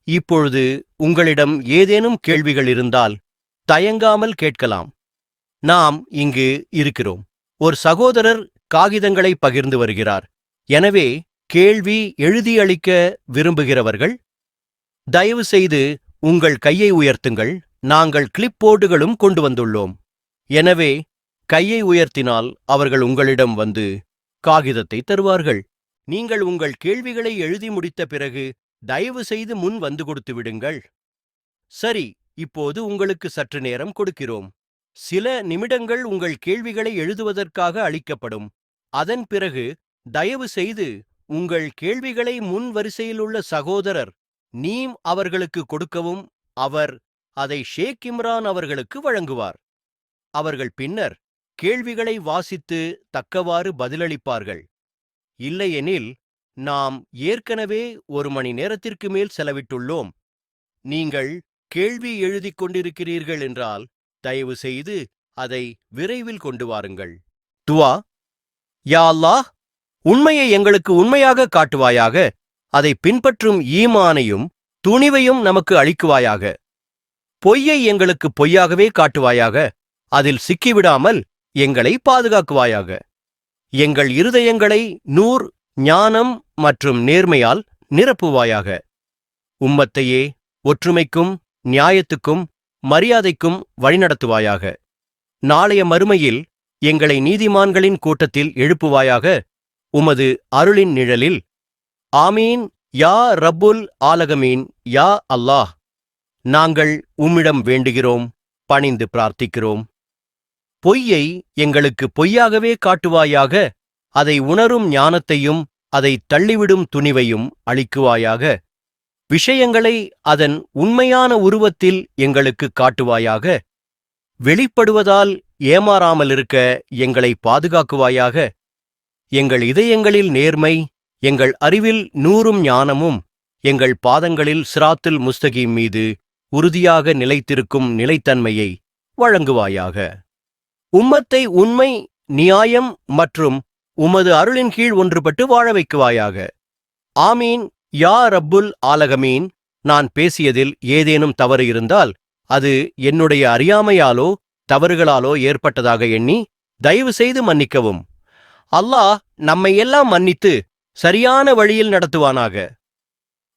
இப்பொழுது உங்களிடம் ஏதேனும் கேள்விகள் இருந்தால் தயங்காமல் கேட்கலாம். நாம் இங்கு இருக்கிறோம். ஒரு சகோதரர் காகிதங்களை பகிர்ந்து வருகிறார். எனவே கேள்வி எழுதி அளிக்க விரும்புகிறவர்கள் தயவு செய்து உங்கள் கையை உயர்த்துங்கள். நாங்கள் கிளிப் போர்டுகளும் கொண்டு வந்துள்ளோம். எனவே கையை உயர்த்தினால் அவர்கள் உங்களிடம் வந்து காகிதத்தை தருவார்கள். நீங்கள் உங்கள் கேள்விகளை எழுதி முடித்த பிறகு தயவு செய்து முன் வந்து கொடுத்து விடுங்கள். சரி, இப்போது உங்களுக்கு சற்று நேரம் கொடுக்கிறோம். சில நிமிடங்கள் உங்கள் கேள்விகளை எழுதுவதற்காக அளிக்கப்படும். அதன் பிறகு தயவு செய்து உங்கள் கேள்விகளை முன் வரிசையிலுள்ள சகோதரர் நீம் அவர்களுக்கு கொடுக்கவும். அவர் அதை ஷேக் இம்ரான் அவர்களுக்கு வழங்குவார். அவர்கள் பின்னர் கேள்விகளை வாசித்து தக்கவாறு பதிலளிப்பார்கள். இல்லையெனில் நாம் ஏற்கனவே 1 மணி நேரத்திற்கு மேல் செலவிட்டுள்ளோம். நீங்கள் கேள்வி எழுதிக் கொண்டிருக்கிறீர்கள் என்றால் தயவு செய்து அதை விரைவில் கொண்டு வாருங்கள். துவா. யா அல்லாஹ், உண்மையை எங்களுக்கு உண்மையாக காட்டுவாயாக. அதை பின்பற்றும் ஈமானையும் துணிவையும் நமக்கு அளிக்குவாயாக. பொய்யை எங்களுக்கு பொய்யாகவே காட்டுவாயாக. அதில் சிக்கிவிடாமல் எங்களை பாதுகாக்குவாயாக. எங்கள் இருதயங்களை நூர், ஞானம் மற்றும் நேர்மையால் நிரப்புவாயாக. உம்மத்தையே ஒற்றுமைக்கும் நியாயத்துக்கும் மரியாதைக்கும் வழிநடத்துவாயாக. நாளைய மறுமையில் எங்களை நீதிமான்களின் கூட்டத்தில் எழுப்புவாயாக, உமது அருளின் நிழலில். ஆமீன் யா ரப்புல் ஆலகமீன். யா அல்லாஹ், நாங்கள் உம்மிடம் வேண்டுகிறோம், பணிந்து பிரார்த்திக்கிறோம். பொய்யை எங்களுக்கு பொய்யாகவே காட்டுவாயாக, அதை உணரும் ஞானத்தையும் அதை தள்ளிவிடும் துணிவையும் அளிக்குவாயாக. விஷயங்களை அதன் உண்மையான உருவத்தில் எங்களுக்கு காட்டுவாயாக. வெளிப்படுவதால் ஏமாறாமலிருக்க எங்களை பாதுகாக்குவாயாக. எங்கள் இதயங்களில் நேர்மை, எங்கள் அறிவில் நூறும் ஞானமும், எங்கள் பாதங்களில் சிராத்துல் முஸ்தகீம் மீது உறுதியாக நிலைத்திருக்கும் நிலைத்தன்மையை வழங்குவாயாக. உம்மத்தை உண்மை, நியாயம் மற்றும் உமது அருளின் கீழ் ஒன்றுபட்டு வாழ வைக்குவாயாக. ஆமீன் யா ரப்புல் ஆலகமீன். நான் பேசியதில் ஏதேனும் தவறு இருந்தால் அது என்னுடைய அறியாமையாலோ தவறுகளாலோ ஏற்பட்டதாக எண்ணி தயவு செய்து மன்னிக்கவும். அல்லாஹ் நம்மை எல்லாம் மன்னித்து சரியான வழியில் நடத்துவானாக.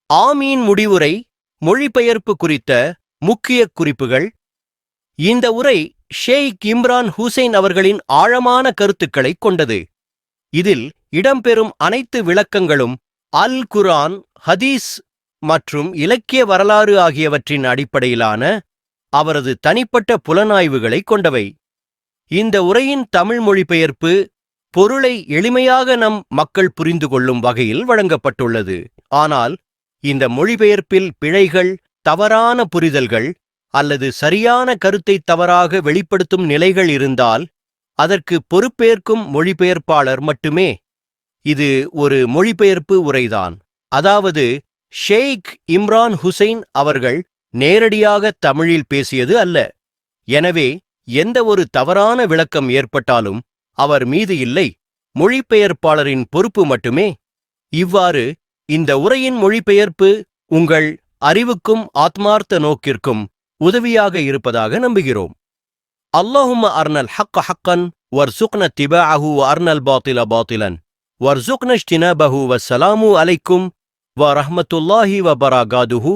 ஆமீன். முடிவுரை. மொழிபெயர்ப்பு குறித்த முக்கிய குறிப்புகள். இந்த உரை ஷேக் இம்ரான் ஹுசைன் அவர்களின் ஆழமான கருத்துக்களைக் கொண்டது. இதில் இடம்பெறும் அனைத்து விளக்கங்களும் அல் குர்ஆன், ஹதீஸ் மற்றும் இலக்கிய வரலாறு ஆகியவற்றின் அடிப்படையிலான அவரது தனிப்பட்ட புலனாய்வுகளைக் கொண்டவை. இந்த உரையின் தமிழ் மொழிபெயர்ப்பு பொருளை எளிமையாக நம் மக்கள் புரிந்து கொள்ளும் வகையில் வழங்கப்பட்டுள்ளது. ஆனால் இந்த மொழிபெயர்ப்பில் பிழைகள், தவறான புரிதல்கள் அல்லது சரியான கருத்தை தவறாக வெளிப்படுத்தும் நிலைகள் இருந்தால் அதற்கு பொறுப்பேற்கும் மொழிபெயர்ப்பாளர் மட்டுமே. இது ஒரு மொழிபெயர்ப்பு உரைதான், அதாவது ஷேக் இம்ரான் ஹுசைன் அவர்கள் நேரடியாக தமிழில் பேசியது அல்ல. எனவே எந்த ஒரு தவறான விளக்கம் ஏற்பட்டாலும் அவர் மீது இல்லை, மொழிபெயர்ப்பாளரின் பொறுப்பு மட்டுமே. இவ்வாறு இந்த உரையின் மொழிபெயர்ப்பு உங்கள் அறிவுக்கும் ஆத்மார்த்த நோக்கிற்கும் உதவியாக இருப்பதாக நம்புகிறோம். அல்லாஹும்ம அர்னல் ஹக்க ஹக்கன் வர்சுக்ன திபாஅஹு வ அர்னல் பாத்தில பாத்திலன் வர்சுக்ன இஜ்தினாபஹு வஸ்ஸலாமு அலைக்கும் வ ரஹ்மத்துல்லாஹி வ பரகாதுஹு.